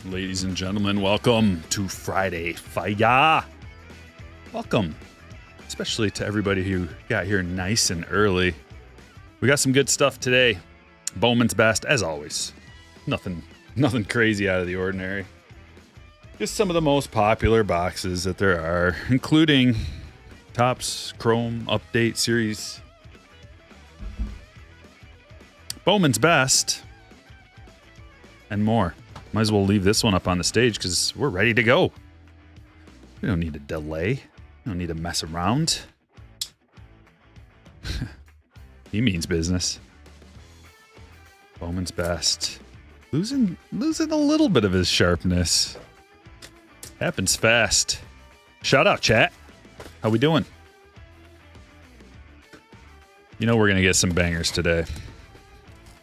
Ladies and gentlemen, welcome to Friday Fire. Welcome, especially to everybody who got here nice and early. We got some good stuff today. Bowman's best, as always. Nothing crazy out of the ordinary. Just some of the most popular boxes that there are, including Topps Chrome Update Series. Bowman's best, and more. Might as well leave this one up on the stage because we're ready to go. We don't need to delay. We don't need to mess around. He means business. Bowman's best. Losing a little bit of his sharpness. Happens fast. Shout out, chat. How we doing? You know we're going to get some bangers today.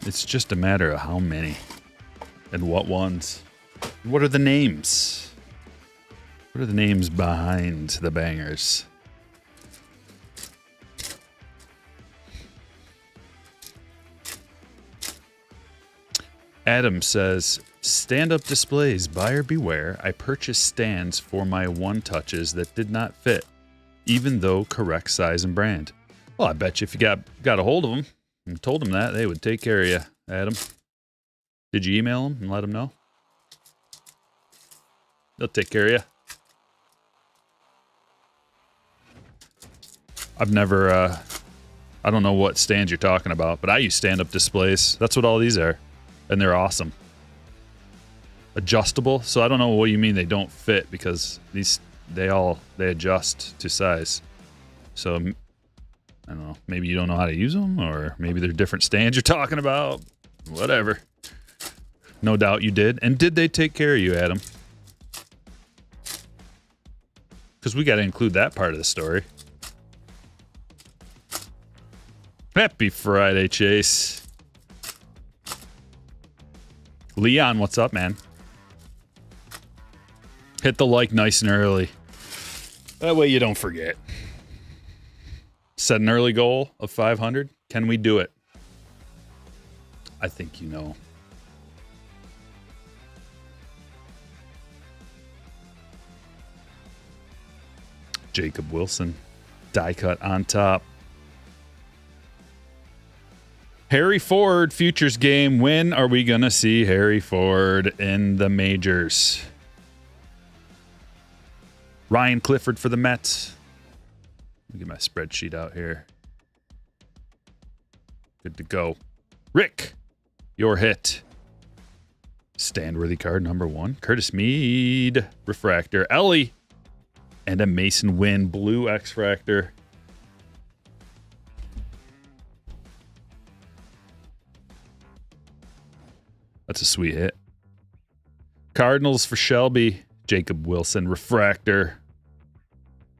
It's just a matter of how many. And what ones? What are the names? What are the names behind the bangers? Adam says, stand-up displays, buyer beware. I purchased stands for my one-touches that did not fit, even though correct size and brand. Well, I bet you if you got a hold of them and told them that, they would take care of you, Adam. Did you email them and let them know? They'll take care of you. I've never, I don't know what stands you're talking about, but I use stand-up displays. That's what all these are. And they're awesome. Adjustable, so I don't know what you mean they don't fit, because they adjust to size. So, I don't know, maybe you don't know how to use them, or maybe they're different stands you're talking about. Whatever. No doubt you did. And did they take care of you, Adam? Because we got to include that part of the story. Happy Friday, Chase. Leon, what's up, man? Hit the like nice and early. That way you don't forget. Set an early goal of 500. Can we do it? I think you know. Jacob Wilson. Die cut on top. Harry Ford futures game. When are we going to see Harry Ford in the majors? Ryan Clifford for the Mets. Let me get my spreadsheet out here. Good to go. Rick, your hit. Stand-worthy card number 1. Curtis Mead. Refractor. Ellie. And a Mason Wynn blue X-Fractor. That's a sweet hit. Cardinals for Shelby. Jacob Wilson. Refractor.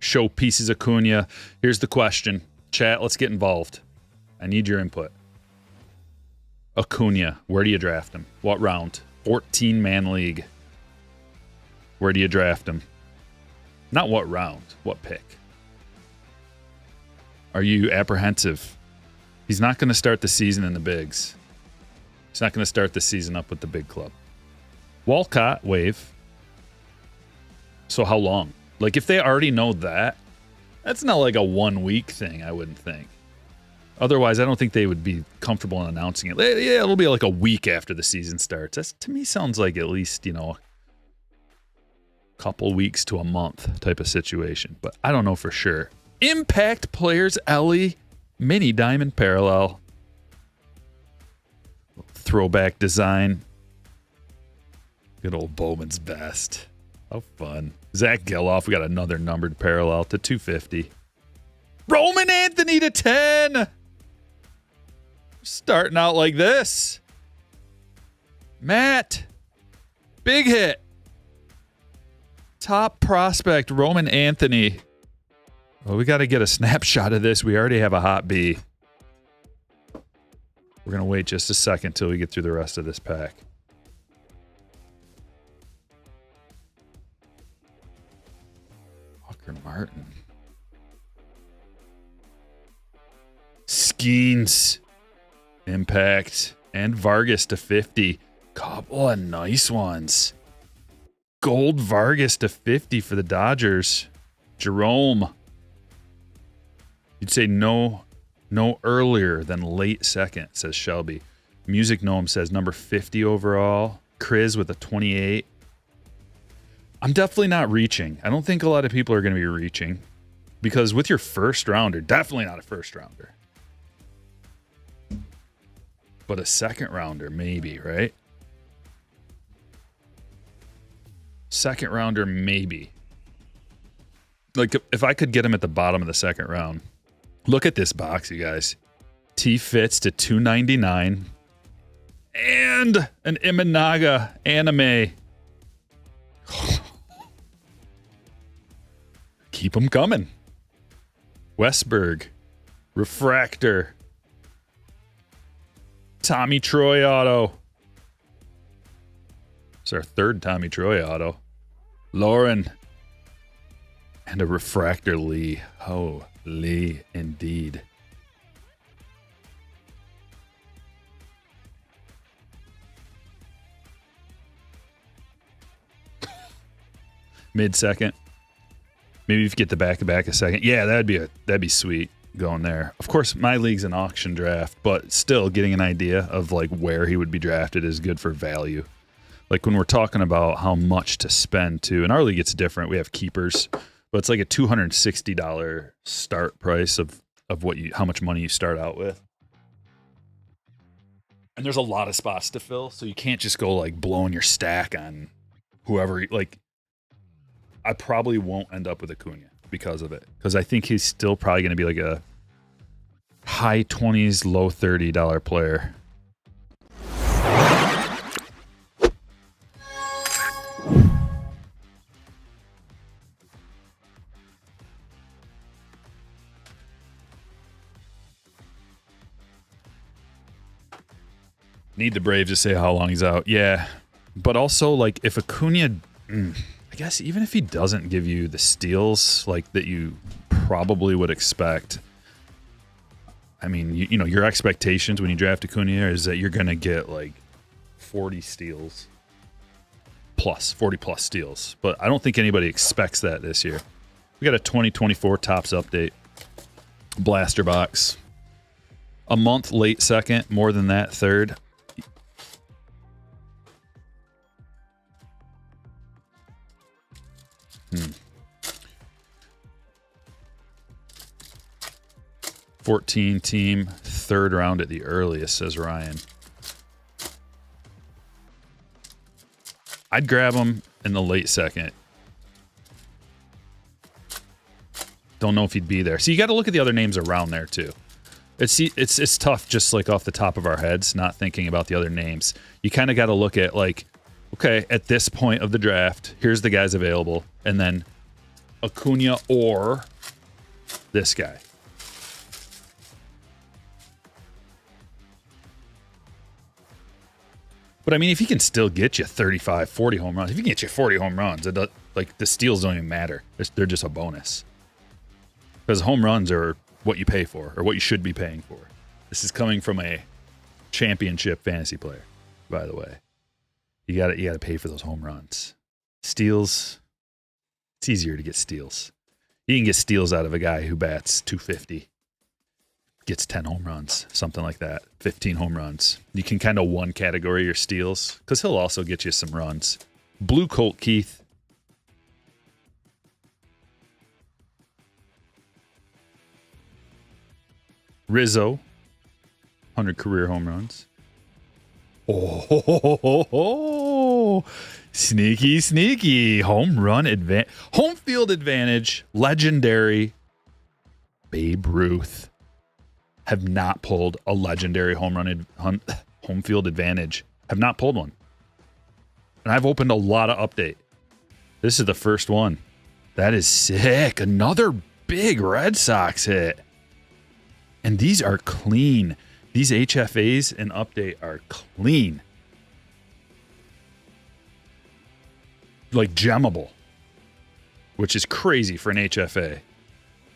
Showpieces Acuna. Here's the question. Chat, let's get involved. I need your input. Acuna, where do you draft him? What round? 14-man league. Where do you draft him? Not what round, what pick. Are you apprehensive? He's not going to start the season in the bigs. He's not going to start the season up with the big club. Walcott, wave. So how long? Like, if they already know that, that's not like a 1 week thing, I wouldn't think. Otherwise, I don't think they would be comfortable in announcing it. Yeah, it'll be like a week after the season starts. That, to me, sounds like at least, couple weeks to a month type of situation, but I don't know for sure. Impact Players Ellie Mini Diamond Parallel. Throwback design. Good old Bowman's best. How fun. Zach Geloff, we got another numbered parallel to 250. Roman Anthony to 10. Starting out like this. Matt. Big hit. Top prospect, Roman Anthony. Well, we got to get a snapshot of this. We already have a hot B. We're going to wait just a second till we get through the rest of this pack. Walker Martin. Skeens. Impact. And Vargas to 50. Couple of nice ones. Gold Vargas to 50 for the Dodgers. Jerome. You'd say no earlier than late second, says Shelby. Music Gnome says number 50 overall. Chris with a 28. I'm definitely not reaching. I don't think a lot of people are going to be reaching because with your first rounder, definitely not a first rounder. But a second rounder, maybe, right? Second rounder, maybe. Like if I could get him at the bottom of the second round. Look at this box, you guys. T fits to 299 and an Imanaga anime. Keep them coming. Westberg, Refractor, Tommy Troy auto. It's our third Tommy Troy auto. Lauren. And a Refractor Lee. Oh, Lee indeed. Mid-second. Maybe if you get the back-to-back a second. Yeah, that'd be sweet going there. Of course, my league's an auction draft, but still getting an idea of like where he would be drafted is good for value. Like when we're talking about how much to spend too. In our league, it's different. We have keepers, but it's like a $260 start price of how much money you start out with. And there's a lot of spots to fill, so you can't just go like blowing your stack on whoever. Like, I probably won't end up with Acuna because of it, because I think he's still probably going to be like a high 20s, low $30 player. Need the Braves to say how long he's out. Yeah. But also, like, if Acuna, I guess even if he doesn't give you the steals like that you probably would expect, I mean, you know, your expectations when you draft Acuna is that you're going to get like 40 steals plus, 40 plus steals. But I don't think anybody expects that this year. We got a 2024 Topps update. Blaster box. A month late second, more than that third. Hmm. 14 team, third round at the earliest, says Ryan. I'd grab him in the late second. Don't know if he'd be there. So you got to look at the other names around there too. It's tough just like off the top of our heads, not thinking about the other names. You kind of got to look at like, okay, at this point of the draft, here's the guys available, and then Acuna or this guy. But I mean, if he can still get you 35, 40 home runs, if he can get you 40 home runs, like the steals don't even matter. They're just a bonus. Because home runs are what you pay for, or what you should be paying for. This is coming from a championship fantasy player, by the way. You gotta pay for those home runs. Steals, it's easier to get steals. You can get steals out of a guy who bats 250, gets 10 home runs, something like that, 15 home runs. You can kind of one category your steals, because he'll also get you some runs. Blue Colt Keith. Rizzo, 100 career home runs. Oh, sneaky. Home field advantage, legendary. Babe Ruth have not pulled a legendary home field advantage. Have not pulled one. And I've opened a lot of update. This is the first one. That is sick. Another big Red Sox hit. And these are clean. These HFAs in update are clean. Like gemmable, which is crazy for an HFA.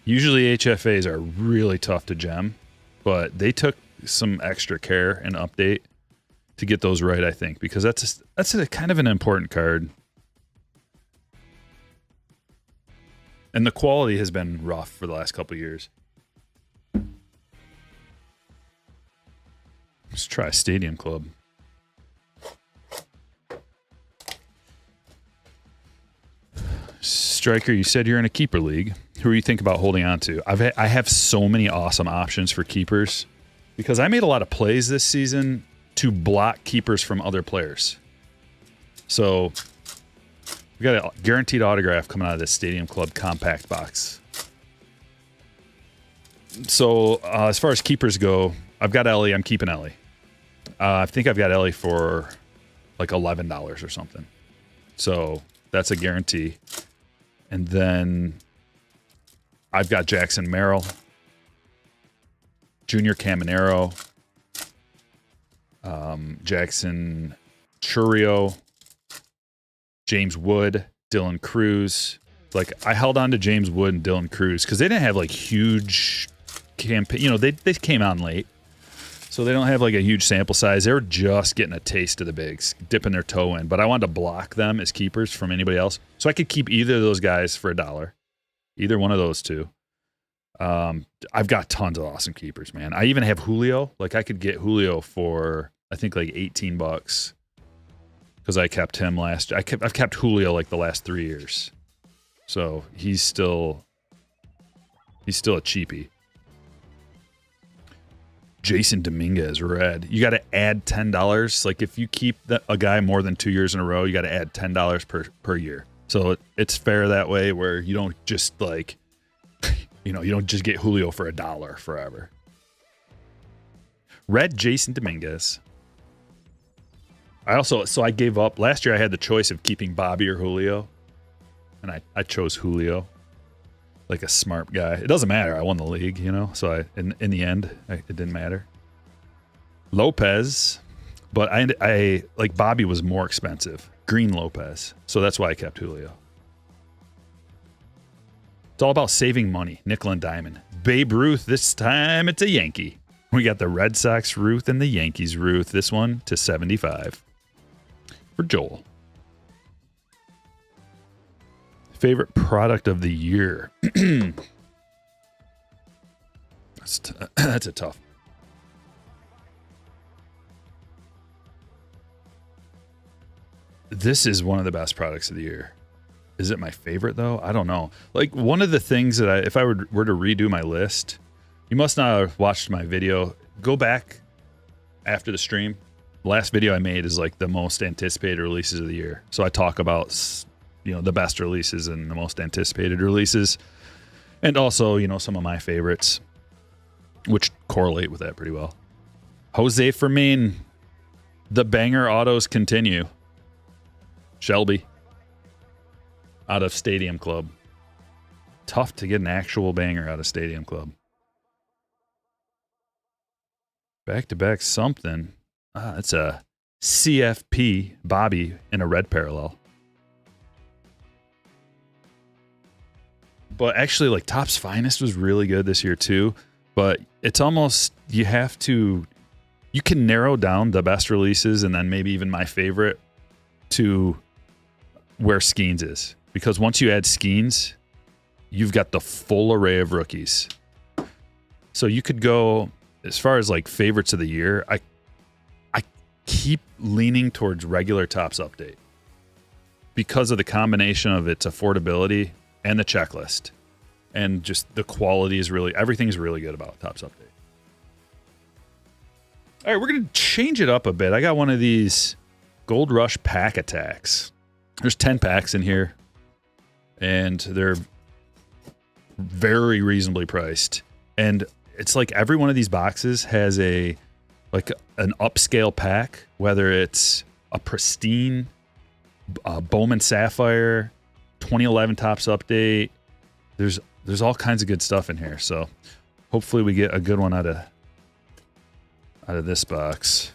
Usually HFAs are really tough to gem, but they took some extra care and update to get those right, I think, because that's a kind of an important card. And the quality has been rough for the last couple of years. Let's try Stadium Club. Stryker, you said you're in a keeper league. Who do you think about holding on to? I have so many awesome options for keepers because I made a lot of plays this season to block keepers from other players. So we got a guaranteed autograph coming out of this Stadium Club compact box. So as far as keepers go, I've got Ellie. I'm keeping Ellie. I think I've got Ellie for like $11 or something. So that's a guarantee. And then I've got Jackson Merrill, Junior Caminero, Jackson Churio, James Wood, Dylan Cruz. Like, I held on to James Wood and Dylan Cruz because they didn't have like huge campaign. You know, they came on late, so they don't have like a huge sample size. They were just getting a taste of the bigs, dipping their toe in. But I wanted to block them as keepers from anybody else, so I could keep either of those guys for $1. Either one of those two. I've got tons of awesome keepers, man. I even have Julio. Like, I could get Julio for I think like $18 because I kept him last. I've kept Julio like the last 3 years, so he's still a cheapie. Jason Dominguez, red. You got to add $10. Like, if you keep a guy more than 2 years in a row, you got to add $10 per year. So it's fair that way, where you don't just like, you don't just get Julio for $1 forever. Red Jason Dominguez. I gave up. Last year I had the choice of keeping Bobby or Julio, and I chose Julio. Like a smart guy. It doesn't matter. I won the league, so in the end, it didn't matter. Lopez, but I like Bobby was more expensive. Green Lopez. So that's why I kept Julio. It's all about saving money. Nickel and diamond. Babe Ruth, this time it's a Yankee. We got the Red Sox Ruth and the Yankees Ruth. This one to 75 for Joel. Favorite product of the year. That's a tough. This is one of the best products of the year. Is it my favorite though? I don't know. Like, one of the things that if I were to redo my list, you must not have watched my video. Go back after the stream. The last video I made is like the most anticipated releases of the year. So I talk about, the best releases and the most anticipated releases. And also, some of my favorites, which correlate with that pretty well. Jose Fermin, the banger autos continue. Shelby, out of Stadium Club. Tough to get an actual banger out of Stadium Club. Back-to-back something. It's a CFP Bobby in a red parallel. But actually, like, Topps Finest was really good this year too. But it's almost, you can narrow down the best releases and then maybe even my favorite to where Skeens is. Because once you add Skeens, you've got the full array of rookies. So you could go, as far as like favorites of the year, I keep leaning towards regular Topps Update because of the combination of its affordability and the checklist. And just the quality is everything's really good about Topps Update. All right, we're going to change it up a bit. I got one of these Gold Rush pack attacks. There's 10 packs in here, and they're very reasonably priced. And it's like every one of these boxes has an upscale pack, whether it's a pristine Bowman Sapphire, 2011 Topps Update. There's all kinds of good stuff in here. So hopefully we get a good one out of this box.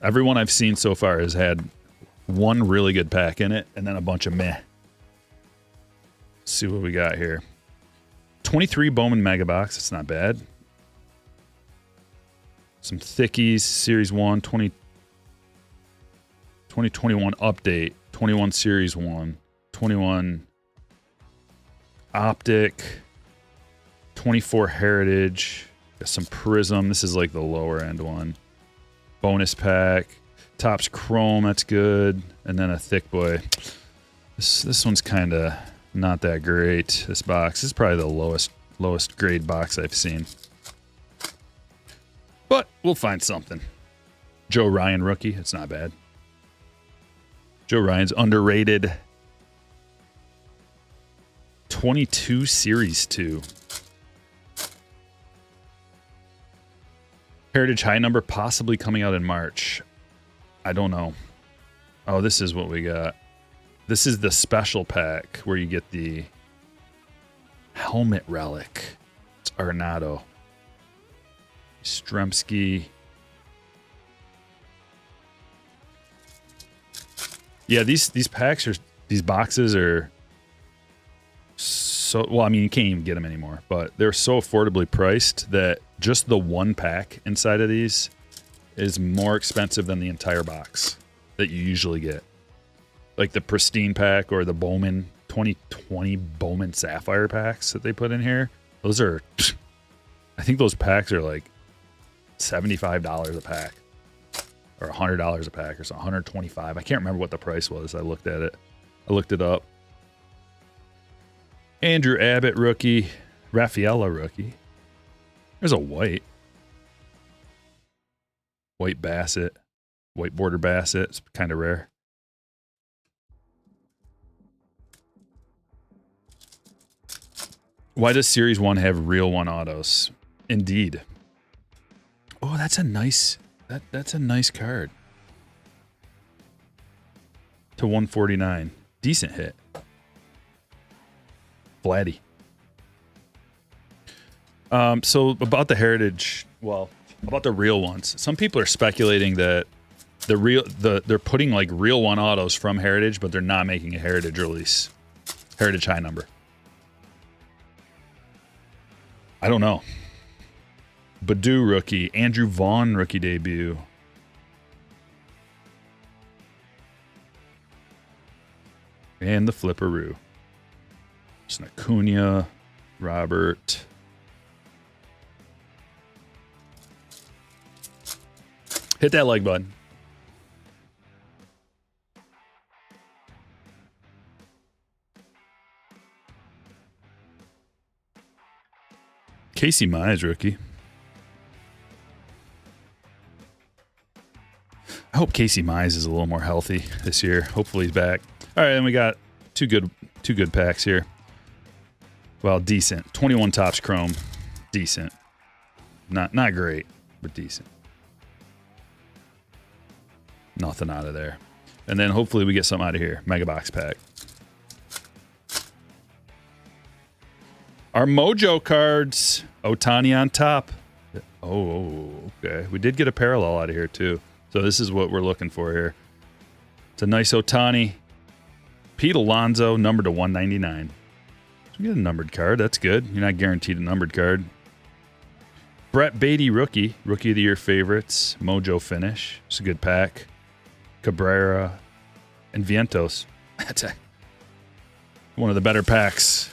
Everyone I've seen so far has had one really good pack in it and then a bunch of meh. Let's see what we got here. 23 Bowman Mega Box. It's not bad. Some thickies. Series 1, 2021 Update. 21 Series 1. 21 Optic, 24 Heritage, got some Prism. This is like the lower end one. Bonus pack, Topps Chrome, that's good. And then a thick boy. This one's kind of not that great. This box is probably the lowest grade box I've seen. But we'll find something. Joe Ryan rookie, it's not bad. Joe Ryan's underrated. 22 Series 2. Heritage high number possibly coming out in March. I don't know. Oh, this is what we got. This is the special pack where you get the helmet relic. It's Arenado. Stremski. Yeah, these packs are, these boxes are so, well, I mean, you can't even get them anymore, but they're so affordably priced that just the one pack inside of these is more expensive than the entire box that you usually get. Like the Pristine pack or the Bowman 2020 Bowman Sapphire packs that they put in here. Those are, I think those packs are like $75 a pack or $100 a pack or something, 125. I can't remember what the price was. I looked at it. I looked it up. Andrew Abbott rookie, Rafaela rookie. There's a white Bassett, white border Bassett. It's kind of rare. Why does Series 1 have real 1 autos? Indeed. Oh, that's a nice that's a nice card. To 149. Decent hit. Vladdy. So about the Heritage, well, about the real ones. Some people are speculating that they're putting like real 1 autos from Heritage, but they're not making a Heritage release. Heritage high number. I don't know. Badu rookie. Andrew Vaughn rookie debut. And the Flipperoo. Acuna, Robert. Hit that like button. Casey Mize rookie. I hope Casey Mize is a little more healthy this year. Hopefully he's back. All right, and we got two good packs here. Well, decent. 21 Topps Chrome. Decent. Not great, but decent. Nothing out of there. And then hopefully we get something out of here. Mega Box pack. Our Mojo cards. Ohtani on top. Oh, okay. We did get a parallel out of here, too. So this is what we're looking for here. It's a nice Ohtani. Pete Alonso, numbered to 199. So we get a numbered card. That's good. You're not guaranteed a numbered card. Brett Beatty, rookie. Rookie of the Year favorites. Mojo finish. It's a good pack. Cabrera and Vientos. That's one of the better packs.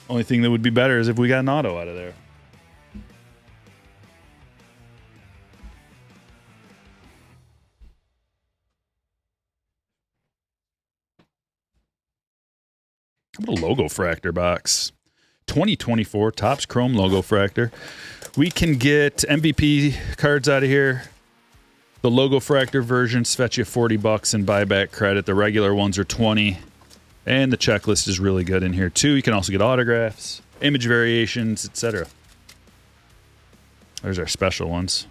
Only thing that would be better is if we got an auto out of there. How about a logo fractor box? 2024 Topps Chrome logo fractor. We can get MVP cards out of here. The logo fractor versions fetch you $40 in buyback credit. The regular ones are $20. And the checklist is really good in here too. You can also get autographs, image variations, etc. There's our special ones.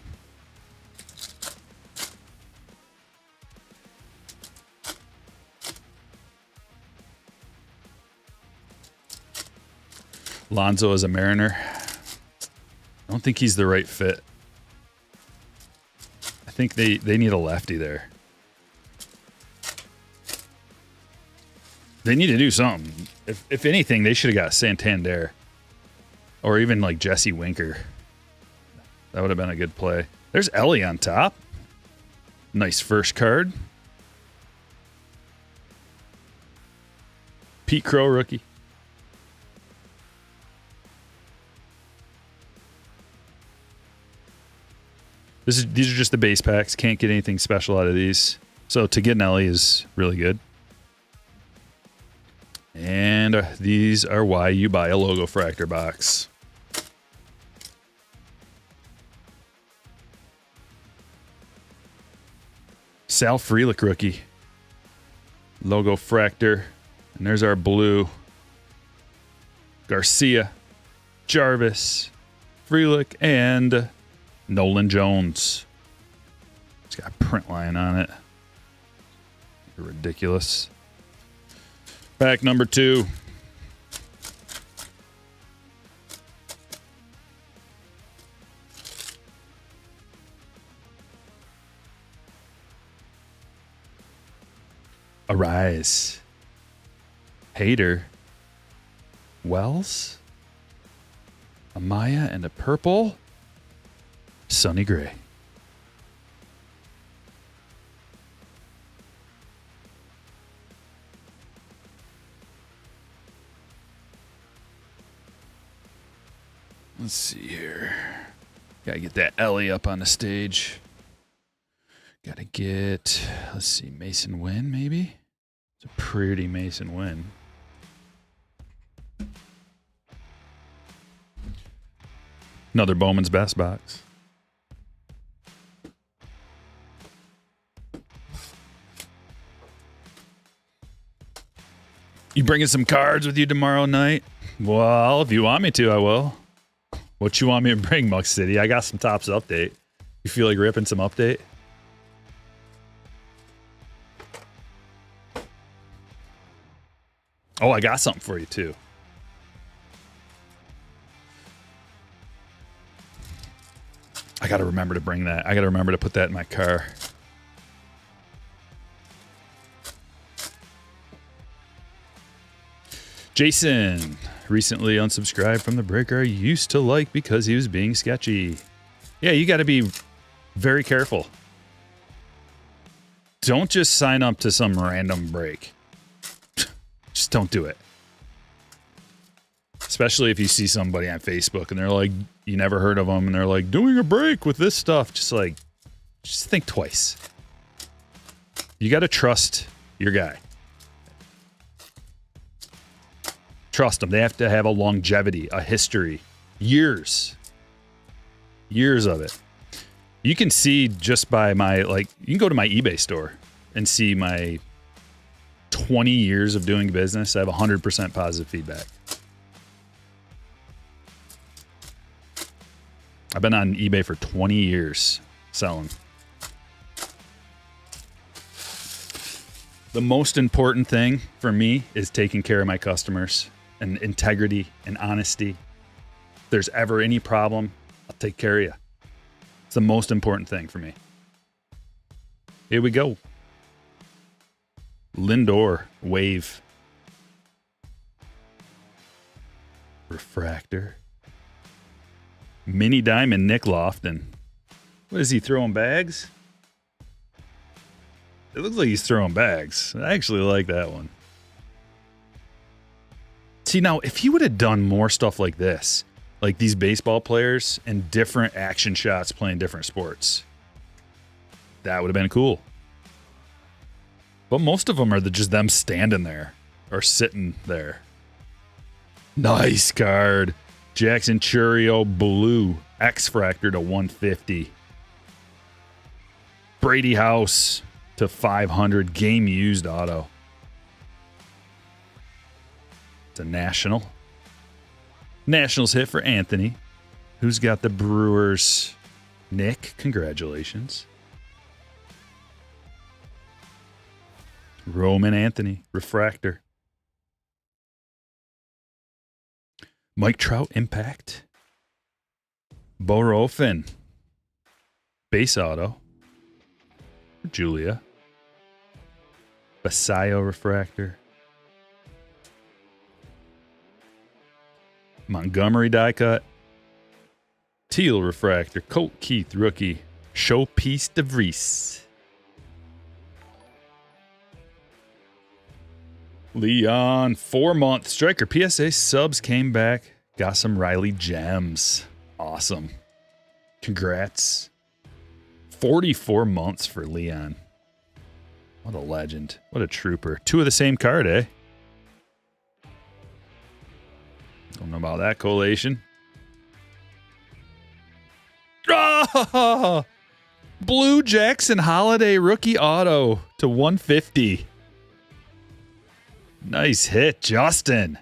Lonzo as a Mariner. I don't think he's the right fit. I think they need a lefty there. They need to do something. If anything, they should have got Santander. Or even like Jesse Winker. That would have been a good play. There's Ellie on top. Nice first card. Pete Crow rookie. These are just the base packs. Can't get anything special out of these. So to get an Ellie is really good. And these are why you buy a Logo Fractor box. Sal Frelick rookie. Logo Fractor. And there's our blue. Garcia, Jarvis, Frelick, and Nolan Jones. It's got a print line on it. Ridiculous. Pack number 2. Arise. Hater. Wells. Amaya and a purple. Sonny Gray. Let's see here. Gotta get that Ellie up on the stage. Gotta get, let's see, Mason Wynn maybe? It's a pretty Mason Wynn. Another Bowman's Best box. You bringing some cards with you tomorrow night? Well, if you want me to, I will. What you want me to bring, Muck City? I got some Topps update. You feel like ripping some update? Oh, I got something for you too. I got to remember to bring that. I got to remember to put that in my car. Jason recently unsubscribed from the breaker I used to like because he was being sketchy. Yeah, you got to be very careful. Don't just sign up to some random break. Just don't do it. Especially if you see somebody on Facebook and they're like, you never heard of them, and they're like, doing a break with this stuff. Just think twice. You got to trust your guy. Trust them. They have to have a longevity, a history, years of it. You can see just by my, you can go to my eBay store and see my 20 years of doing business. I have 100% positive feedback. I've been on eBay for 20 years selling. The most important thing for me is taking care of my customers and integrity and honesty. If there's ever any problem, I'll take care of you. It's the most important thing for me. Here we go. Lindor, Wave. Refractor. Mini Diamond, Nick Lofton. What is he, throwing bags? It looks like he's throwing bags. I actually like that one. See, now, if he would have done more stuff like this, like these baseball players and different action shots playing different sports, that would have been cool. But most of them are just them standing there or sitting there. Nice card. Jackson Churio Blue. X-Fractor to 150. Brady House to 500. Game used auto. It's a National. Nationals hit for Anthony. Who's got the Brewers? Nick, congratulations. Roman Anthony, Refractor. Mike Trout, Impact. Borofin, Base Auto. Julia. Basayo, Refractor. Montgomery, Die Cut. Teal, Refractor. Colt Keith, Rookie. Showpiece DeVries. Leon, 4-month Stryker PSA subs came back. Got some Riley gems. Awesome. Congrats. 44 months for Leon. What a legend. What a trooper. 2 of the same card, eh? Don't know about that collation. Oh! Blue Jackson Holiday rookie auto to 150. Nice hit, Justin.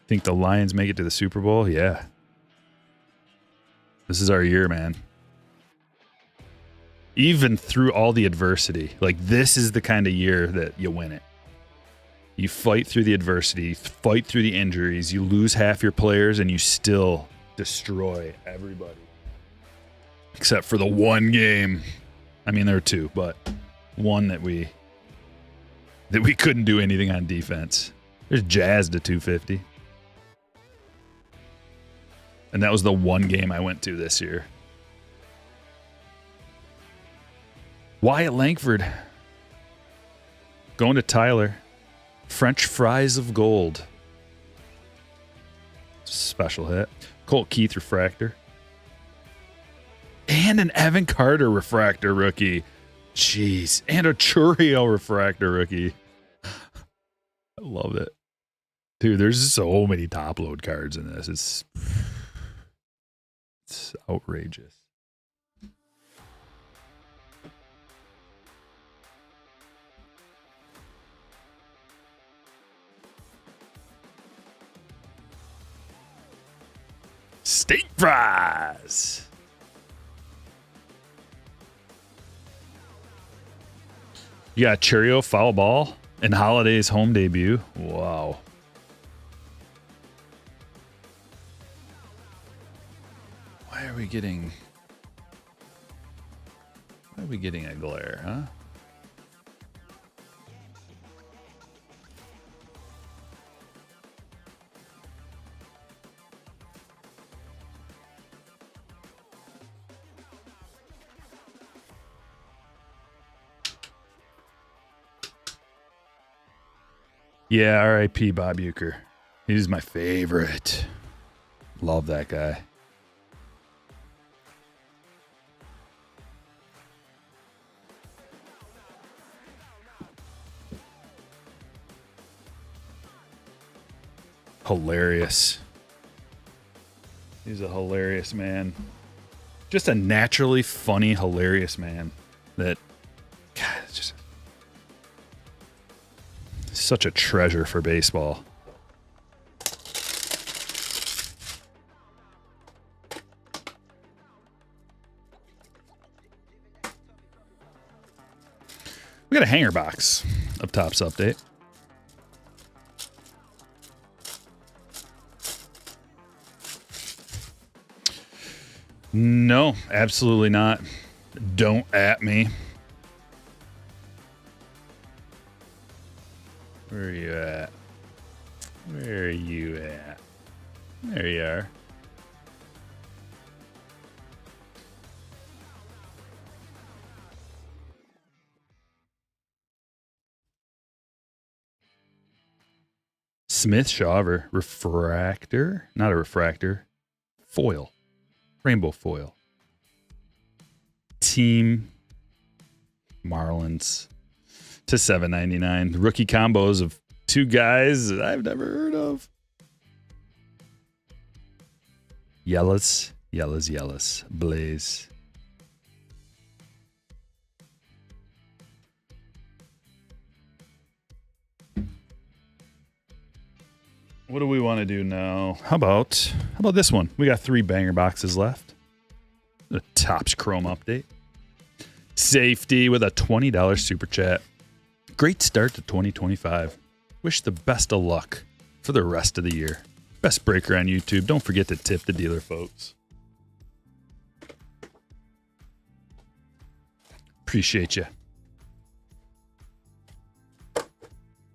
Think the Lions make it to the Super Bowl? Yeah. This is our year, man. Even through all the adversity, like this is the kind of year that you win it. You fight through the adversity, fight through the injuries, you lose half your players, and you still destroy everybody. Except for the one game. I mean, there were 2, but one that we couldn't do anything on defense. There's Jazz to 250. And that was the one game I went to this year. Wyatt Langford. Going to Tyler. French fries of gold. Special hit. Colt Keith refractor. And an Evan Carter refractor rookie. Jeez. And a Churiel refractor rookie. I love it. Dude, there's so many top load cards in this. It's outrageous. Steak fries. You got Cheerio foul ball and Holiday's home debut. Wow. Why are we getting a glare, huh? Yeah, R.I.P. Bob Uecker. He's my favorite. Love that guy. Hilarious. He's a hilarious man. Just a naturally funny, hilarious man. That, God, it's just such a treasure for baseball. We got a hanger box of Topps Update. No, absolutely not. Don't at me. Where are you at? Where are you at? There you are. Smith Shawver refractor, not a refractor, foil, rainbow foil. Team Marlins to $7.99. Rookie combos of 2 guys that I've never heard of. Yellis, Blaze. What do we want to do now? How about this one? We got 3 banger boxes left. The Topps Chrome update. Safety with a $20 super chat. Great start to 2025. Wish the best of luck for the rest of the year. Best breaker on YouTube. Don't forget to tip the dealer, folks. Appreciate you.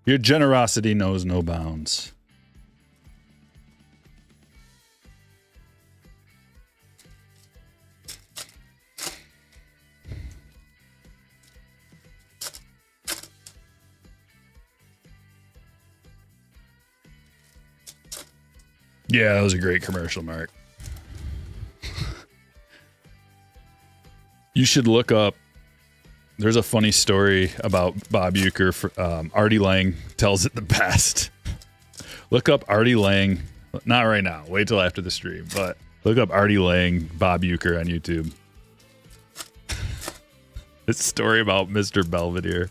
Your generosity knows no bounds. Yeah, that was a great commercial, Mark. You should look up. There's a funny story about Bob Uecker. Artie Lang tells it the best. Look up Artie Lang. Not right now. Wait till after the stream. But look up Artie Lang, Bob Uecker on YouTube. It's a story about Mr. Belvedere.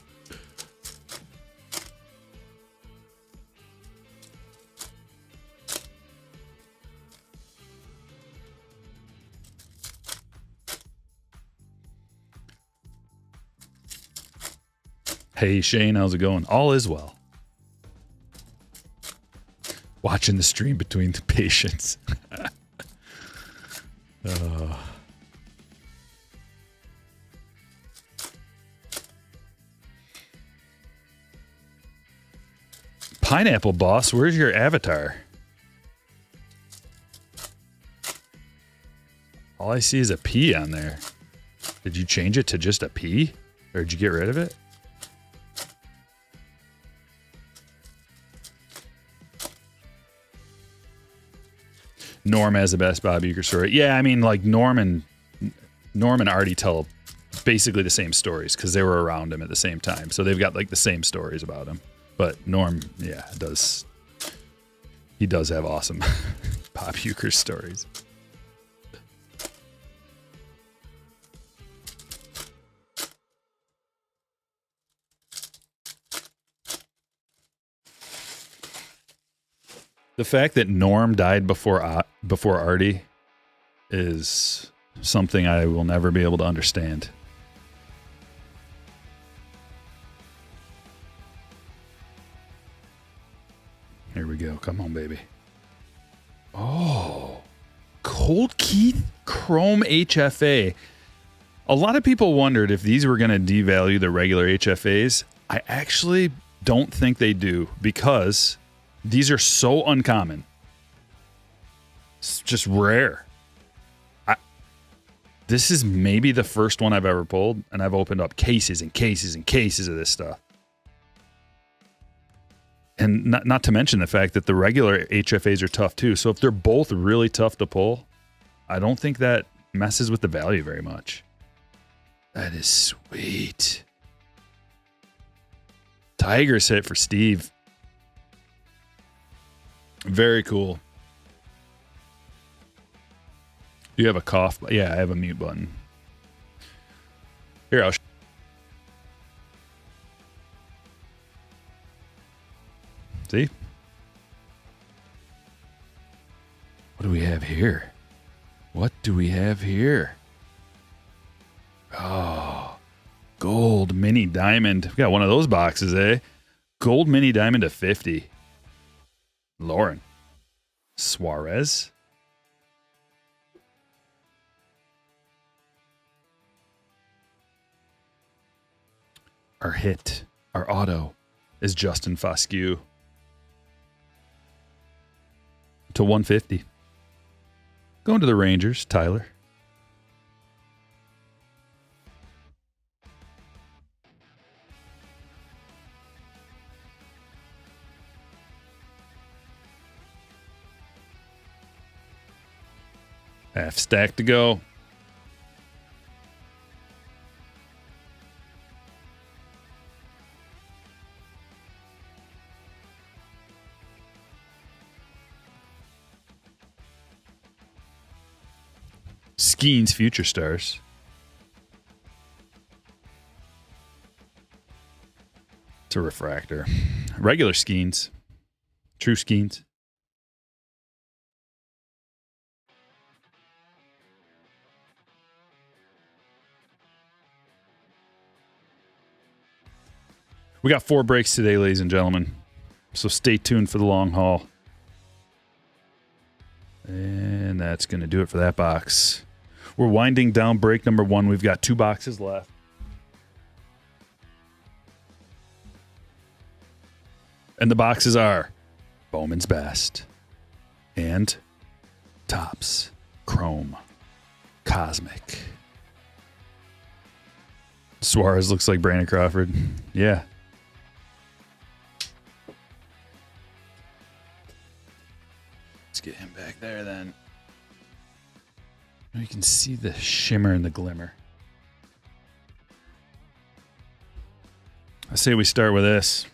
Hey, Shane, how's it going? All is well. Watching the stream between the patients. Pineapple Boss, where's your avatar? All I see is a P on there. Did you change it to just a P? Or did you get rid of it? Norm has the best Bob Uecker story. Yeah, I mean, like Norm and Artie tell basically the same stories because they were around him at the same time. So they've got like the same stories about him. But Norm, yeah, he does have awesome Bob Uecker stories. The fact that Norm died before Artie is something I will never be able to understand. Here we go. Come on, baby. Oh, Cold Keith Chrome HFA. A lot of people wondered if these were going to devalue the regular HFAs. I actually don't think they do because these are so uncommon. It's just rare. This is maybe the first one I've ever pulled, and I've opened up cases and cases and cases of this stuff. And not to mention the fact that the regular HFAs are tough too. So if they're both really tough to pull, I don't think that messes with the value very much. That is sweet. Tiger's hit for Steve. Very cool. Do you have a cough? Yeah, I have a mute button. Here, see? What do we have here? What do we have here? Oh, gold mini diamond. We got one of those boxes, eh? Gold mini diamond to 50. Lauren. Suarez. Our hit, our auto, is Justin Foscue. To 150. Going to the Rangers, Tyler. Half stack to go. Skeens Future Stars. It's a refractor. Regular Skeens. True Skeens. We got 4 breaks today, ladies and gentlemen. So stay tuned for the long haul. And that's going to do it for that box. We're winding down break number 1. We've got 2 boxes left. And the boxes are Bowman's Best and Topps Chrome Cosmic. Suarez looks like Brandon Crawford. Yeah. Let's get him back there then. You can see the shimmer and the glimmer. I say we start with this.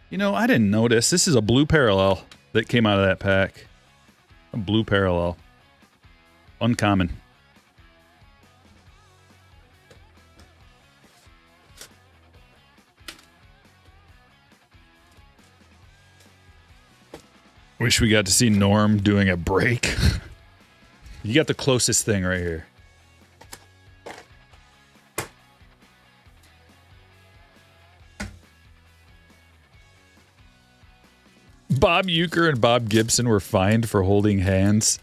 You know, I didn't notice. This is a blue parallel that came out of that pack. A blue parallel. Uncommon. Wish we got to see Norm doing a break. You got the closest thing right here. Bob Uecker and Bob Gibson were fined for holding hands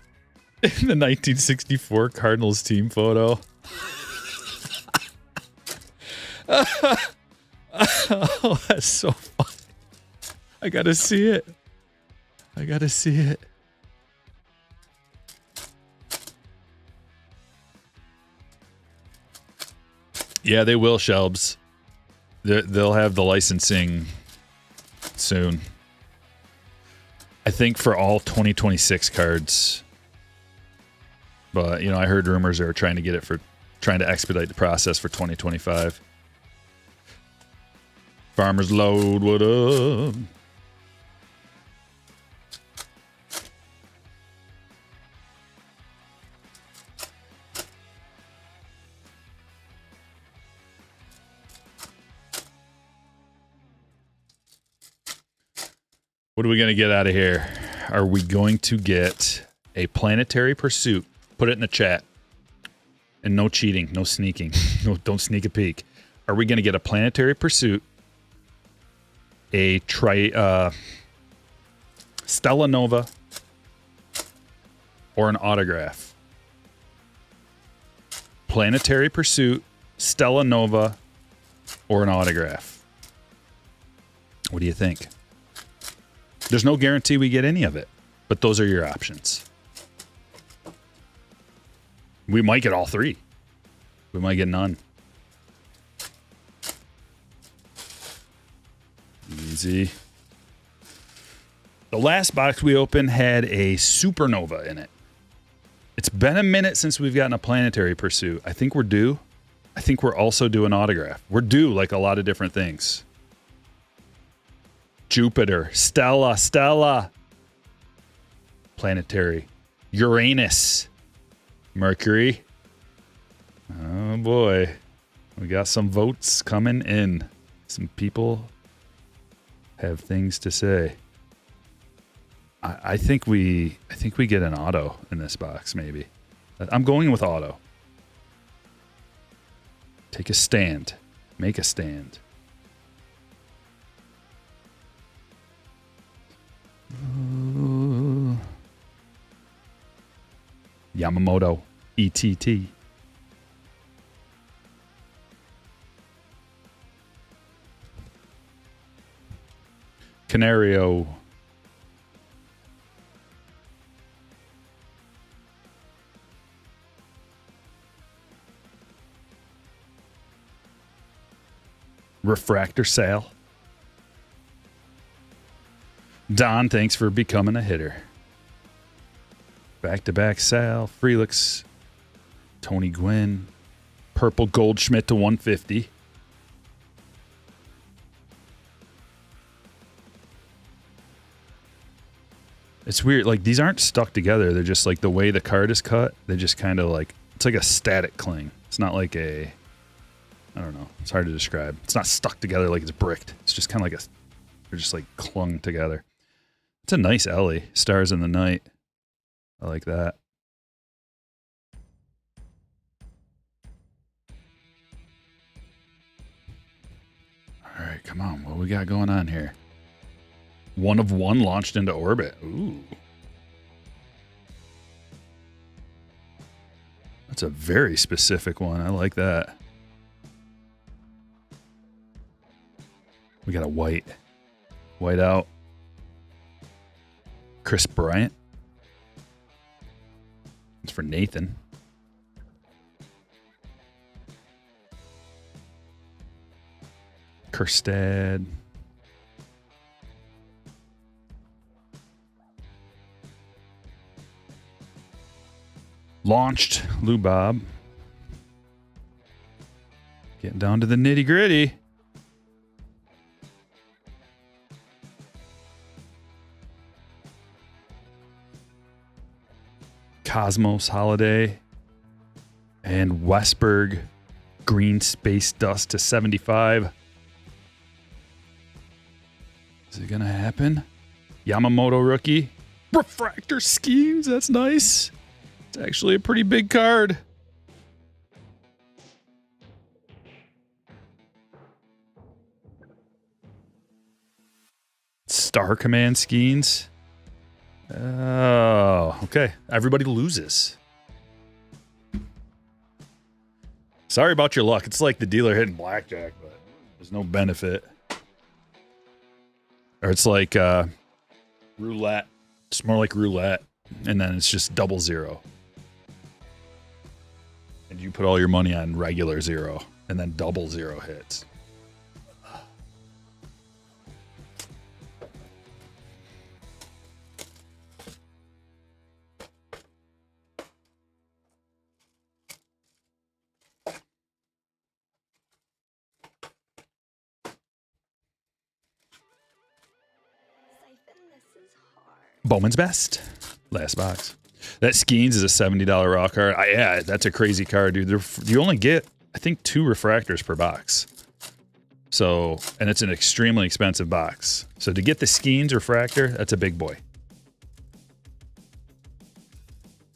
in the 1964 Cardinals team photo. Oh, that's so funny. I gotta see it. I gotta see it. Yeah, they will, Shelbs. They'll have the licensing soon. I think for all 2026 cards. But, you know, I heard rumors they were trying to get it for, trying to expedite the process for 2025. Farmer's Load, what up? What are we going to get out of here? Are we going to get a Planetary Pursuit? Put it in the chat. And no cheating, no sneaking. No, don't sneak a peek. Are we going to get a Planetary Pursuit, a Stella Nova, or an autograph? Planetary Pursuit, Stella Nova, or an autograph? What do you think? There's no guarantee we get any of it, but those are your options. We might get all three. We might get none. Easy. The last box we opened had a Supernova in it. It's been a minute since we've gotten a Planetary Pursuit. I think we're due. I think we're also due an autograph. We're due like a lot of different things. Jupiter, Stella, Planetary, Uranus, Mercury. Oh boy, we got some votes coming in. Some people have things to say. I think we get an auto in this box, maybe. I'm going with auto. Take a stand. Make a stand. Yamamoto, ETT. Canario. Refractor Sale. Don, thanks for becoming a hitter. Back-to-back Sal, Frelix, Tony Gwynn, Purple Goldschmidt to 150. It's weird. Like, these aren't stuck together. They're just like the way the card is cut. They just kind of like, it's like a static cling. It's not like a, I don't know. It's hard to describe. It's not stuck together like it's bricked. It's just kind of like a, they're just like clung together. It's a nice Ellie. Stars in the Night. I like that. All right, come on. What we got going on here? 1 of 1 launched into orbit. Ooh. That's a very specific one. I like that. We got a white. White out. Chris Bryant. It's for Nathan. Kerstad. Launched Lou Bob. Getting down to the nitty gritty. Cosmos Holiday. And Westberg Green Space Dust to 75. Is it going to happen? Yamamoto rookie. Refractor schemes. That's nice. It's actually a pretty big card. Star Command schemes. Oh, okay. Everybody loses. Sorry about your luck. It's like the dealer hitting blackjack, but there's no benefit. Or it's like roulette. It's more like roulette, and then it's just double zero. And you put all your money on regular zero, and then double zero hits. Bowman's Best. Last box. That Skeens is a $70 raw card. Yeah, that's a crazy card, dude. You only get, I think, 2 refractors per box. So, and it's an extremely expensive box. So to get the Skeens refractor, that's a big boy.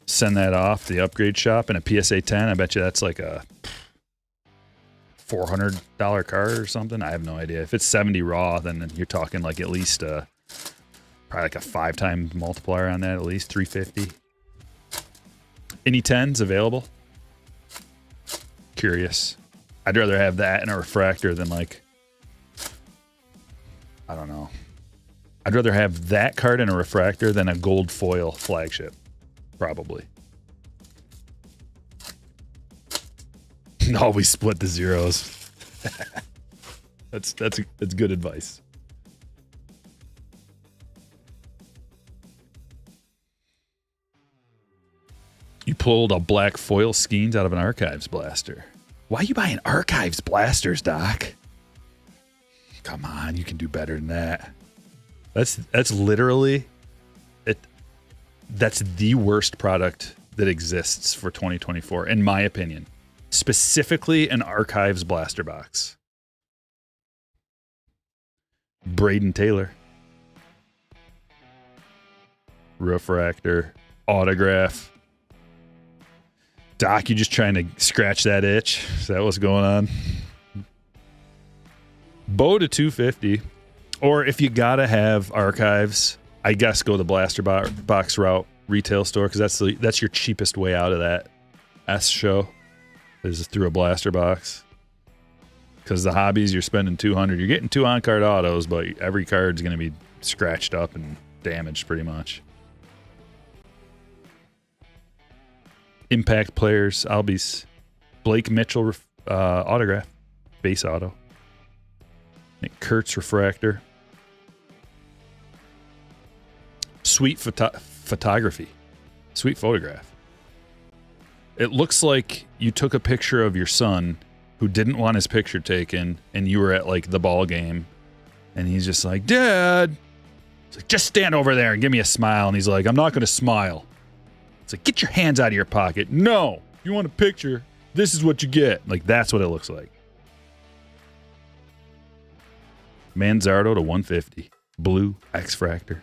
Send that off to the upgrade shop in a PSA 10. I bet you that's like a $400 card or something. I have no idea. If it's 70 raw, then you're talking like at least probably like a 5-time multiplier on that, at least 350. Any 10s available? Curious. I'd rather have that in a refractor than like, I don't know. I'd rather have that card in a refractor than a gold foil flagship. Probably. Always split the zeros. That's good advice. You pulled a black foil Skeens out of an Archives blaster. Why are you buying Archives blasters, Doc? Come on, you can do better than that. That's literally it. That's the worst product that exists for 2024, in my opinion. Specifically, an Archives blaster box. Braden Taylor. Refractor. Autograph. Doc, you just trying to scratch that itch? Is that what's going on? Bo to 250. Or if you gotta have Archives, I guess go the blaster box route, retail store, because that's your cheapest way out of that S show is through a blaster box. Because the hobbies, you're spending $200. You're getting 2 on-card autos, but every card's going to be scratched up and damaged pretty much. Impact players, Albies. Blake Mitchell autograph. Base auto. Nick Kurtz refractor. Sweet photography. Sweet photograph. It looks like you took a picture of your son who didn't want his picture taken, and you were at like the ball game, and he's just like, Dad, it's like, just stand over there and give me a smile. And he's like, I'm not going to smile. It's like, get your hands out of your pocket. No, if you want a picture, this is what you get. Like, that's what it looks like. Manzardo to 150. Blue X-Fractor.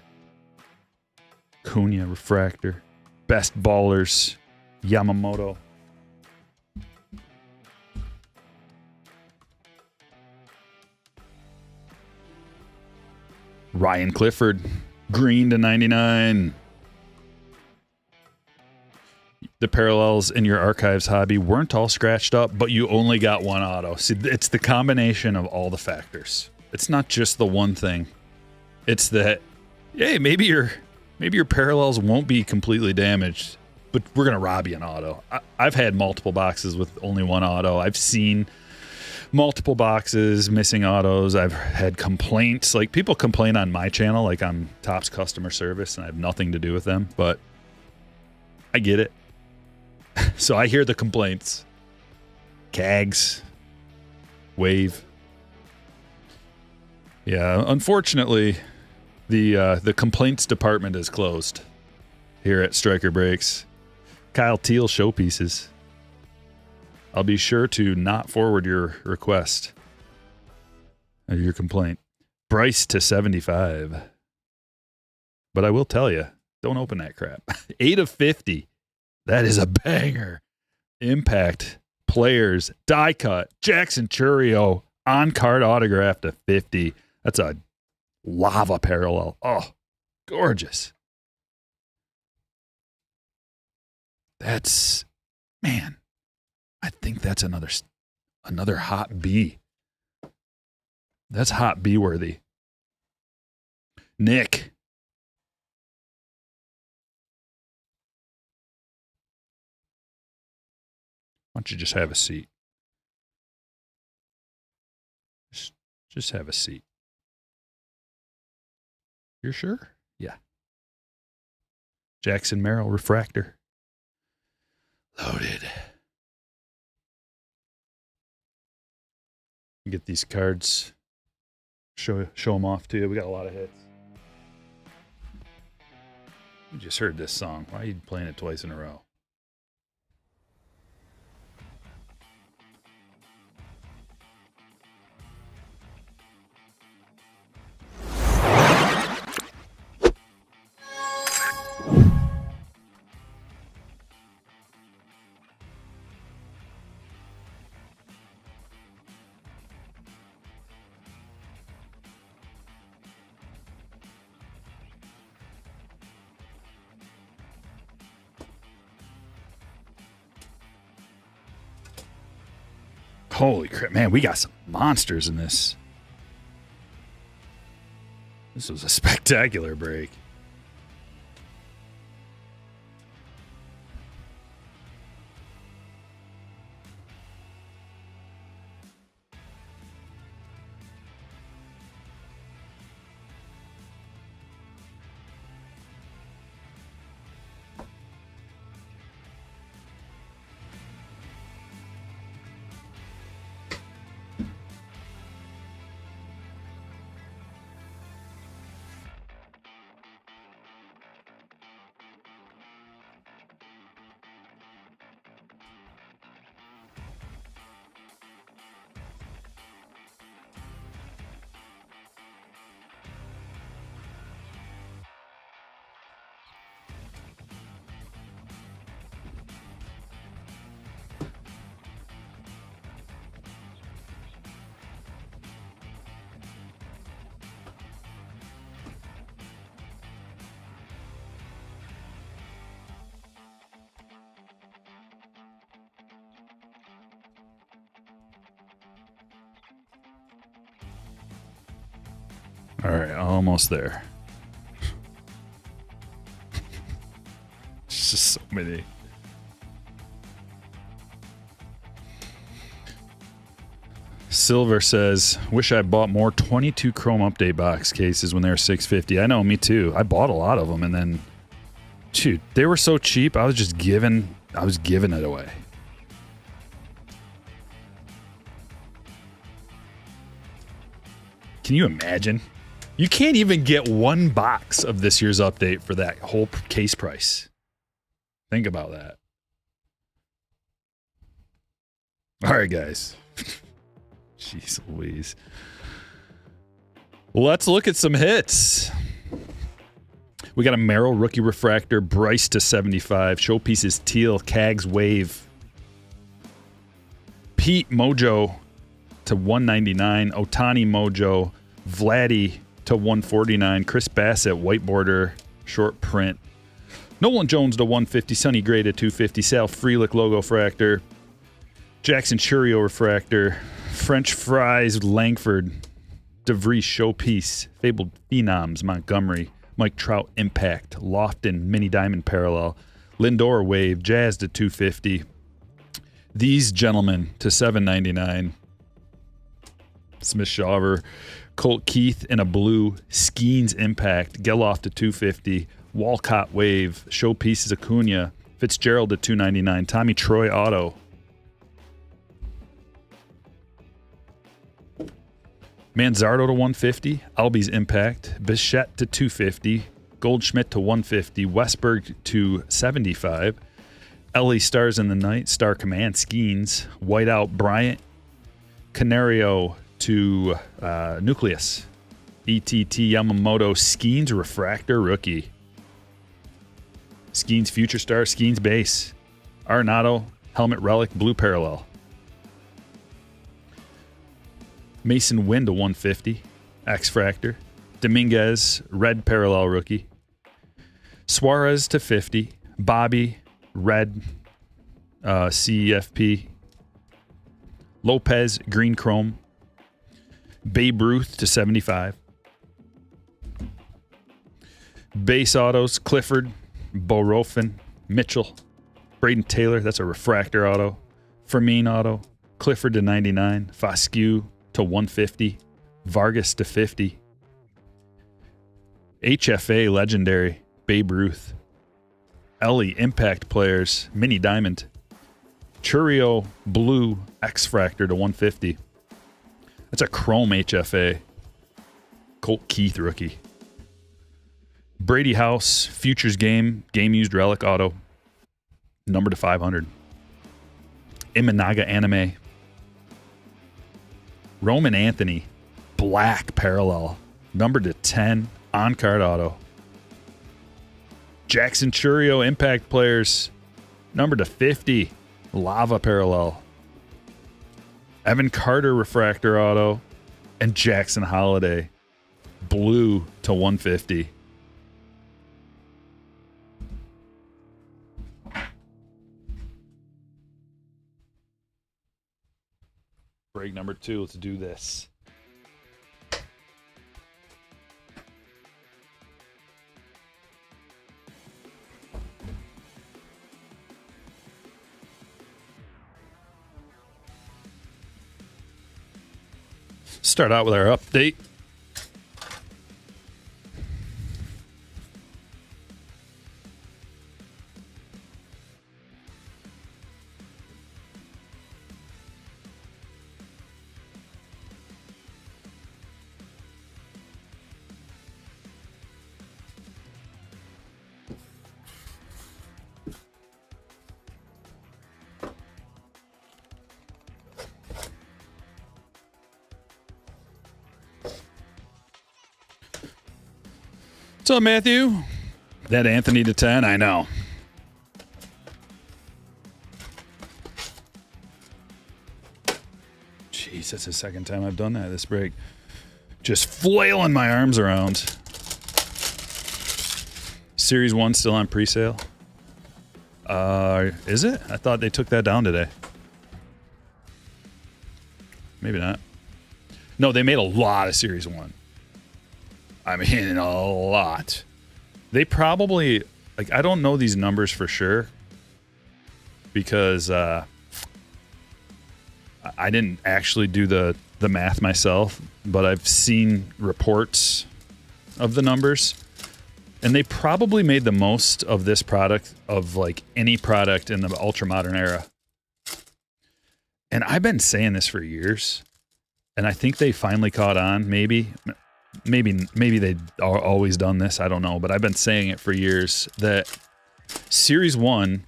Cunha refractor. Best ballers. Yamamoto. Ryan Clifford. Green to 99. The parallels in your Archives hobby weren't all scratched up, but you only got 1 auto. See, it's the combination of all the factors. It's not just the one thing. It's that, hey, maybe your parallels won't be completely damaged, but we're going to rob you an auto. I've had multiple boxes with only 1 auto. I've seen multiple boxes, missing autos. I've had complaints. Like, people complain on my channel like I'm Topps customer service and I have nothing to do with them, but I get it. So I hear the complaints. Cags. Wave. Yeah, unfortunately, the complaints department is closed here at Stryker Breaks. Kyle Teal showpieces. I'll be sure to not forward your request or your complaint. Bryce to 75. But I will tell you, don't open that crap. 8 of 50. That is a banger. Impact players, die cut, Jackson Chourio, on-card autograph to 50. That's a lava parallel. Oh, gorgeous. That's, man, I think that's another hot B. That's hot B worthy. Nick. Why don't you just have a seat? Just have a seat. You're sure? Yeah. Jackson Merrill refractor. Loaded. Get these cards. Show them off to you. We got a lot of hits. You just heard this song. Why are you playing it twice in a row? Holy crap, man, we got some monsters in this. This was a spectacular break. All right, almost there. It's just so many. Silver says, wish I bought more 22 Chrome Update box cases when they were $650. I know, me too. I bought a lot of them, and then, shoot, they were so cheap, I was giving it away. Can you imagine? You can't even get one box of this year's update for that whole case price. Think about that. All right, guys. Jeez Louise. Let's look at some hits. We got a Merrill rookie refractor, Bryce to 75. Showpieces Teal, Cags Wave. Pete Mojo to 199. Otani Mojo. Vladdy to 149. Chris Bassett, white border, short print. Nolan Jones to 150. Sonny Gray to 250. Sal Frelick logo fractor. Jackson Chourio refractor. French Fries Langford. DeVries showpiece. Fabled Phenoms Montgomery. Mike Trout Impact. Lofton Mini Diamond Parallel. Lindor Wave. Jazz to 250. These gentlemen to 799. Smith Shawver, Colt Keith in a blue, Skeens Impact, Geloff to 250, Walcott Wave, Showpieces Acuna, Fitzgerald to 299, Tommy Troy Auto. Manzardo to 150, Albies Impact, Bichette to 250, Goldschmidt to 150, Westberg to 75, Ellie Stars in the Night, Star Command Skeens, Whiteout Bryant, Canario to Nucleus, ETT Yamamoto Skeens Refractor Rookie, Skeens Future Star, Skeens Base, Arenado Helmet Relic Blue Parallel, Mason Wynn to 150, X-Fractor, Dominguez Red Parallel Rookie, Suarez to 50, Bobby Red CFP, Lopez Green Chrome, Babe Ruth to 75, Base Autos Clifford, Borofin, Mitchell, Braden Taylor, that's a refractor auto, Fermin Auto, Clifford to 99, Foscue to 150, Vargas to 50, HFA Legendary, Babe Ruth, Ellie Impact Players, Mini Diamond, Churio Blue X-Fractor to 150. That's a Chrome HFA. Colt Keith Rookie. Brady House, Futures Game Used Relic Auto, number to 500. Imanaga Anime. Roman Anthony, Black Parallel, number to 10, on-card auto. Jackson Churio Impact Players, number to 50, Lava Parallel. Evan Carter Refractor Auto, and Jackson Holiday, blue to 150. Break number 2, let's do this. Start out with our update. What's up, Matthew? That Anthony to 10, I know. Jeez, that's the second time I've done that this break. Just flailing my arms around. Series 1 still on pre-sale. Is it? I thought they took that down today. Maybe not. No, they made a lot of Series 1. I mean, a lot. They probably, like, I don't know these numbers for sure because I didn't actually do the math myself, but I've seen reports of the numbers, and they probably made the most of this product of, like, any product in the ultra-modern era. And I've been saying this for years, and I think they finally caught on, maybe they'd always done this. I don't know, but I've been saying it for years that Series 1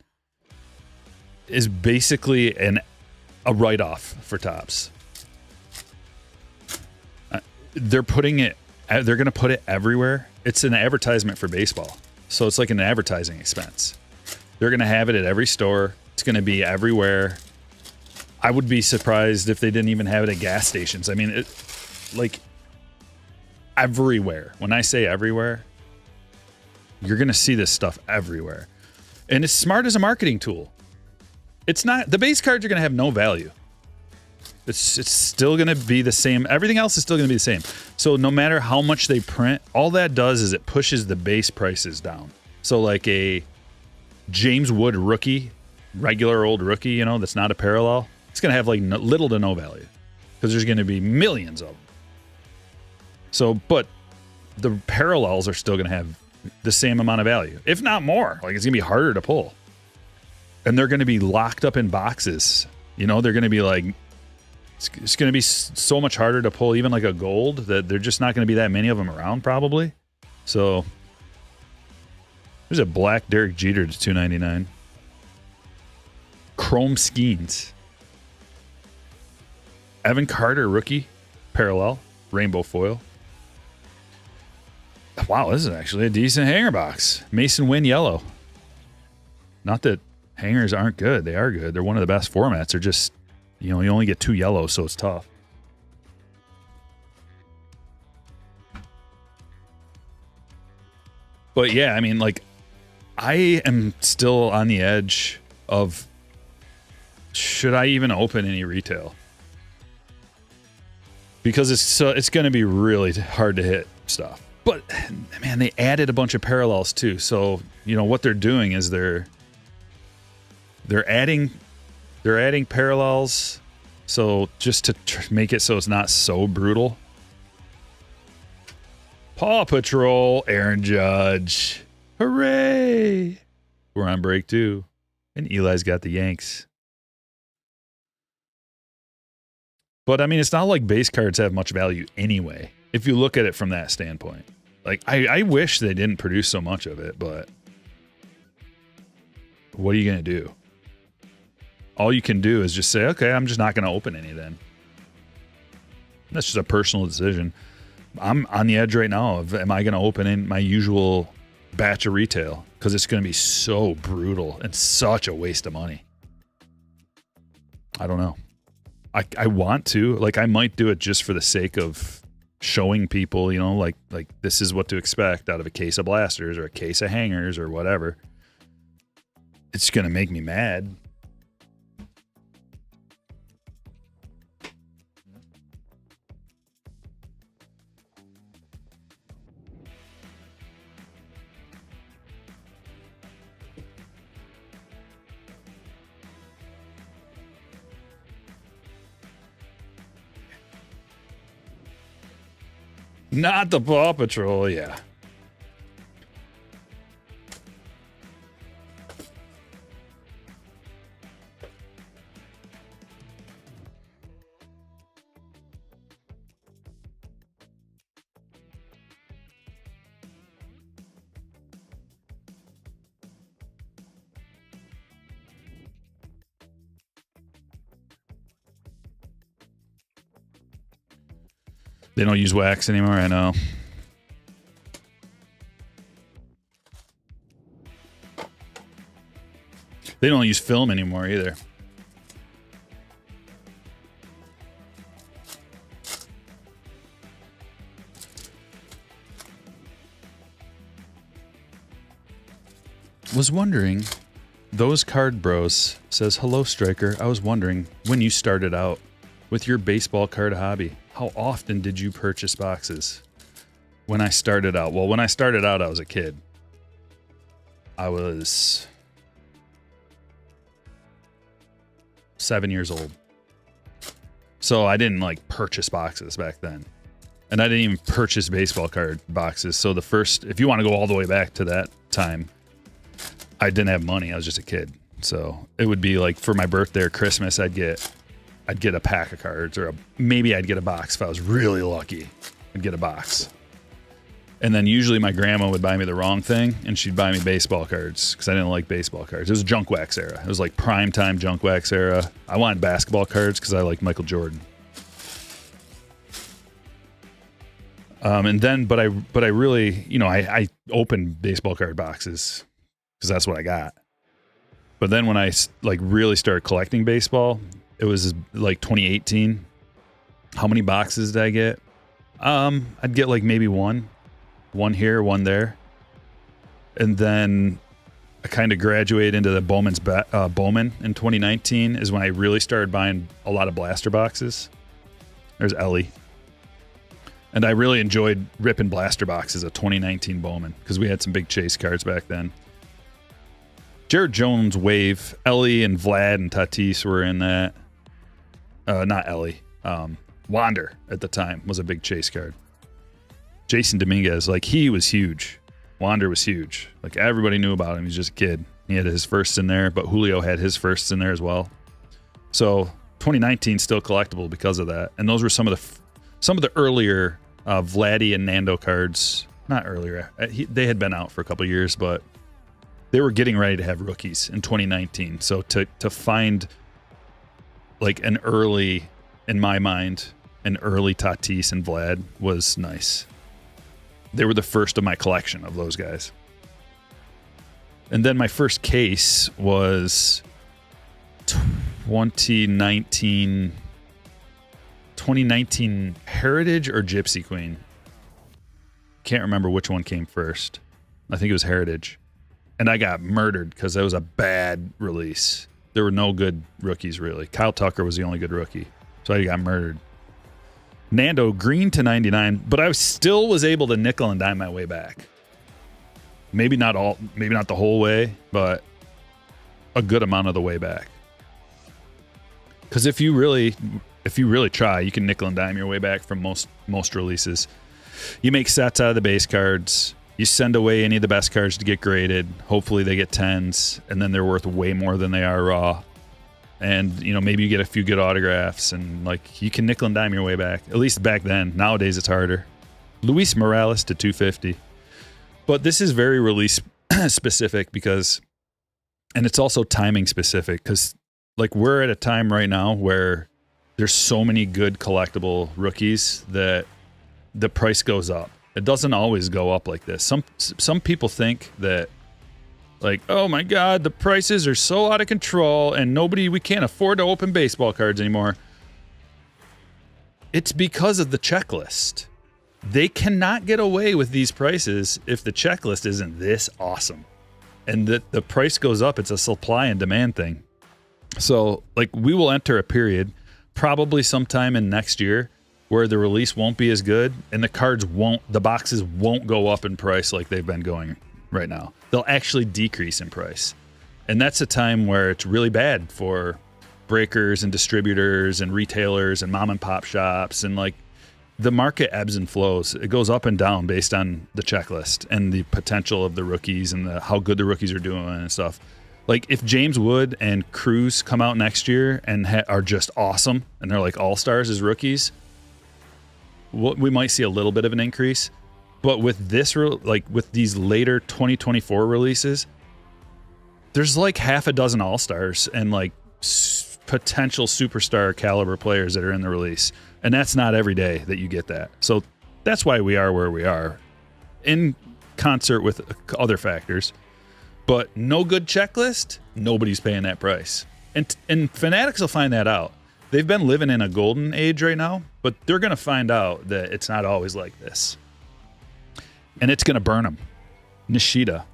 is basically a write-off for Topps. They're going to put it everywhere. It's an advertisement for baseball, so it's like an advertising expense. They're going to have it at every store. It's going to be everywhere. I would be surprised if they didn't even have it at gas stations. I mean, everywhere. When I say everywhere, you're going to see this stuff everywhere. And it's smart as a marketing tool. It's not, the base cards are going to have no value. It's still going to be the same. Everything else is still going to be the same. So no matter how much they print, all that does is it pushes the base prices down. So like a James Wood rookie, regular old rookie, that's not a parallel, it's going to have like little to no value. because there's going to be millions of them. So, but the parallels are still going to have the same amount of value, if not more. Like, it's going to be harder to pull. And they're going to be locked up in boxes. You know, they're going to be like, it's going to be so much harder to pull even like a gold that they're just not going to be that many of them around probably. So there's a black Derek Jeter to $299. Chrome Skeens. Evan Carter rookie parallel rainbow foil. Wow, this is actually a decent hanger box. Mason Wynn yellow. Not that hangers aren't good. They are good. They're one of the best formats. They're just, you know, you only get 2 yellows, so it's tough. But yeah, I mean, like, I am still on the edge of, should I even open any retail? Because it's going to be really hard to hit stuff. But man, they added a bunch of parallels too. So, you know, what they're doing is they're adding parallels, so just to make it so it's not so brutal. Paw Patrol, Aaron Judge. Hooray! We're on break 2. And Eli's got the Yanks. But I mean, it's not like base cards have much value anyway, if you look at it from that standpoint. Like, I wish they didn't produce so much of it, but what are you going to do? All you can do is just say, okay, I'm just not going to open any then. That's just a personal decision. I'm on the edge right now of, am I going to open in my usual batch of retail? Because it's going to be so brutal and such a waste of money. I don't know. I want to. Like, I might do it just for the sake of showing people, you know, like this is what to expect out of a case of blasters or a case of hangers or whatever. It's going to make me mad. Not the Paw Patrol, yeah. They don't use wax anymore, I know. They don't use film anymore either. Was wondering, those card bros says, hello Stryker. I was wondering when you started out with your baseball card hobby. How often did you purchase boxes? When I started out, well, when I started out, I was a kid. I was 7 years old. So I didn't like purchase boxes back then. And I didn't even purchase baseball card boxes. So the first, if you want to go all the way back to that time, I didn't have money. I was just a kid. So it would be like for my birthday or Christmas, I'd get a pack of cards, or maybe I'd get a box if I was really lucky. I'd get a box. And then usually my grandma would buy me the wrong thing, and she'd buy me baseball cards because I didn't like baseball cards. It was junk wax era. It was like prime time junk wax era. I wanted basketball cards because I liked Michael Jordan. And then, but I really, you know, I opened baseball card boxes because that's what I got. But then when I like really started collecting baseball, it was like 2018. How many boxes did I get? I'd get like maybe one here, one there. And then I kind of graduated into the Bowman in 2019 is when I really started buying a lot of blaster boxes. There's Ellie. And I really enjoyed ripping blaster boxes of 2019 Bowman because we had some big chase cards back then. Jared Jones wave. Ellie and Vlad and Tatis were in that. Not Ellie. Wander at the time was a big chase card. Jason Dominguez, like he was huge. Wander was huge. Like everybody knew about him. He was just a kid. He had his firsts in there, but Julio had his firsts in there as well. So 2019 still collectible because of that. And those were some of the earlier Vladdy and Nando cards. Not earlier. They had been out for a couple of years, but they were getting ready to have rookies in 2019. So to find like an early, in my mind, an early Tatis and Vlad was nice. They were the first of my collection of those guys. And then my first case was 2019 Heritage or Gypsy Queen. Can't remember which one came first. I think it was Heritage. And I got murdered because that was a bad release. There were no good rookies, really. Kyle Tucker was the only good rookie. So I got murdered. Nando, green to 99, but I still was able to nickel and dime my way back. Maybe not the whole way, but a good amount of the way back. Because if you really try, you can nickel and dime your way back from most releases. You make sets out of the base cards. You send away any of the best cards to get graded. Hopefully they get 10s, and then they're worth way more than they are raw. And, maybe you get a few good autographs, and, like, you can nickel and dime your way back. At least back then. Nowadays it's harder. Luis Morales to 250. But this is very release specific because, and it's also timing specific because, like, we're at a time right now where there's so many good collectible rookies that the price goes up. It doesn't always go up like this. Some people think that, like, oh my God, the prices are so out of control and we can't afford to open baseball cards anymore. It's because of the checklist. They cannot get away with these prices if the checklist isn't this awesome. And the price goes up. It's a supply and demand thing. So, like, we will enter a period probably sometime in next year where the release won't be as good and the boxes won't go up in price like they've been going right now. They'll actually decrease in price. And that's a time where it's really bad for breakers and distributors and retailers and mom and pop shops. And, like, the market ebbs and flows. It goes up and down based on the checklist and the potential of the rookies and how good the rookies are doing and stuff. Like, if James Wood and Cruz come out next year and are just awesome and they're like all-stars as rookies, we might see a little bit of an increase. But with with these later 2024 releases, there's like half a dozen all-stars and like potential superstar caliber players that are in the release. And that's not every day that you get that. So that's why we are where we are, in concert with other factors. But no good checklist, nobody's paying that price. And Fanatics will find that out. They've been living in a golden age right now, but they're going to find out that it's not always like this. And it's going to burn them. Nishida,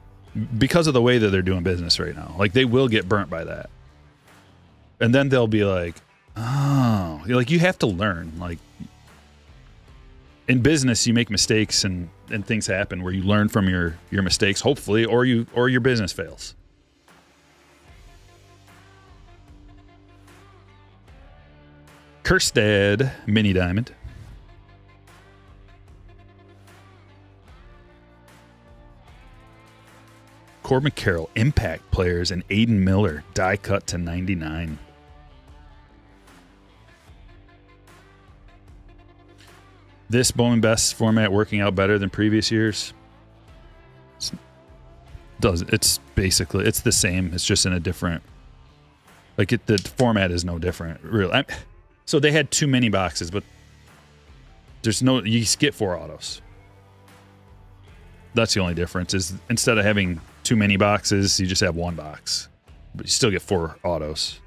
because of the way that they're doing business right now. Like, they will get burnt by that. And then they'll be like, oh, like, you have to learn. Like, in business, you make mistakes and things happen where you learn from your mistakes, hopefully, or your business fails. Kerstad Mini Diamond. Corbin Carroll, Impact Players, and Aiden Miller, die cut to 99. This Bowman Best format working out better than previous years? It's basically, it's the same. It's just in a different, the format is no different, really. So they had too many boxes, but you get 4 autos. That's the only difference, is instead of having too many boxes, you just have 1 box, but you still get 4 autos.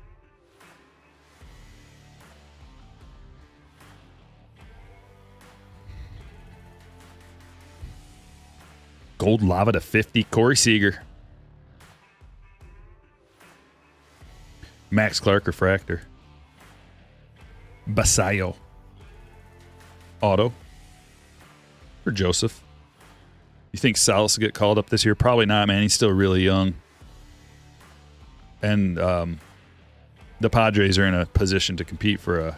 Gold Lava to 50, Corey Seager. Max Clark Refractor. Basayo. Auto. For Joseph. You think Salas will get called up this year? Probably not, man. He's still really young. And the Padres are in a position to compete for a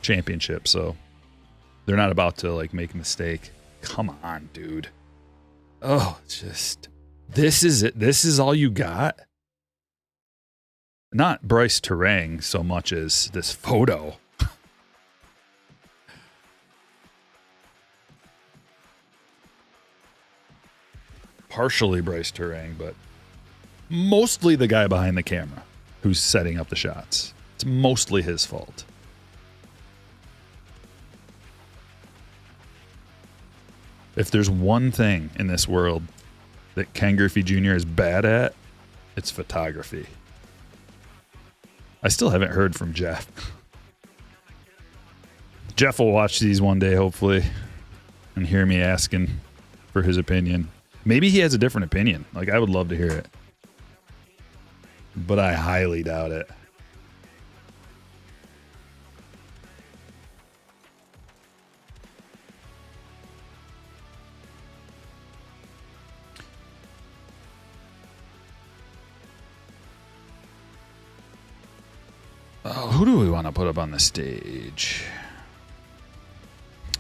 championship, so they're not about to like make a mistake. Come on, dude. Oh, it's just this is it. This is all you got. Not Bryce Terang so much as this photo. Partially Bryce Terang, but mostly the guy behind the camera who's setting up the shots. It's mostly his fault. If there's one thing in this world that Ken Griffey Jr. is bad at, it's photography. I still haven't heard from Jeff. Jeff will watch these one day, hopefully, and hear me asking for his opinion. Maybe he has a different opinion. Like, I would love to hear it. But I highly doubt it. Who do we want to put up on the stage?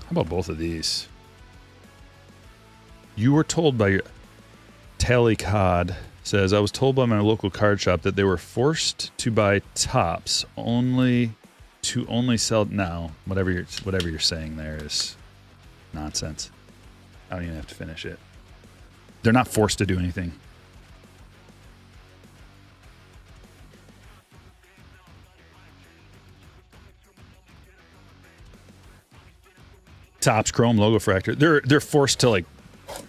How about both of these? You were told by your Tally Cod says, I was told by my local card shop that they were forced to buy tops only sell now. Whatever you're saying there is nonsense. I don't even have to finish it. They're not forced to do anything. Tops, Chrome, Logo Fractor. They're forced to like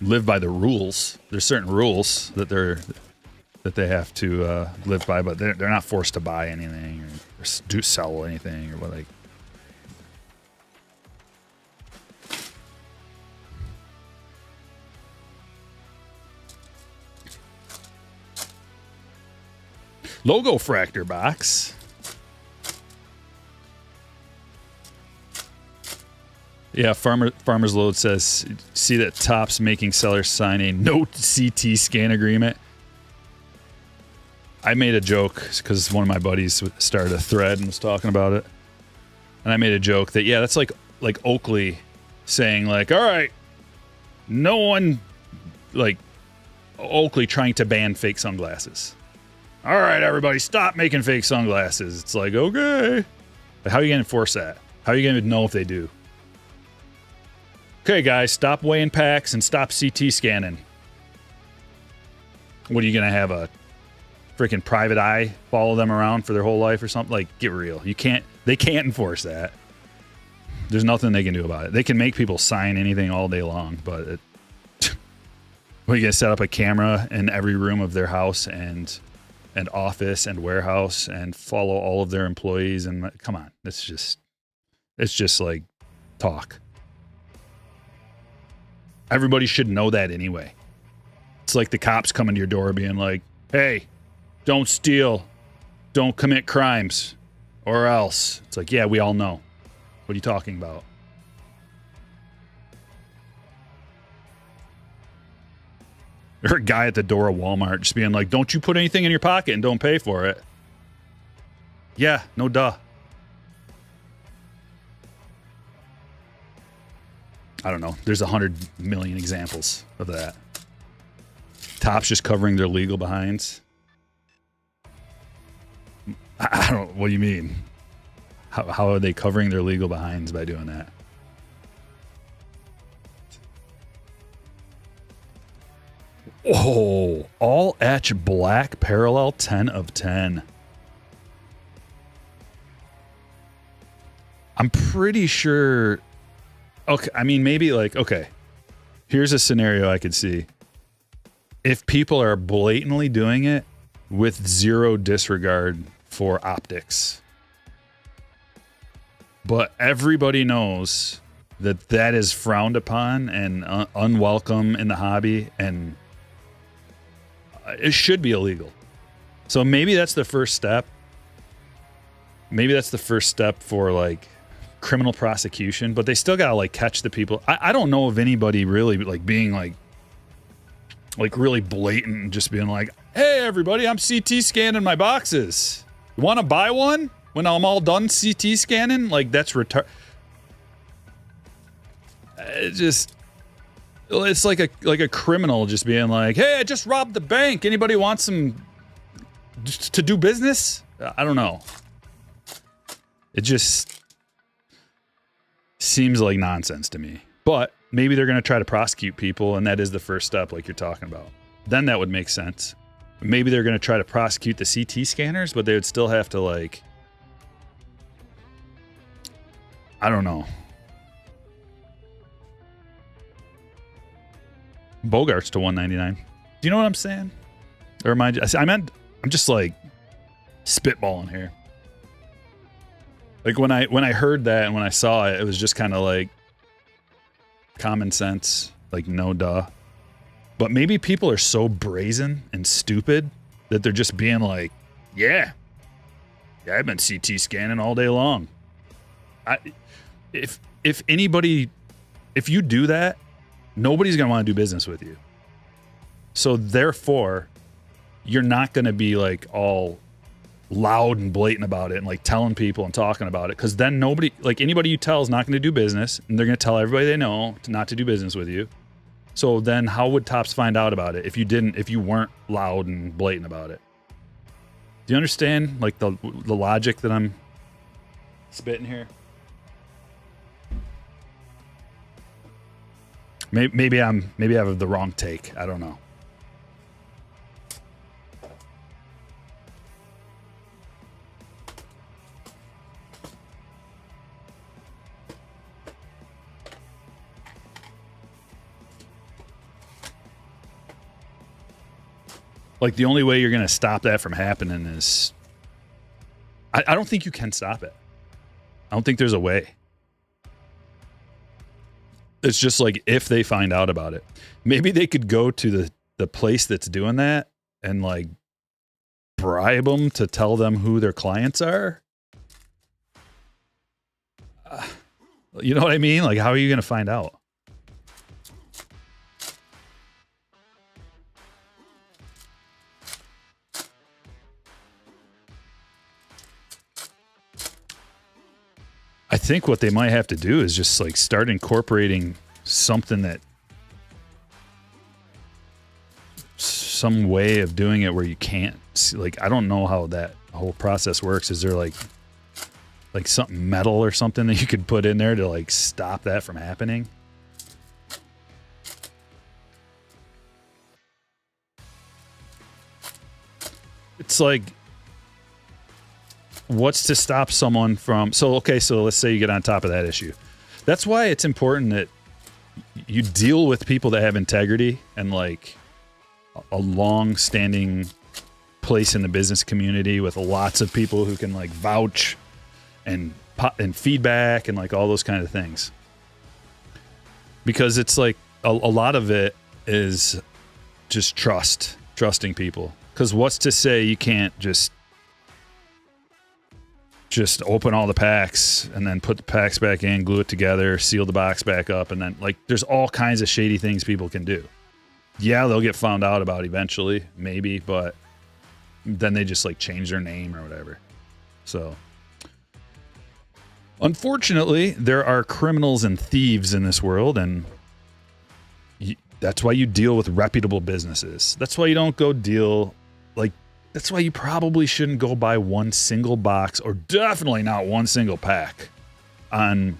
live by the rules. There's certain rules that they have to live by, but they're not forced to buy anything or do sell anything or what like. Logo Fractor box. Yeah, Farmer's Load says, see that Topps making sellers sign a no CT scan agreement. I made a joke because one of my buddies started a thread and was talking about it. And I made a joke that, yeah, that's like Oakley saying like, all right, no one, like Oakley trying to ban fake sunglasses. All right, everybody, stop making fake sunglasses. It's like, okay. But how are you going to enforce that? How are you going to know if they do? Okay, guys, stop weighing packs and stop CT scanning. What, are you going to have a freaking private eye follow them around for their whole life or something? Like, get real. They can't enforce that. There's nothing they can do about it. They can make people sign anything all day long, but what, are you going to set up a camera in every room of their house and office and warehouse and follow all of their employees? And come on, it's just like talk. Everybody should know that anyway. It's like the cops coming to your door being like, hey, don't steal, don't commit crimes, or else. It's like, yeah, we all know. What are you talking about? Or a guy at the door of Walmart just being like, don't you put anything in your pocket and don't pay for it. Yeah, no duh. I don't know. There's 100 million examples of that. Topps just covering their legal behinds. I don't. What do you mean? How are they covering their legal behinds by doing that? Oh, all etch black parallel 10 of 10. I'm pretty sure. Okay, I mean, maybe like, okay, here's a scenario I could see. If people are blatantly doing it with zero disregard for optics, but everybody knows that that is frowned upon and unwelcome in the hobby, and it should be illegal. So maybe that's the first step. Maybe that's the first step for like criminal prosecution, but they still gotta like catch the people. I don't know of anybody really like being like really blatant and just being like, hey everybody, I'm CT scanning my boxes. You want to buy one? When I'm all done CT scanning, like that's it's like a criminal just being like, hey, I just robbed the bank. Anybody want some to do business? I don't know. It just seems like nonsense to me. But maybe they're going to try to prosecute people, and that is the first step, like you're talking about. Then that would make sense. Maybe they're going to try to prosecute the CT scanners, but they would still have to, like, I don't know. Bogarts to 199. Do you know what I'm saying? Or am I'm just like spitballing here. Like when I heard that and when I saw it, it was just kind of like common sense, like no duh. But maybe people are so brazen and stupid that they're just being like, yeah, I've been CT scanning all day long. If you do that, nobody's going to want to do business with you. So therefore, you're not going to be like all loud and blatant about it and like telling people and talking about it. Cause then nobody, like anybody you tell is not going to do business, and they're going to tell everybody they know not to do business with you. So then how would Topps find out about it if you weren't loud and blatant about it? Do you understand like the logic that I'm spitting here? Maybe I have the wrong take. I don't know. Like the only way you're going to stop that from happening is I don't think you can stop it. I don't think there's a way. It's just like if they find out about it, maybe they could go to the place that's doing that and like bribe them to tell them who their clients are. You know what I mean? Like, how are you going to find out? I think what they might have to do is just like start incorporating something that some way of doing it where you can't see, like, I don't know how that whole process works. Is there like something metal or something that you could put in there to like stop that from happening? It's like, what's to stop someone from... So let's say you get on top of that issue. That's why it's important that you deal with people that have integrity and like a long-standing place in the business community with lots of people who can like vouch and feedback and like all those kind of things. Because it's like a lot of it is just trusting people. Because what's to say you can't just open all the packs and then put the packs back in, glue it together, seal the box back up, and then like there's all kinds of shady things people can do. Yeah, they'll get found out about eventually, maybe, but then they just like change their name or whatever. So unfortunately, there are criminals and thieves in this world, and that's why you deal with reputable businesses. That's why you don't go deal like... That's why you probably shouldn't go buy one single box, or definitely not one single pack, on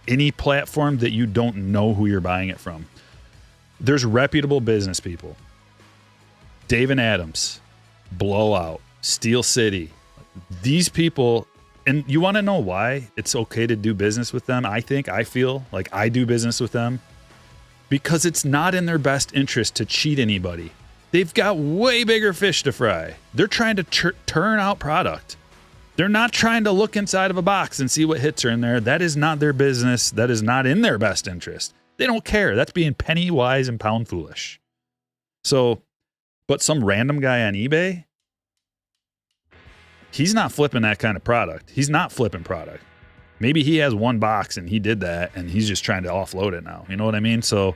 any platform that you don't know who you're buying it from. There's reputable business people. Dave and Adams, Blowout, Steel City. These people, and you want to know why it's okay to do business with them? I feel like I do business with them because it's not in their best interest to cheat anybody. They've got way bigger fish to fry. They're trying to turn out product. They're not trying to look inside of a box and see what hits are in there. That is not their business. That is not in their best interest. They don't care. That's being penny wise and pound foolish. So, but some random guy on eBay, he's not flipping that kind of product. He's not flipping product. Maybe he has one box and he did that and he's just trying to offload it now. You know what I mean? So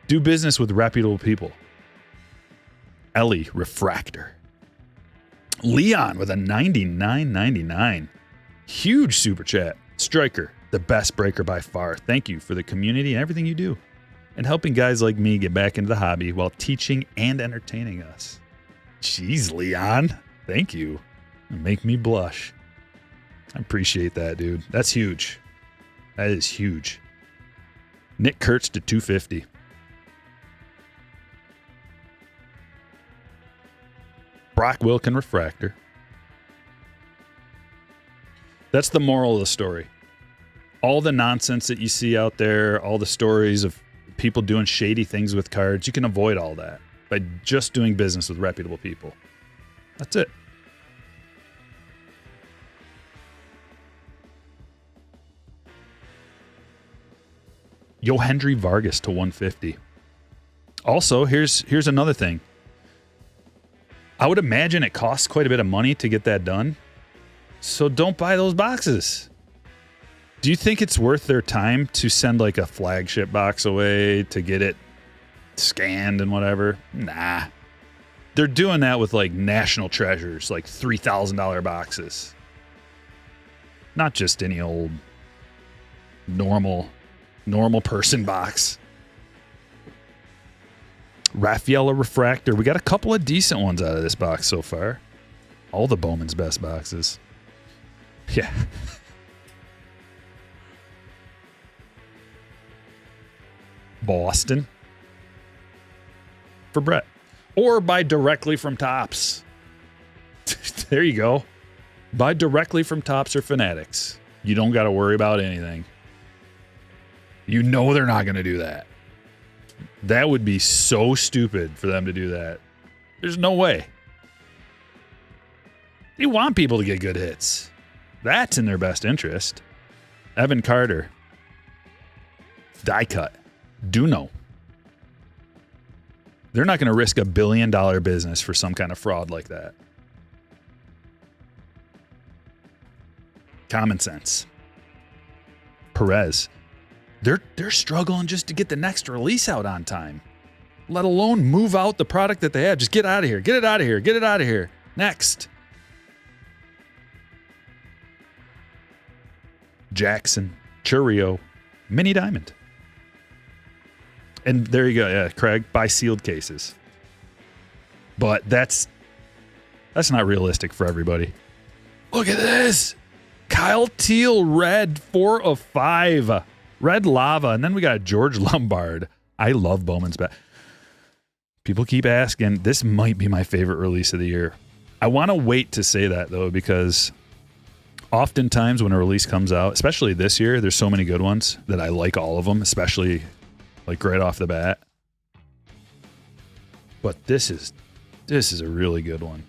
do business with reputable people. Ellie Refractor. Leon with a 99.99. Huge super chat. Stryker, the best breaker by far. Thank you for the community and everything you do, and helping guys like me get back into the hobby while teaching and entertaining us. Jeez, Leon. Thank you. You make me blush. I appreciate that, dude. That's huge. That is huge. Nick Kurtz to 250. Brock Wilkin refractor. That's the moral of the story. All the nonsense that you see out there, all the stories of people doing shady things with cards, you can avoid all that by just doing business with reputable people. That's it. Yohendry Vargas to 150. Also, here's another thing. I would imagine it costs quite a bit of money to get that done. So don't buy those boxes. Do you think it's worth their time to send like a flagship box away to get it scanned and whatever? Nah. They're doing that with like national treasures, like $3,000 boxes. Not just any old normal person box. Rafaela refractor. We got a couple of decent ones out of this box so far. All the Bowman's best boxes. Yeah. Boston for Brett. Or buy directly from Topps. There you go. Buy directly from Topps or Fanatics. You don't got to worry about anything. You know they're not going to do that. That would be so stupid for them to do that. There's no way. They want people to get good hits. That's in their best interest. Evan Carter. Die cut. Duno. They're not going to risk $1 billion business for some kind of fraud like that. Common sense. Perez. They're struggling just to get the next release out on time, let alone move out the product that they have. Just get out of here. Get it out of here. Get it out of here. Next. Jackson. Churio. Mini Diamond. And there you go. Yeah, Craig, buy sealed cases. But that's not realistic for everybody. Look at this. Kyle Teal, red, 4 of 5. Red Lava. And then we got George Lombard. I love Bowman's bat. People keep asking. This might be my favorite release of the year. I want to wait to say that, though, because oftentimes when a release comes out, especially this year, there's so many good ones that I like all of them, especially like right off the bat. But this is a really good one.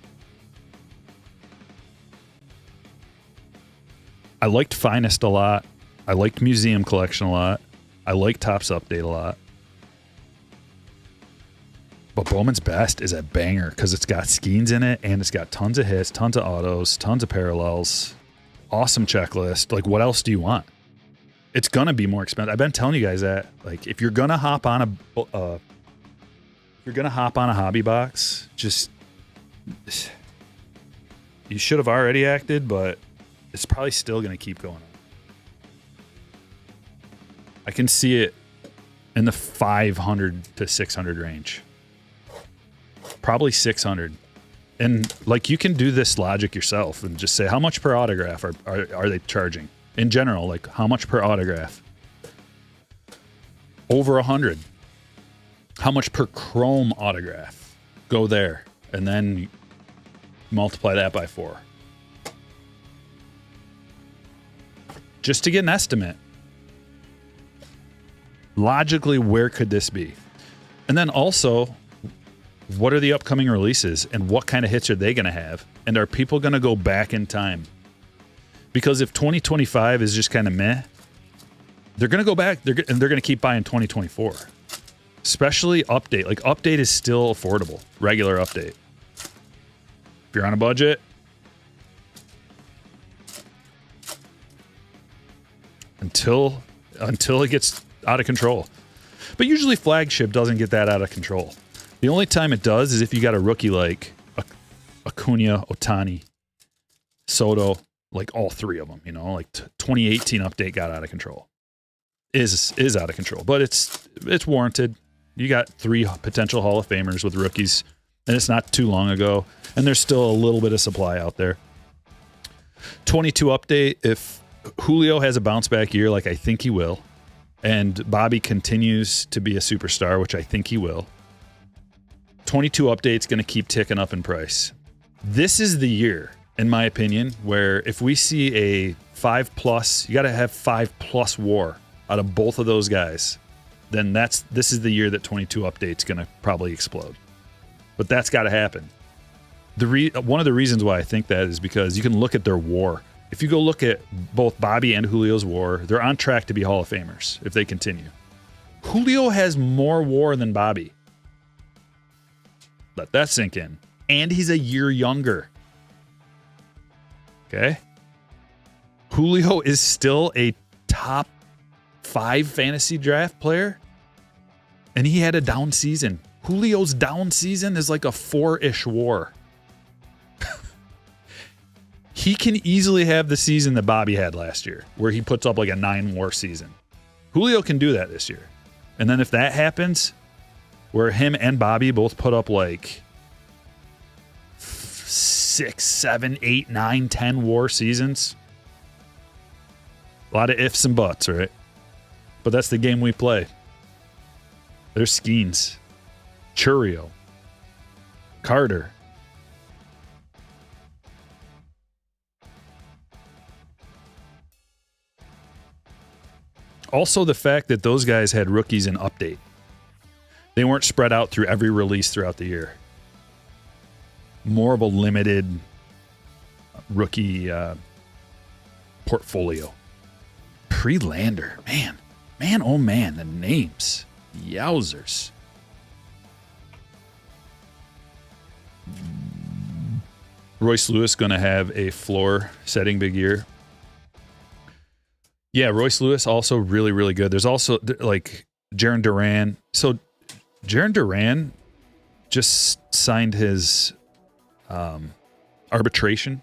I liked Finest a lot. I liked Museum Collection a lot. I like Topps Update a lot. But Bowman's Best is a banger because it's got Skeens in it and it's got tons of hits, tons of autos, tons of parallels. Awesome checklist. Like, what else do you want? It's going to be more expensive. I've been telling you guys that. Like, if you're going to hop on a hobby box, just you should have already acted, but it's probably still going to keep going on. I can see it in the 500 to 600 range. Probably 600. And like, you can do this logic yourself and just say, how much per autograph are they charging? In general, like, how much per autograph? Over 100. How much per chrome autograph? Go there. And then multiply that by 4. Just to get an estimate. Logically, where could this be? And then also, what are the upcoming releases and what kind of hits are they going to have? And are people going to go back in time? Because if 2025 is just kind of meh, they're going to go back and they're going to keep buying 2024. Especially Update. Like, Update is still affordable. Regular Update. If you're on a budget, until it gets out of control. But usually Flagship doesn't get that out of control. The only time it does is if you got a rookie like a Acuna, Otani, Soto, like all three of them, you know, like 2018 update got out of control. Is out of control, but it's warranted. You got 3 potential Hall of Famers with rookies, and it's not too long ago, and there's still a little bit of supply out there. 22 update, if Julio has a bounce back year like I think he will, and Bobby continues to be a superstar, which I think he will, 22 update's going to keep ticking up in price. This is the year, in my opinion, where if we see a 5+, you got to have 5+ WAR out of both of those guys, then this is the year that 22 update's going to probably explode. But that's got to happen. One of the reasons why I think that is because you can look at their WAR. If you go look at both Bobby and Julio's WAR, they're on track to be Hall of Famers if they continue. Julio has more WAR than Bobby. Let that sink in. And he's a year younger. Okay? Julio is still a top 5 fantasy draft player, and he had a down season. Julio's down season is like a 4-ish WAR. He can easily have the season that Bobby had last year, where he puts up like a 9 WAR season. Julio can do that this year. And then if that happens, where him and Bobby both put up like 6, 7, 8, 9, 10 WAR seasons, a lot of ifs and buts, right? But that's the game we play. There's Skeens, Churio, Carter. Also, the fact that those guys had rookies in update. They weren't spread out through every release throughout the year. More of a limited rookie portfolio. Prelander, man, oh man, the names, yowzers. Royce Lewis going to have a floor setting big year. Yeah, Royce Lewis also really, really good. There's also like Jarren Duran. So Jarren Duran just signed his arbitration.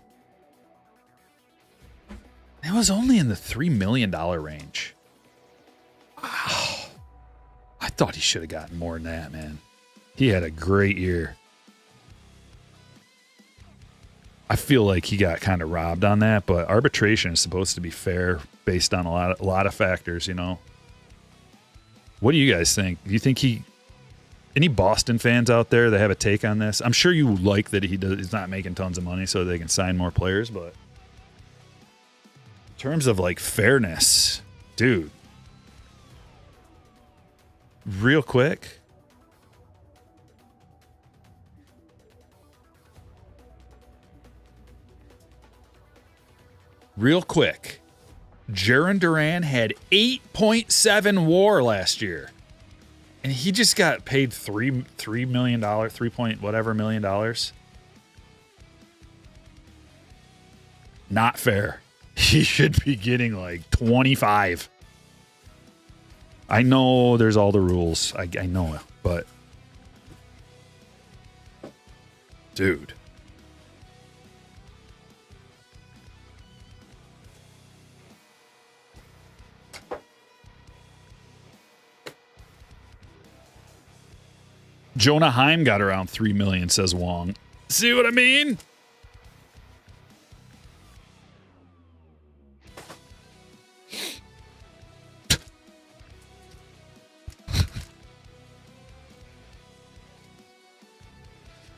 It was only in the $3 million range. Wow. I thought he should have gotten more than that, man. He had a great year. I feel like he got kind of robbed on that, but arbitration is supposed to be fair based on a lot of factors, you know. What do you guys think? Do you think any Boston fans out there that have a take on this? I'm sure you like that he's not making tons of money so they can sign more players, but in terms of like fairness, dude, real quick. Jarren Duran had 8.7 WAR last year, and he just got paid $3 million, $3 million. Not fair. He should be getting like 25. I know there's all the rules. I know it, but dude. Jonah Heim got around 3 million, says Wong. See what I mean?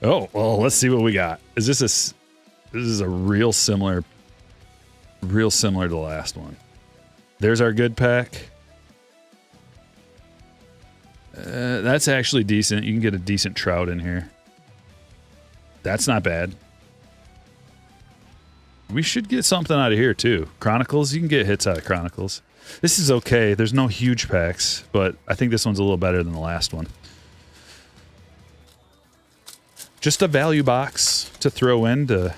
Oh, well, let's see what we got. This is a real similar to the last one. There's our good pack. That's actually decent. You can get a decent Trout in here. That's not bad. We should get something out of here, too. Chronicles, you can get hits out of Chronicles. This is okay. There's no huge packs, but I think this one's a little better than the last one. Just a value box to throw in to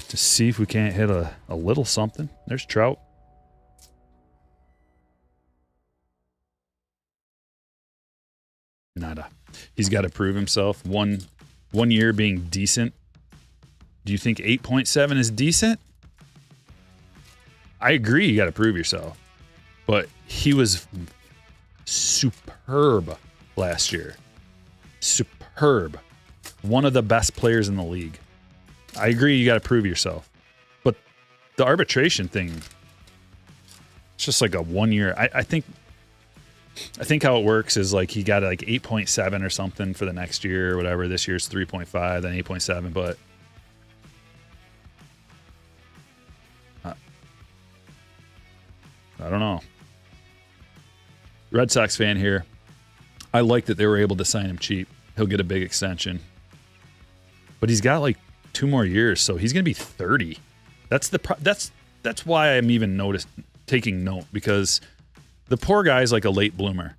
see if we can't hit a little something. There's Trout. Nada. He's got to prove himself. One year being decent. Do you think 8.7 is decent? I agree you got to prove yourself. But he was superb last year. Superb. One of the best players in the league. I agree you got to prove yourself. But the arbitration thing, it's just like a 1 year. I think how it works is like he got like 8.7 or something for the next year or whatever. This year's 3.5, then 8.7. But I don't know. Red Sox fan here. I like that they were able to sign him cheap. He'll get a big extension. But he's got like 2 more years, so he's going to be 30. That's why I'm even taking note, because the poor guy's like a late bloomer.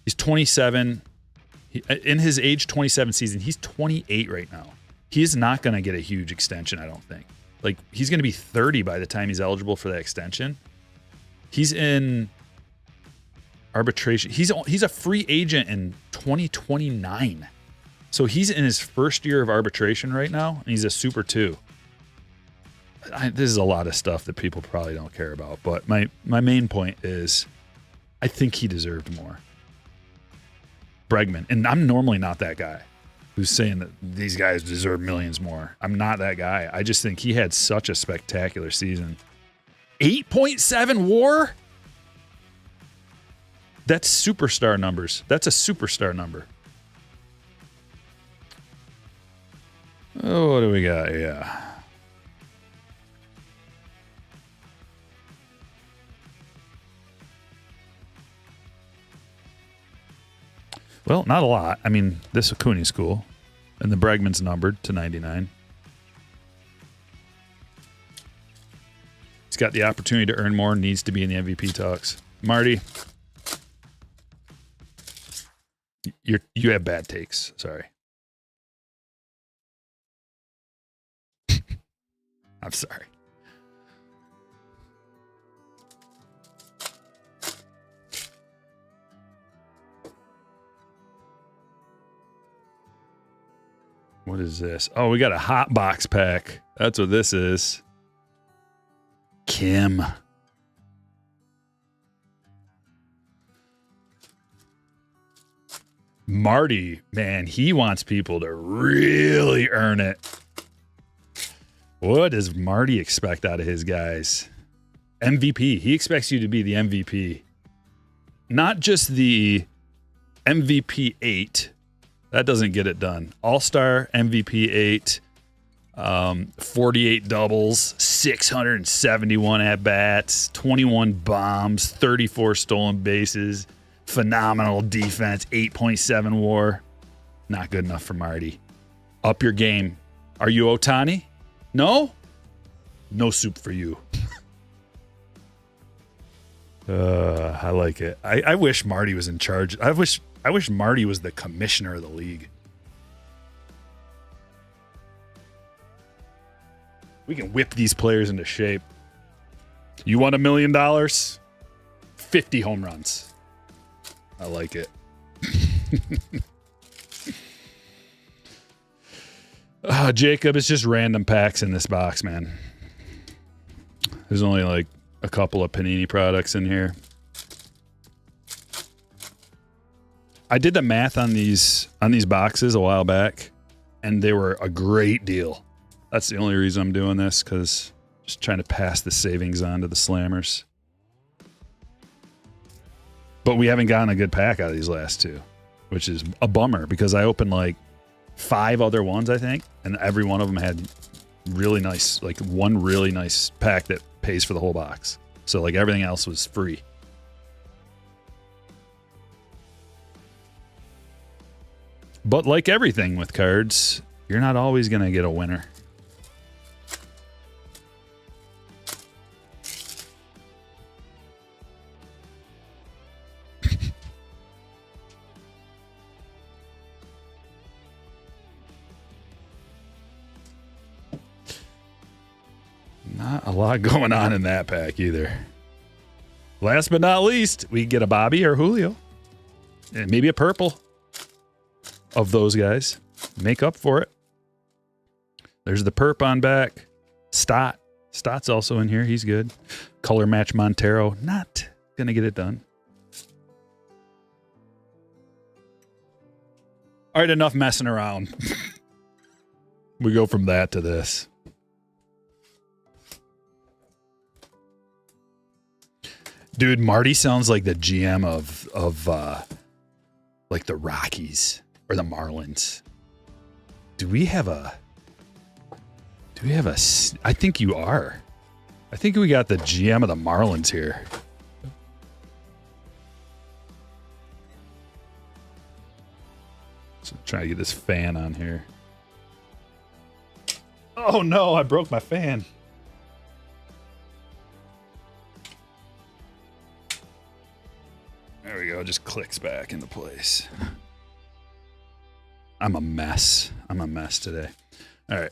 He's 27. In his age 27 season, he's 28 right now. He is not going to get a huge extension, I don't think. Like, he's going to be 30 by the time he's eligible for that extension. He's in arbitration. He's a free agent in 2029. So he's in his first year of arbitration right now, and he's a Super 2. This is a lot of stuff that people probably don't care about, but my main point is I think he deserved more. Bregman, and I'm normally not that guy who's saying that these guys deserve millions more. I'm not that guy. I just think he had such a spectacular season. 8.7 WAR? That's superstar numbers. That's a superstar number. Oh, what do we got? Yeah. Well, not a lot. I mean, this Acuna's cool. And the Bregman's numbered to 99. He's got the opportunity to earn more, needs to be in the MVP talks. Marty, you have bad takes. Sorry. I'm sorry. What is this? Oh, we got a hot box pack. That's what this is. Kim. Marty, man, he wants people to really earn it. What does Marty expect out of his guys? MVP. He expects you to be the MVP. Not just the MVP 8. That doesn't get it done. All-Star, MVP 8, 48 doubles, 671 at-bats, 21 bombs, 34 stolen bases, phenomenal defense, 8.7 WAR. Not good enough for Marty. Up your game. Are you Ohtani? No? No soup for you. I like it. I wish Marty was in charge. I wish Marty was the commissioner of the league. We can whip these players into shape. You want $1 million? 50 home runs. I like it. Jacob, it's just random packs in this box, man. There's only like a couple of Panini products in here. I did the math on these boxes a while back, and they were a great deal. That's the only reason I'm doing this, because just trying to pass the savings on to the slammers. But we haven't gotten a good pack out of these last two, which is a bummer, because I opened like 5 other ones, I think, and every one of them had really nice, like one really nice pack that pays for the whole box. So like everything else was free. But like everything with cards, you're not always going to get a winner. Not a lot going on in that pack either. Last but not least, we get a Bobby or Julio. And maybe a purple of those guys. Make up for it. There's the perp on back. Stott's also in here. He's good. Color match Montero. Not going to get it done. All right, enough messing around. We go from that to this. Dude, Marty sounds like the GM of like the Rockies or the Marlins. Do we have a I think you are. I think we got the GM of the Marlins here. So trying to get this fan on here. Oh no, I broke my fan. There we go, just clicks back into place. I'm a mess. I'm a mess today. All right.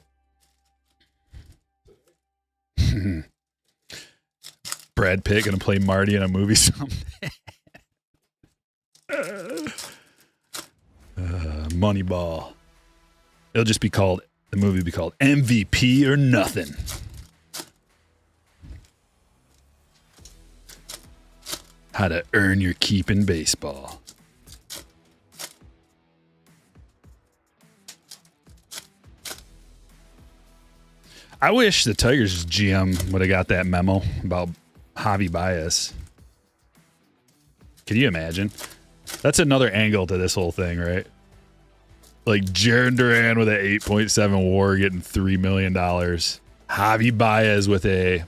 Brad Pitt gonna play Marty in a movie someday. Moneyball. It'll just be called, the movie will be called MVP or Nothing. How to earn your keep in baseball. I wish the Tigers GM would have got that memo about Javi Baez. Can you imagine? That's another angle to this whole thing, right? Like Jaron Duran with an 8.7 WAR getting $3 million. Javi Baez with a,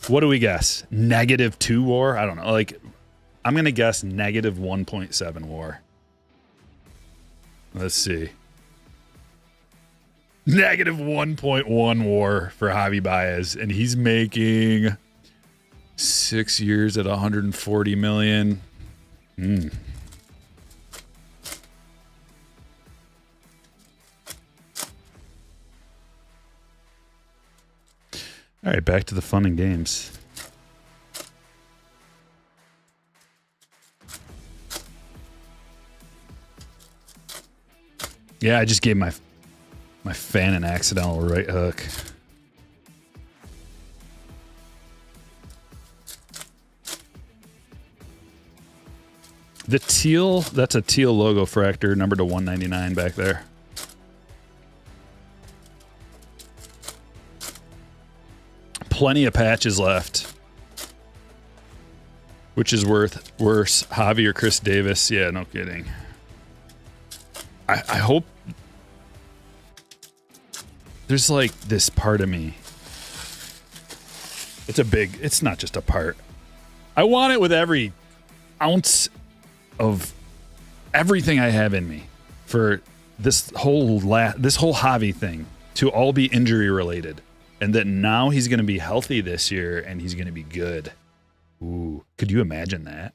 what do we guess? -2 WAR? I don't know. Like, I'm going to guess -1.7 WAR. Let's see. -1.1 WAR for Javi Baez, and he's making 6 years at $140 million. All right, back to the fun and games. Yeah, I just gave my fan an accidental right hook. The teal, that's a teal logo fractor, numbered to 199 back there. Plenty of patches left. Which is worse, Javi or Chris Davis? Yeah, no kidding. I hope there's like this part of me. It's not just a part. I want it with every ounce of everything I have in me for this whole Javi thing to all be injury related. And that now he's going to be healthy this year and he's going to be good. Ooh, could you imagine that?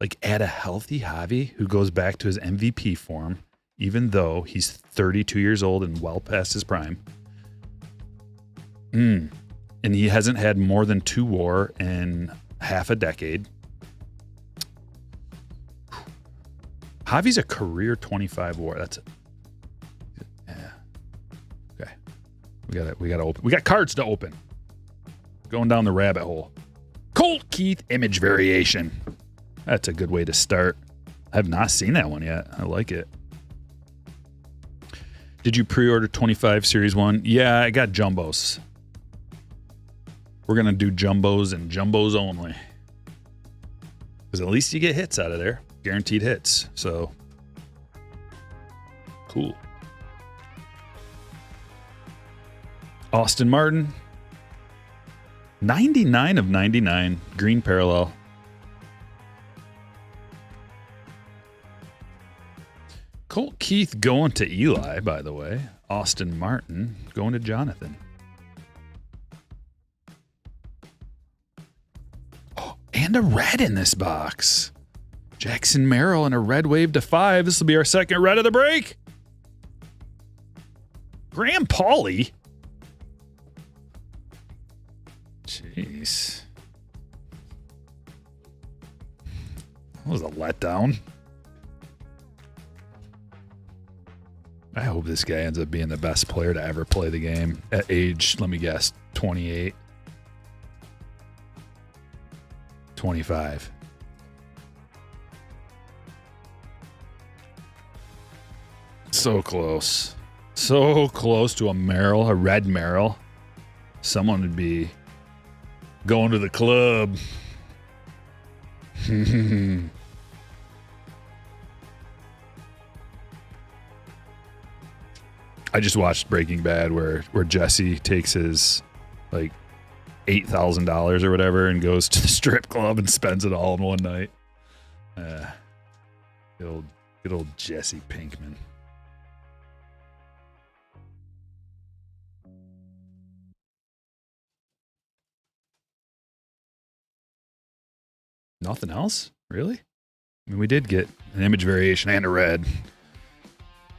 Like add a healthy Javi who goes back to his MVP form, even though he's 32 years old and well past his prime. And he hasn't had more than 2 WAR in half a decade. Javi's a career 25 WAR. That's it. Yeah. Okay. We gotta open. We got cards to open. Going down the rabbit hole. Colt Keith image variation. That's a good way to start. I have not seen that one yet. I like it. Did you pre-order 25 Series 1? Yeah, I got jumbos. We're going to do jumbos and jumbos only. Because at least you get hits out of there. Guaranteed hits. So, cool. Austin Martin. 99 of 99. Green parallel. Colt Keith going to Eli, by the way. Austin Martin going to Jonathan. Oh, and a red in this box. Jackson Merrill and a red wave to 5. This will be our second red of the break. Graham Pauley. Jeez. That was a letdown. I hope this guy ends up being the best player to ever play the game at age, let me guess, 28. 25. So close. So close to a Merrill, a red Merrill. Someone would be going to the club. I just watched Breaking Bad where Jesse takes his like $8,000 or whatever and goes to the strip club and spends it all in one night. Good old Jesse Pinkman. Nothing else? Really? I mean, we did get an image variation and a red.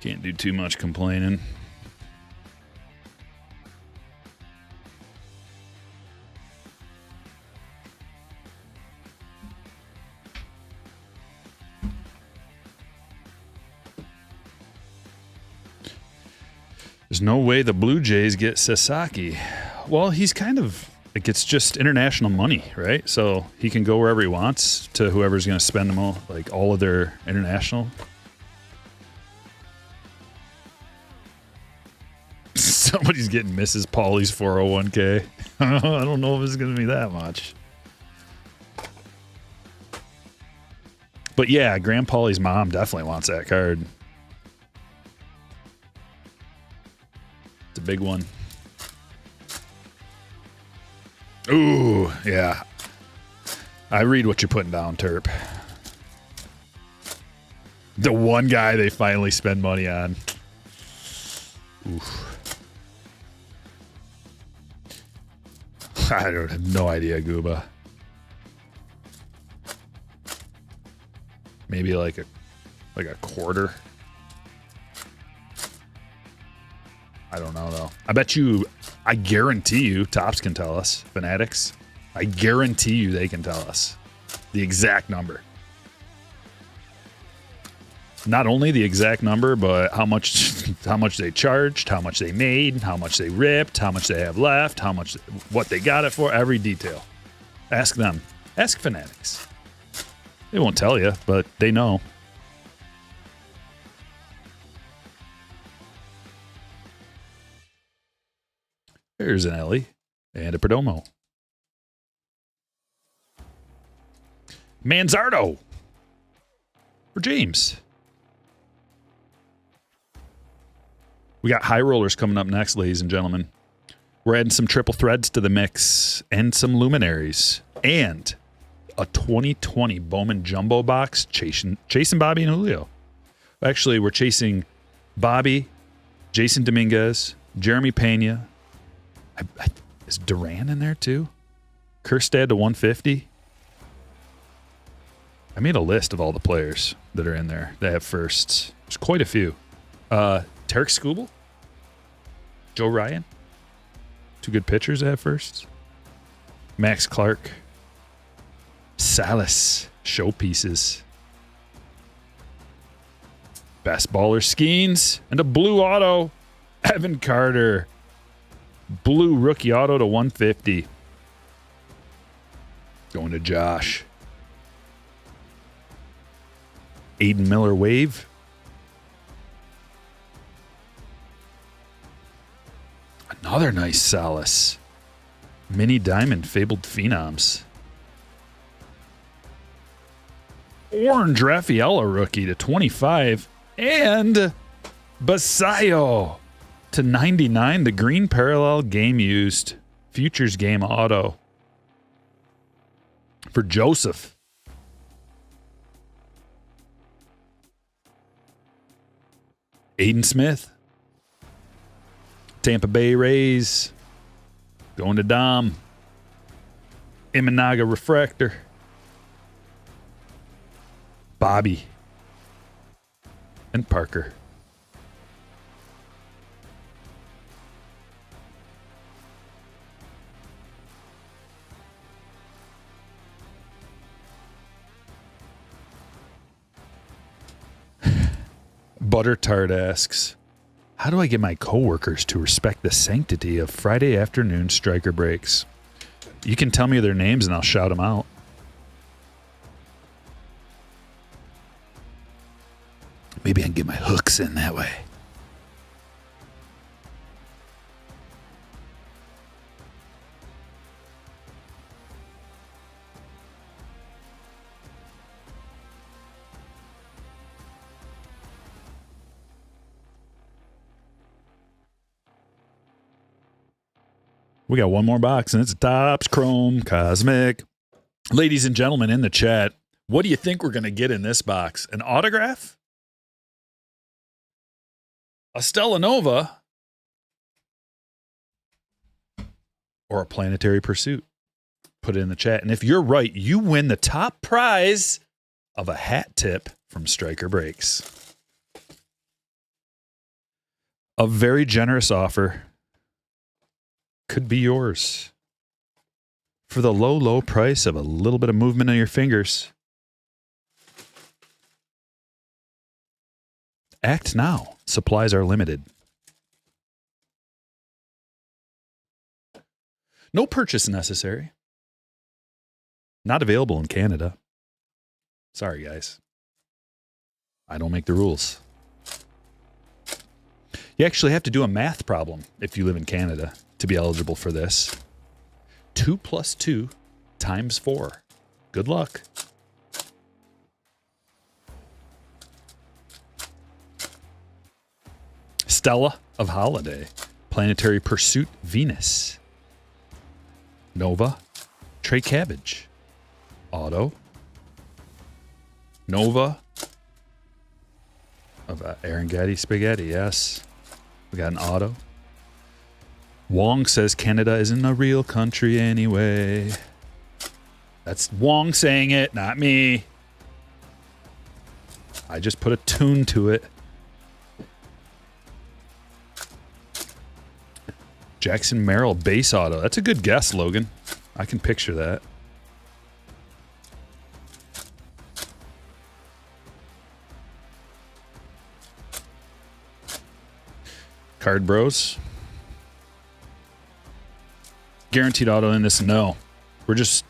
Can't do too much complaining. There's no way the Blue Jays get Sasaki. Well, he's kind of like, it's just international money, right? So he can go wherever he wants to whoever's going to spend them all, like all of their international. Somebody's getting Mrs. Paulie's 401k. I don't know if it's going to be that much. But yeah, Grand Paulie's mom definitely wants that card. It's a big one. Ooh, yeah. I read what you're putting down, Terp. The one guy they finally spend money on. Oof. I don't have no idea, Gooba. Maybe like a quarter. I don't know though. I guarantee you, Tops can tell us. Fanatics, I guarantee you they can tell us the exact number. Not only the exact number, but how much they charged, how much they made, how much they ripped, how much they have left, what they got it for, every detail. Ask them. Ask Fanatics. They won't tell you, but they know. There's an Ellie and a Perdomo. Manzardo for James. We got high rollers coming up next, ladies and gentlemen. We're adding some triple threads to the mix and some luminaries and a 2020 Bowman jumbo box chasing Bobby and Julio. Actually, we're chasing Bobby, Jason Dominguez, Jeremy Pena. Is Duran in there too? Kerstad to 150. I made a list of all the players that are in there that have firsts. There's quite a few. Tarek Skubal, Joe Ryan, two good pitchers that have firsts. Max Clark, Salas, showpieces. Best baller Skeens, and a blue auto, Evan Carter. Blue rookie auto to 150. Going to Josh. Aiden Miller wave. Another nice Salas. Mini Diamond Fabled Phenoms. Orange Raffaella rookie to 25. And Basayo to 99. The green parallel game used. Futures game auto. For Joseph. Aiden Smith. Tampa Bay Rays. Going to Dom. Imanaga Refractor. Bobby. And Parker. Butter Tart asks, How do I get my coworkers to respect the sanctity of Friday afternoon Stryker breaks? You can tell me their names and I'll shout them out. Maybe I can get my hooks in that way. We got one more box, and it's Topps Chrome Cosmic. Ladies and gentlemen in the chat, what do you think we're going to get in this box? An autograph? A Stella Nova? Or a Planetary Pursuit? Put it in the chat. And if you're right, you win the top prize of a hat tip from Stryker Breaks. A very generous offer. Could be yours for the low, low price of a little bit of movement on your fingers. Act now. Supplies are limited. No purchase necessary. Not available in Canada. Sorry, guys. I don't make the rules. You actually have to do a math problem if you live in Canada to be eligible for this. 2 + 2 × 4. Good luck. Stella of Holiday. Planetary Pursuit Venus. Nova. Trey Cabbage. Auto. Nova of Aaron Gaddy Spaghetti. Yes. We got an auto. Wong says Canada isn't a real country anyway. That's Wong saying it, not me. I just put a tune to it. Jackson Merrill base auto. That's a good guess, Logan. I can picture that. Card Bros. Guaranteed auto in this? No. We're just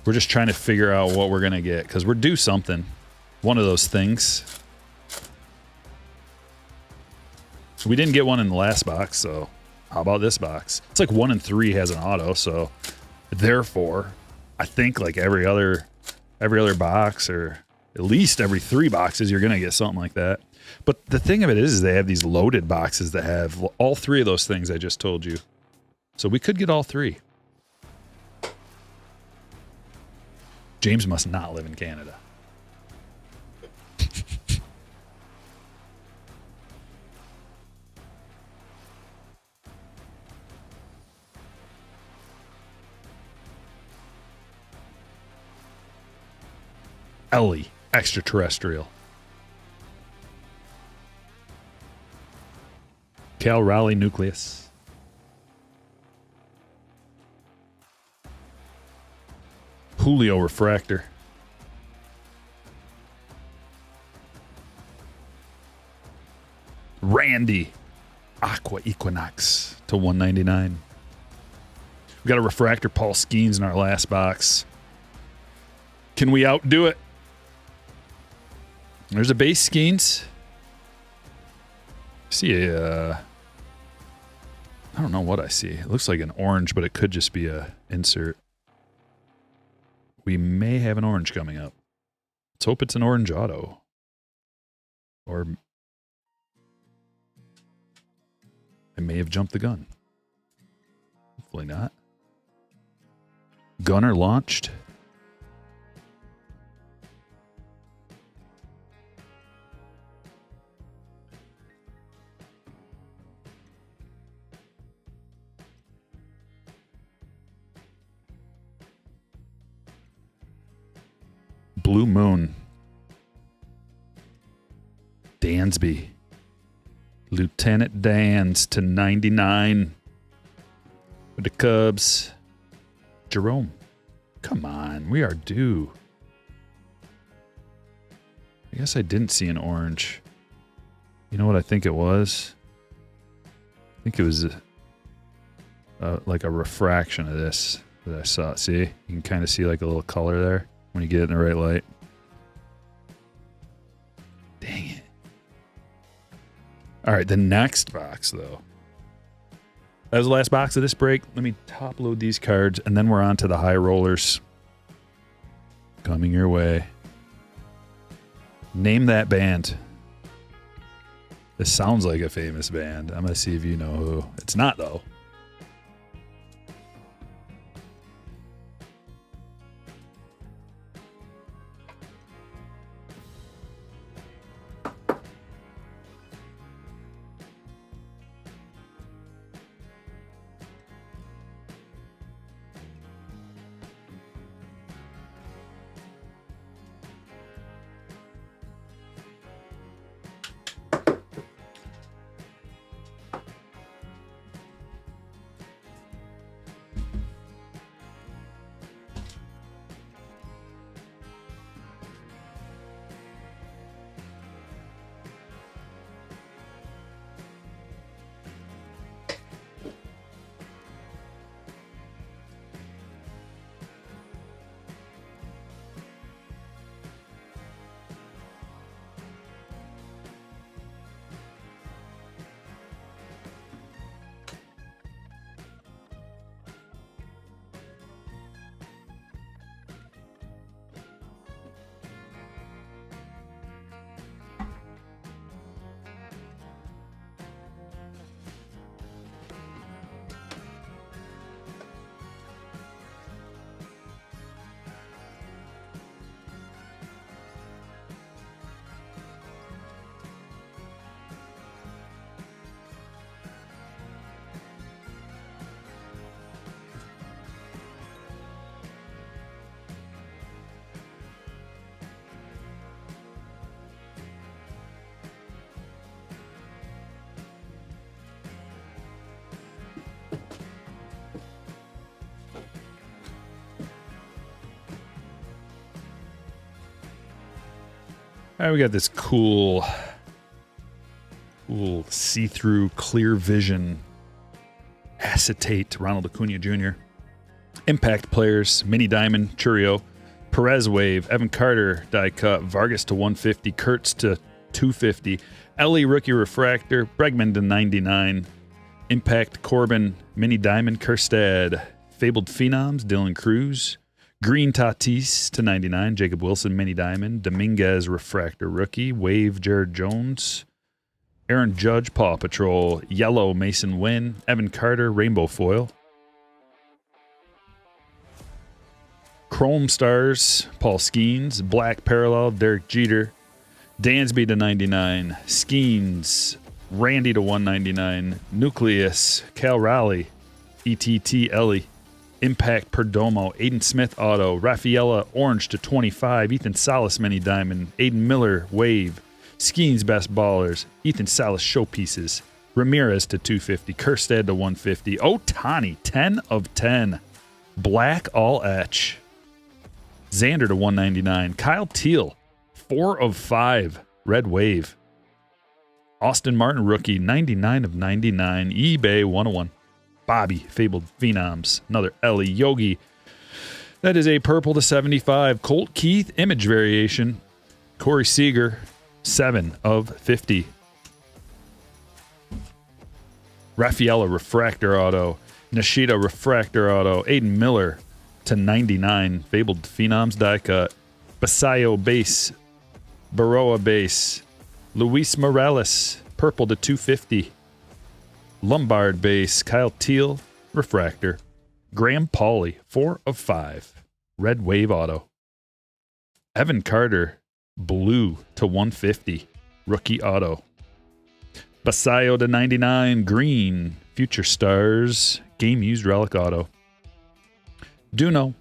trying to figure out what we're gonna get because we're due something. One of those things. We didn't get one in the last box, so how about this box? It's like 1 in 3 has an auto, so therefore, I think like every other box or at least every 3 boxes, you're gonna get something like that. But the thing of it is they have these loaded boxes that have all 3 of those things I just told you. So we could get all 3. James must not live in Canada. Ellie, extraterrestrial. Cal Raleigh nucleus. Julio refractor. Randy Aqua Equinox to 199. We got a refractor Paul Skeens in our last box. Can we outdo it? There's a base Skeens. See a I don't know what I see. It looks like an orange, but it could just be a insert. We may have an orange coming up. Let's hope it's an orange auto. Or I may have jumped the gun. Hopefully not. Gunner launched. Blue Moon. Dansby. Lieutenant Dans to 99 with the Cubs. Jerome. Come on, we are due. I guess I didn't see an orange. You know what I think it was? think it was like a refraction of this that I saw. See? You can kind of see like a little color there when you get it in the right light. Dang it. All right, the next box, though. That was the last box of this break. Let me top load these cards, and then we're on to the high rollers. Coming your way. Name that band. This sounds like a famous band. I'm going to see if you know who. It's not, though. All right, we got this cool see-through clear vision acetate Ronald Acuna Jr. Impact players, Mini Diamond, Churio, Perez Wave, Evan Carter, die cut, Vargas to 150, Kurtz to 250, Ellie Rookie Refractor, Bregman to 99, Impact Corbin, Mini Diamond, Kerstad, Fabled Phenoms, Dylan Cruz, Green Tatis to 99, Jacob Wilson, Mini Diamond, Dominguez Refractor Rookie, Wave, Jared Jones, Aaron Judge, Paw Patrol, Yellow, Mason Wynn, Evan Carter, Rainbow Foil, Chrome Stars, Paul Skeens, Black Parallel, Derek Jeter, Dansby to 99, Skeens, Randy to 199, Nucleus, Cal Raleigh, ETT Ellie, Impact Perdomo, Aiden Smith Auto, Rafaela Orange to 25, Ethan Salas Mini Diamond, Aiden Miller Wave, Skeens Best Ballers, Ethan Salas Showpieces, Ramirez to 250, Kerstad to 150, Otani 10 of 10, Black All Etch, Xander to 199, Kyle Teal 4 of 5, Red Wave, Austin Martin Rookie 99 of 99, eBay 101. Bobby, Fabled Phenoms, another Ellie Yogi. That is a purple to 75. Colt Keith, image variation. Corey Seager, 7 of 50. Rafaela Refractor Auto. Nishida Refractor Auto. Aiden Miller to 99. Fabled Phenoms die cut. Basayo base. Baroa base. Luis Morales, purple to 250. Lombard base, Kyle Teal, Refractor. Graham Pauley, 4 of 5. Red Wave Auto. Evan Carter, blue to 150. Rookie Auto. Basayo to 99, green. Future Stars, Game Used Relic Auto. Duno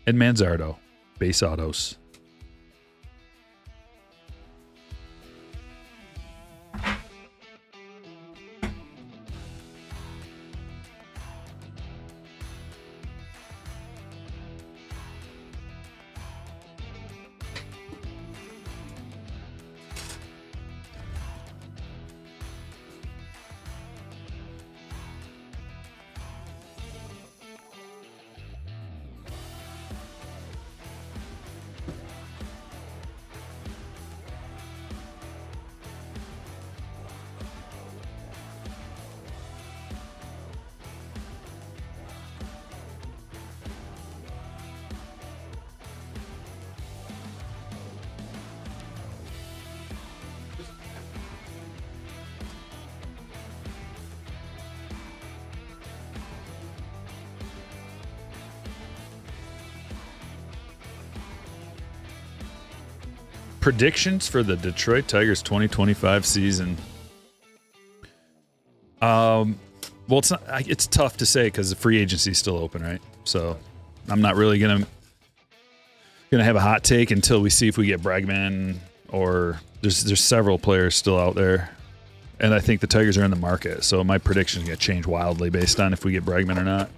and Manzardo, base autos. predictions for the Detroit Tigers 2025 season. Well, it's tough to say because the free agency is still open, right? So I'm not really gonna have a hot take until we see if we get Bregman, or there's several players still out there, and I think the Tigers are in the market. So my prediction is gonna change wildly based on if we get Bregman or not.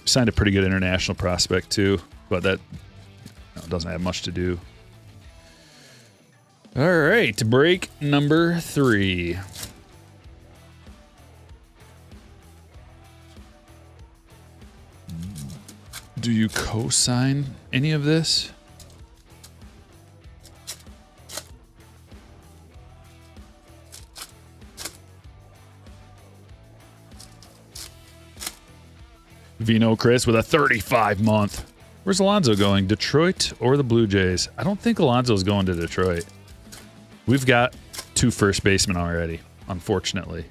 Signed a pretty good international prospect too, but that doesn't have much to do. All right, break number 3. Do you co-sign any of this? Vino Chris with a 35-month. Where's Alonso going? Detroit or the Blue Jays? I don't think Alonso's going to Detroit. We've got 2 first basemen already, unfortunately.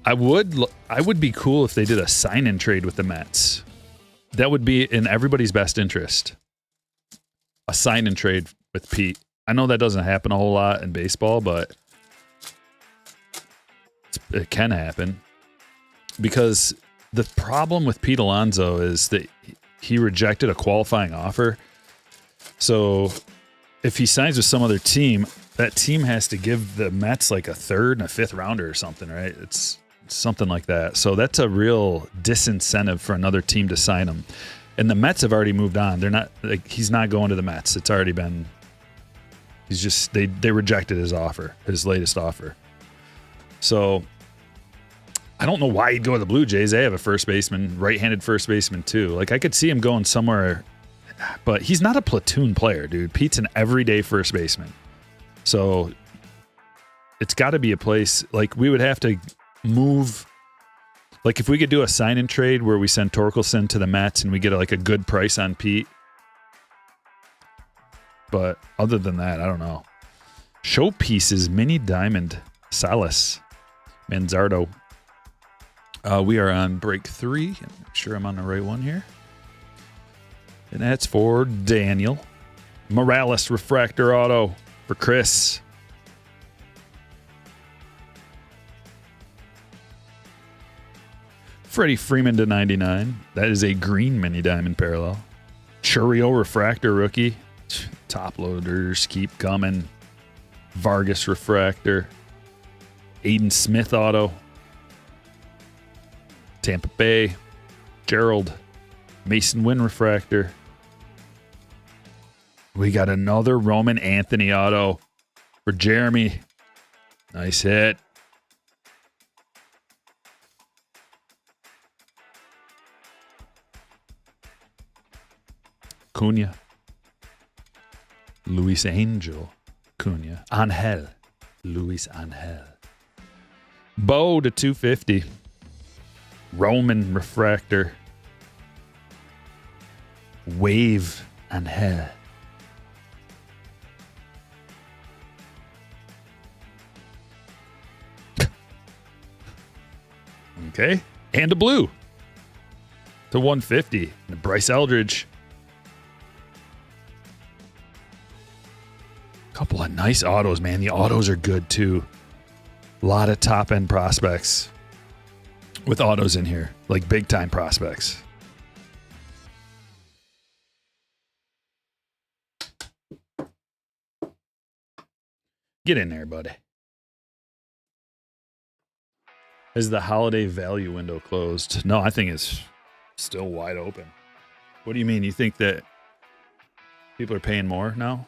I would be cool if they did a sign-in trade with the Mets. That would be in everybody's best interest. A sign-in trade with Pete. I know that doesn't happen a whole lot in baseball, but it can happen. Because the problem with Pete Alonso is that he rejected a qualifying offer. So if he signs with some other team, that team has to give the Mets like a 3rd and a 5th rounder or something, right? It's something like that. So that's a real disincentive for another team to sign him. And the Mets have already moved on. They're not like, he's not going to the Mets. It's already been, he's just, they rejected his offer, his latest offer. So I don't know why he'd go to the Blue Jays. They have a first baseman, right-handed first baseman too. Like I could see him going somewhere, but he's not a platoon player, dude. Pete's an everyday first baseman. So it's got to be a place, like we would have to move, like if we could do a sign-in trade where we send Torkelson to the Mets and we get like a good price on Pete. But other than that, I don't know. Showpieces, Mini Diamond, Salas, Manzardo. We are on break 3. Make sure I'm on the right one here. And that's for Daniel. Morales Refractor Auto for Chris. Freddie Freeman to 99. That is a green Mini Diamond parallel. Churio Refractor rookie. Top loaders keep coming. Vargas Refractor. Aiden Smith Auto. Tampa Bay. Gerald. Mason Wynn Refractor. We got another Roman Anthony Auto for Jeremy. Nice hit. Cunha. Luis Angel. Cunha. Angel. Luis Angel. Bo to 250. Roman Refractor. Wave Angel. Okay. And a blue. To 150. And Bryce Eldridge. Couple of nice autos, man. The autos are good too. A lot of top end prospects with autos in here, like big time prospects. Get in there, buddy. Is the holiday value window closed? No, I think it's still wide open. What do you mean? You think that people are paying more now?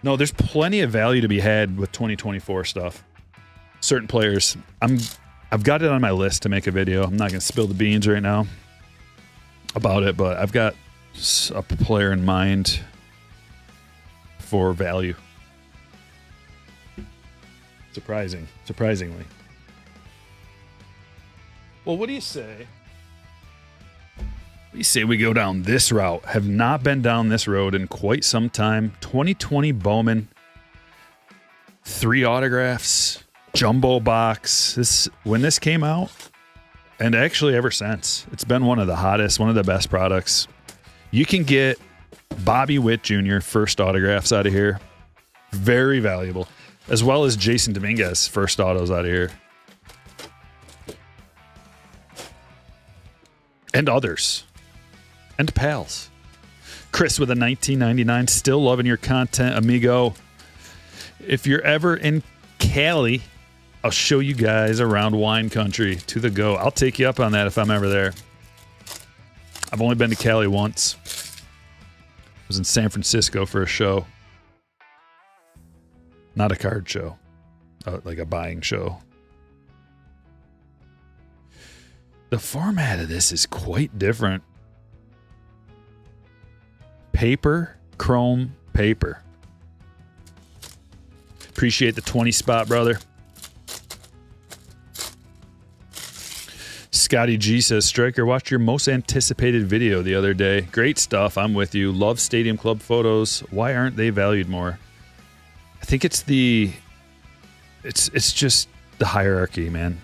No, there's plenty of value to be had with 2024 stuff. Certain players, I've got it on my list to make a video. I'm not going to spill the beans right now about it, but I've got a player in mind for value. Surprisingly. Well, what do you say? We say we go down this route. Have not been down this road in quite some time. 2020 Bowman. 3 autographs. Jumbo box. When this came out, And actually, ever since, it's been one of the hottest, one of the best products. You can get Bobby Witt Jr. first autographs out of here. Very valuable. As well as Jason Dominguez first autos out of here. And others. And pals. Chris with a 1999. Still loving your content, amigo. If you're ever in Cali, I'll show you guys around wine country to the go. I'll take you up on that if I'm ever there. I've only been to Cali once. I was in San Francisco for a show. Not a card show. Like a buying show. The format of this is quite different. Paper, chrome, paper. Appreciate the 20 spot, brother. Scotty G says, Stryker, watched your most anticipated video the other day. Great stuff. I'm with you. Love Stadium Club photos. Why aren't they valued more? I think it's it's just the hierarchy, man.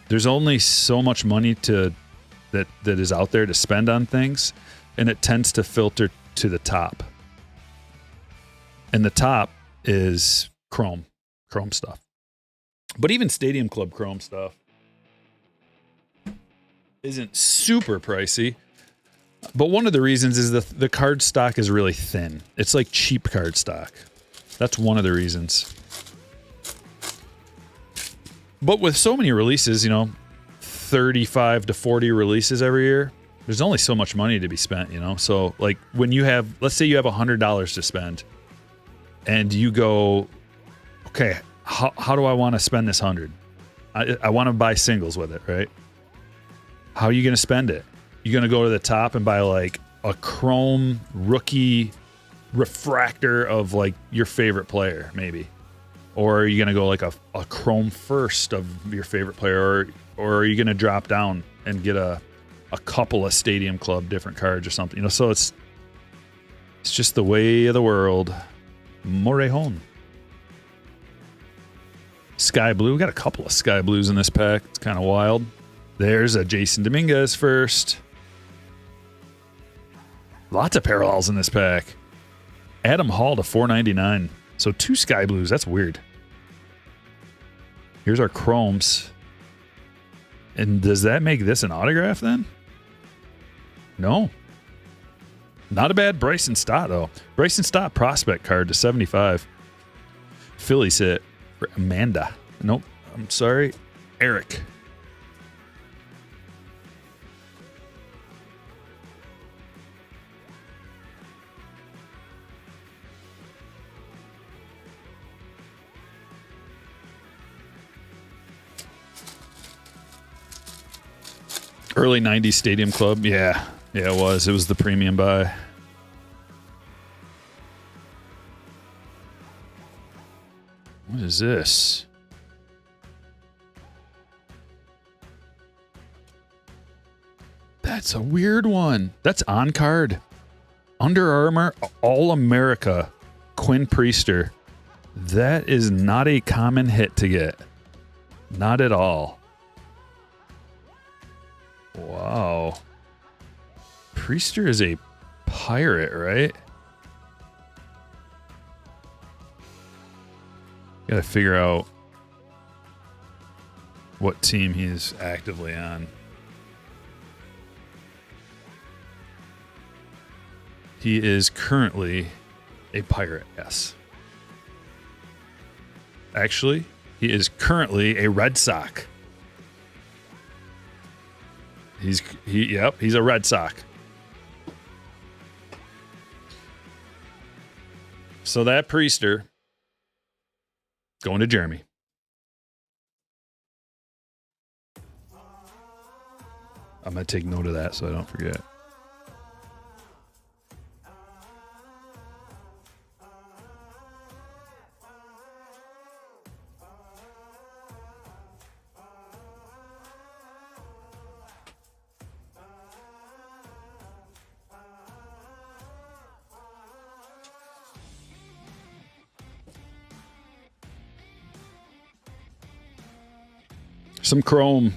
There's only so much money that is out there to spend on things, and it tends to filter to the top. And the top is chrome stuff. But even Stadium Club chrome stuff isn't super pricey. But one of the reasons is the card stock is really thin. It's like cheap card stock. That's one of the reasons. But with so many releases, 35 to 40 releases every year, there's only so much money to be spent, So like when you have, let's say you have $100 to spend and you go, okay, how do I want to spend this 100? I want to buy singles with it, right? How are you going to spend it? You're going to go to the top and buy like a chrome rookie refractor of like your favorite player, maybe. Or are you going to go like a chrome first of your favorite player? Or are you going to drop down and get a couple of Stadium Club different cards or something? So it's just the way of the world. Morejon. Sky Blue. We got a couple of Sky Blues in this pack. It's kind of wild. There's a Jason Dominguez first. Lots of parallels in this pack. Adam Hall to $4.99. So 2 Sky Blues. That's weird. Here's our chromes. And does that make this an autograph then? No. Not a bad Bryson Stott, though. Bryson Stott prospect card to 75. Phillies hit for Amanda. Nope. I'm sorry. Eric. Early 90s Stadium Club. Yeah, it was. It was the premium buy. What is this? That's a weird one. That's on card. Under Armour All-America Quinn Priester. That is not a common hit to get. Not at all. Wow. Priester is a pirate, right? Gotta figure out what team he's actively on. He is currently a pirate, yes. Actually, he is currently a Red Sox. He's a Red Sox. So that Priester going to Jeremy. I'm going to take note of that so I don't forget. Some chrome.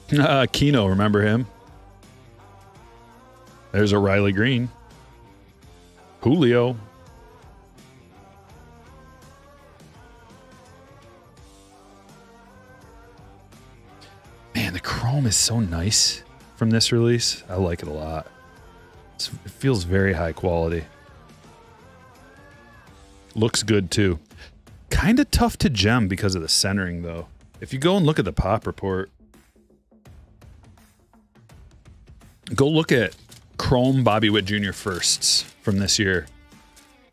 Keno, remember him? There's a Riley Green. Julio. Man, the chrome is so nice from this release. I like it a lot. It feels very high quality. Looks good too. Kind of tough to gem because of the centering though. If you go and look at the pop report, go look at chrome Bobby Witt Jr. firsts from this year.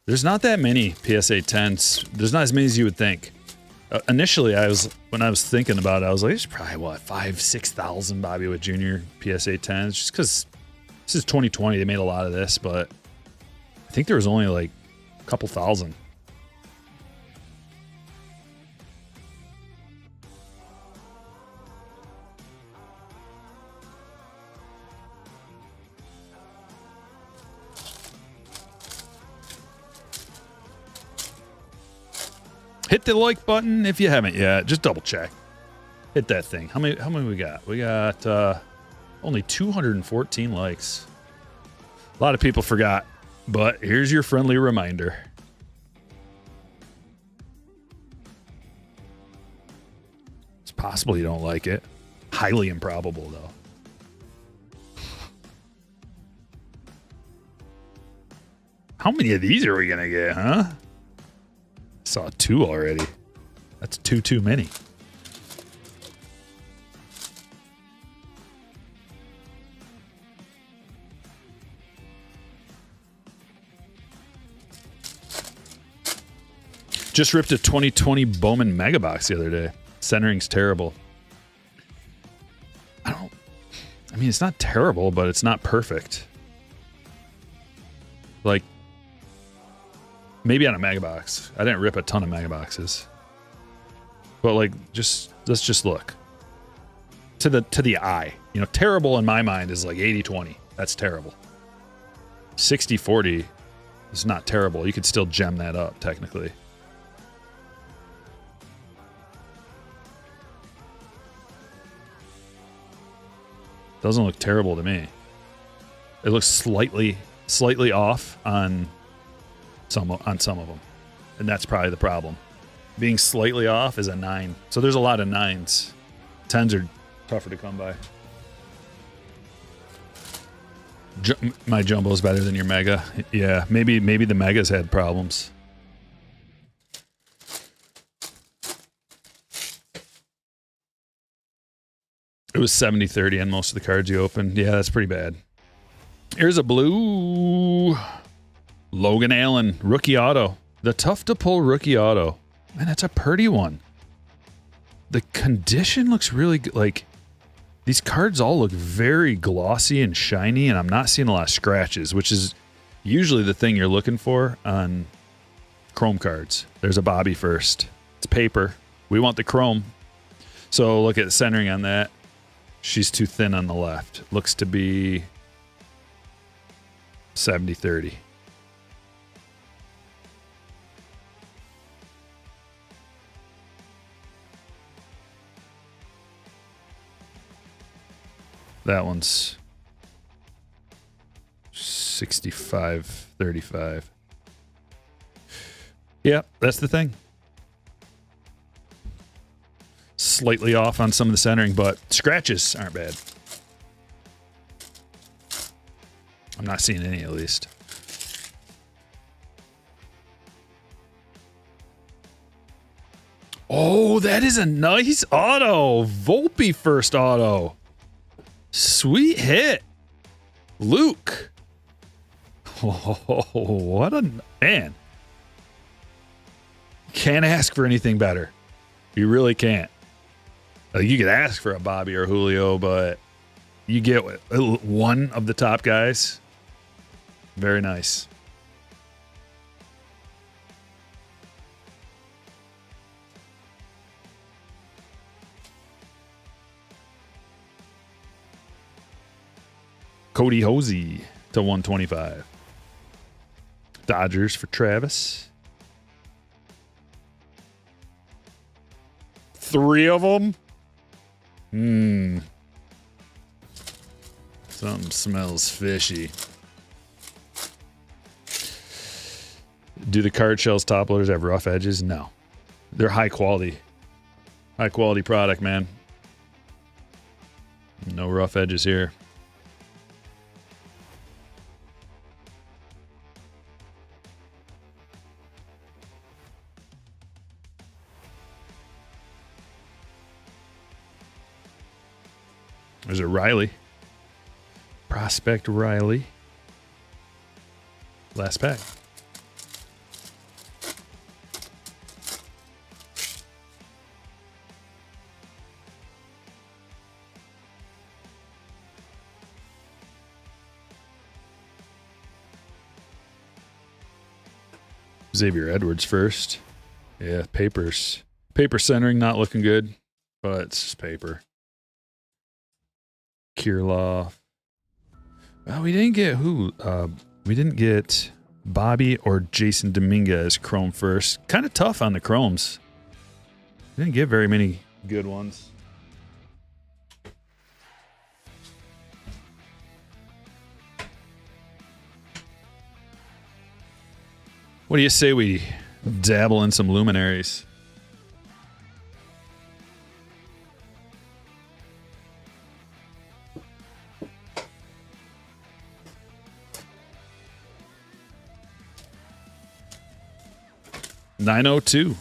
There's not that many PSA 10s. There's not as many as you would think. Initially, when I was thinking about it, I was like, there's probably, 5,000-6,000 Bobby Witt Jr. PSA 10s, just because this is 2020. They made a lot of this, but I think there was only like a couple thousand. Hit the like button if you haven't yet. Just double check. Hit that thing. How many we got? We got only 214 likes. A lot of people forgot, but here's your friendly reminder. It's possible you don't like it. Highly improbable, though. How many of these are we gonna get, huh? Saw 2 already. That's 2 too many. Just ripped a 2020 Bowman Mega Box the other day. Centering's terrible. I mean, it's not terrible, but it's not perfect. Like, maybe on a Mega Box. I didn't rip a ton of Mega Boxes. But like, let's just look. To the eye. You know, terrible in my mind is like 80-20. That's terrible. 60-40 is not terrible. You could still gem that up, technically. Doesn't look terrible to me. It looks slightly off on some of them, and that's probably the problem. Being slightly off is a 9, so there's a lot of 9s. 10s are tougher to come by. My jumbo's better than your mega. Yeah, maybe the megas had problems. It was 70-30 on most of the cards you opened. Yeah, that's pretty bad. Here's a blue Logan Allen rookie auto. The tough to pull rookie auto. Man, that's a pretty one. The condition looks really good. Like, these cards all look very glossy and shiny, and I'm not seeing a lot of scratches, which is usually the thing you're looking for on chrome cards. There's a Bobby first. It's paper. We want the chrome. So look at the centering on that. She's too thin on the left. Looks to be 70-30. That one's 65-35. Yeah, that's the thing. Slightly off on some of the centering, but scratches aren't bad. I'm not seeing any, at least. Oh, that is a nice auto. Volpe first auto. Sweet hit. Luke. Oh, what a man. Can't ask for anything better. You really can't. You could ask for a Bobby or Julio, but you get one of the top guys. Very nice. Cody Hosey to 125. Dodgers for Travis. 3 of them. Something smells fishy. Do the card shells top loaders have rough edges? No. They're high quality. High quality product, man. No rough edges here. There's a Riley. Prospect Riley. Last pack. Xavier Edwards first. Yeah, papers. Paper centering not looking good, but it's just paper. Kirilov. Well, we didn't get who? We didn't get Bobby or Jason Dominguez chrome first. Kind of tough on the chromes. Didn't get very many good ones. What do you say we dabble in some luminaries? $902.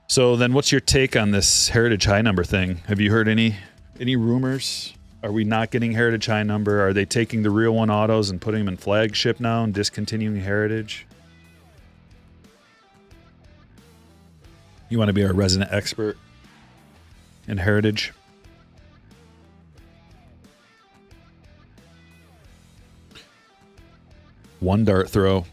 So then what's your take on this Heritage High number thing? Have you heard any rumors? Are we not getting Heritage High number? Are they taking the real one autos and putting them in flagship now and discontinuing Heritage? You want to be our resident expert in Heritage? One dart throw.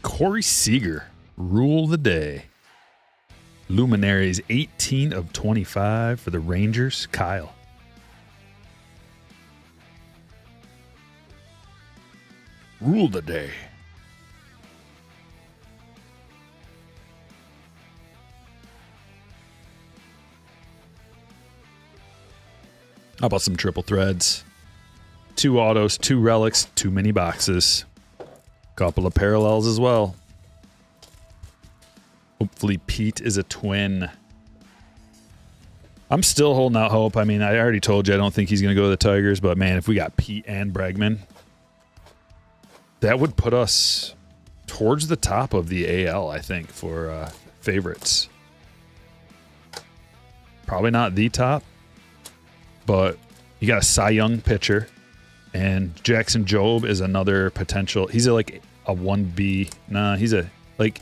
Corey Seager, rule the day. Luminaries, 18 of 25 for the Rangers. Kyle. Rule the day. How about some triple threads? 2 autos, 2 relics, 2 mini boxes. Couple of parallels as well. Hopefully Pete is a twin. I'm still holding out hope. I mean, I already told you I don't think he's going to go to the Tigers, but man, if we got Pete and Bregman, that would put us towards the top of the AL, I think, for favorites. Probably not the top, but you got a Cy Young pitcher, and Jackson Jobe is another potential. He's like a 1B. Nah, he's a, like,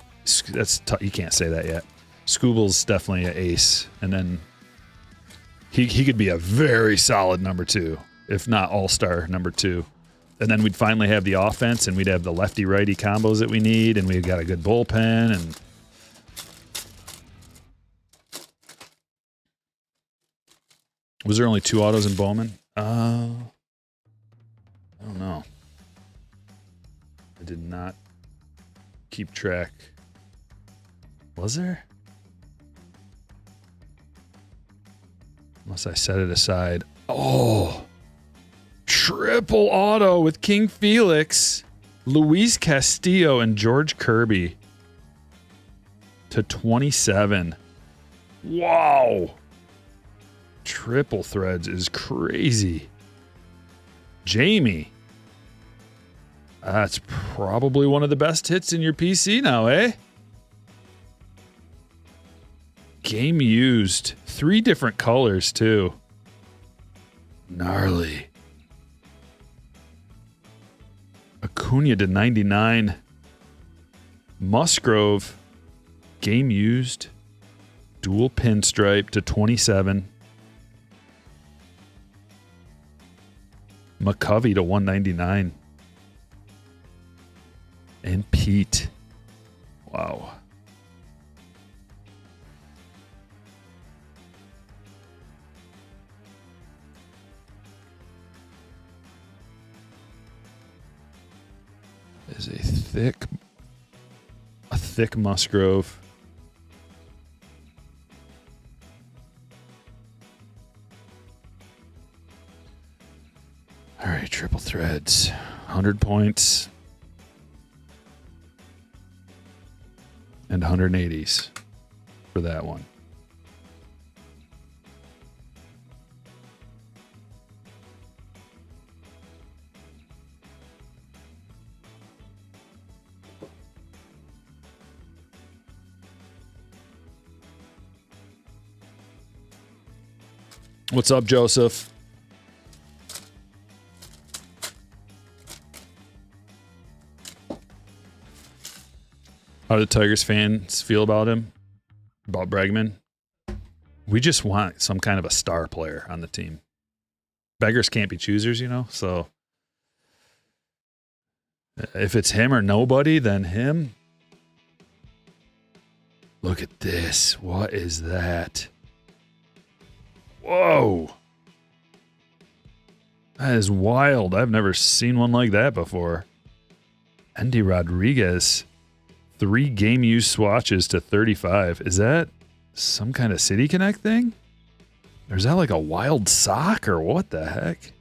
that's you can't say that yet. Scooble's definitely an ace, and then he could be a very solid number 2, if not all-star number 2. And then we'd finally have the offense, and we'd have the lefty-righty combos that we need, and we've got a good bullpen. And was there only 2 autos in Bowman? I don't know. I did not keep track. Was there? Unless I set it aside. Oh, triple auto with King Felix, Luis Castillo, and George Kirby to 27. Wow. Triple threads is crazy. Jamie. That's probably one of the best hits in your PC now, eh? Game used. 3 different colors, too. Gnarly. Acuna to 99. Musgrove. Game used. Dual pinstripe to 27. McCovey to 199. And Pete. Wow. is a thick Musgrove. All right, triple threads. 100 points. And 180s for that one. What's up, Joseph? How do the Tigers fans feel about him? About Bregman? We just want some kind of a star player on the team. Beggars can't be choosers, you know? So if it's him or nobody, then him. Look at this. What is that? Whoa. That is wild. I've never seen one like that before. Andy Rodriguez. 3 game use swatches to 35. Is that some kind of City Connect thing? Or is that like a wild sock or what the heck?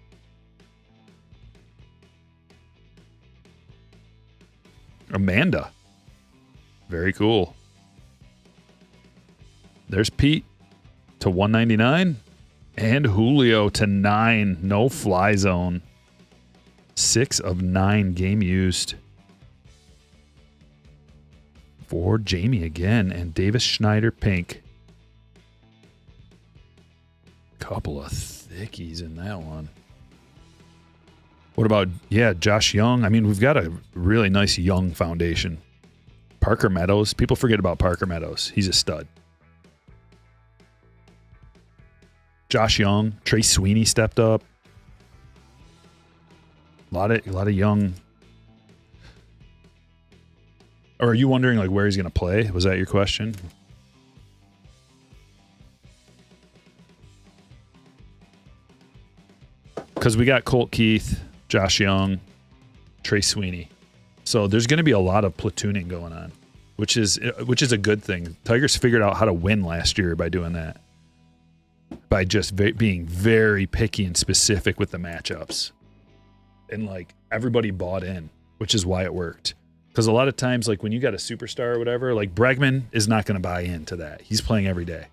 Amanda. Very cool. There's Pete to 199 and Julio to 9. No fly zone. 6 of 9 game used. For Jamie again and Davis Schneider pink. Couple of thickies in that one. What about, Josh Young? I mean, we've got a really nice young foundation. Parker Meadows. People forget about Parker Meadows. He's a stud. Josh Young. Trey Sweeney stepped up. A lot of young. Or are you wondering like where he's going to play? Was that your question? Because we got Colt Keith, Josh Young, Trey Sweeney. So there's going to be a lot of platooning going on, which is a good thing. Tigers figured out how to win last year by doing that. By just being very picky and specific with the matchups. And like everybody bought in, which is why it worked. Because a lot of times, like when you got a superstar or whatever, like Bregman is not going to buy into that. He's playing every day.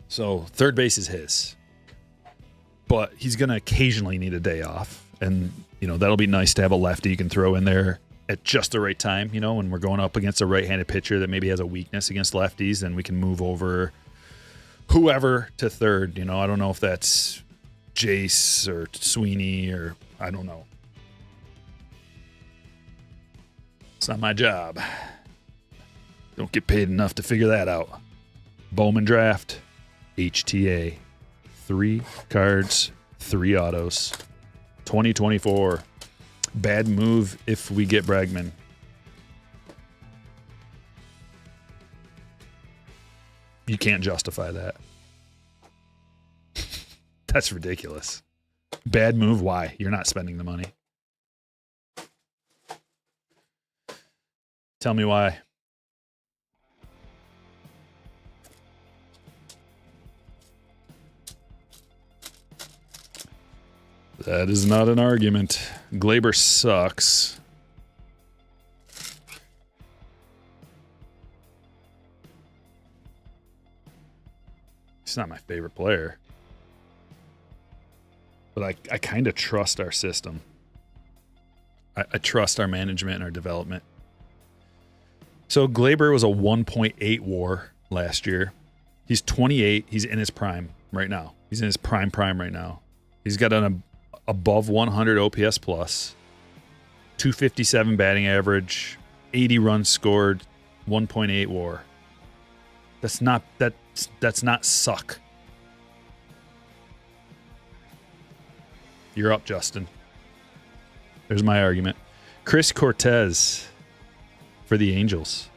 So third base is his. But he's going to occasionally need a day off. And, you know, that'll be nice to have a lefty you can throw in there at just the right time. You know, when we're going up against a right-handed pitcher that maybe has a weakness against lefties, then we can move over whoever to third. You know, I don't know if that's Jace or Sweeney or I don't know. It's not my job. Don't get paid enough to figure that out. Bowman draft, HTA. 3 cards, 3 autos. 2024. Bad move if we get Bregman. You can't justify that. That's ridiculous. Bad move, why? You're not spending the money. Tell me why. That is not an argument. Glaber sucks. He's not my favorite player. But I kind of trust our system. I trust our management and our development. So Glaber was a 1.8 WAR last year. He's 28. He's in his prime right now. He's in his prime right now. He's got an above 100 OPS plus, 257 batting average, 80 runs scored, 1.8 WAR. That's not suck. You're up, Justin. There's my argument. Chris Cortez for the Angels.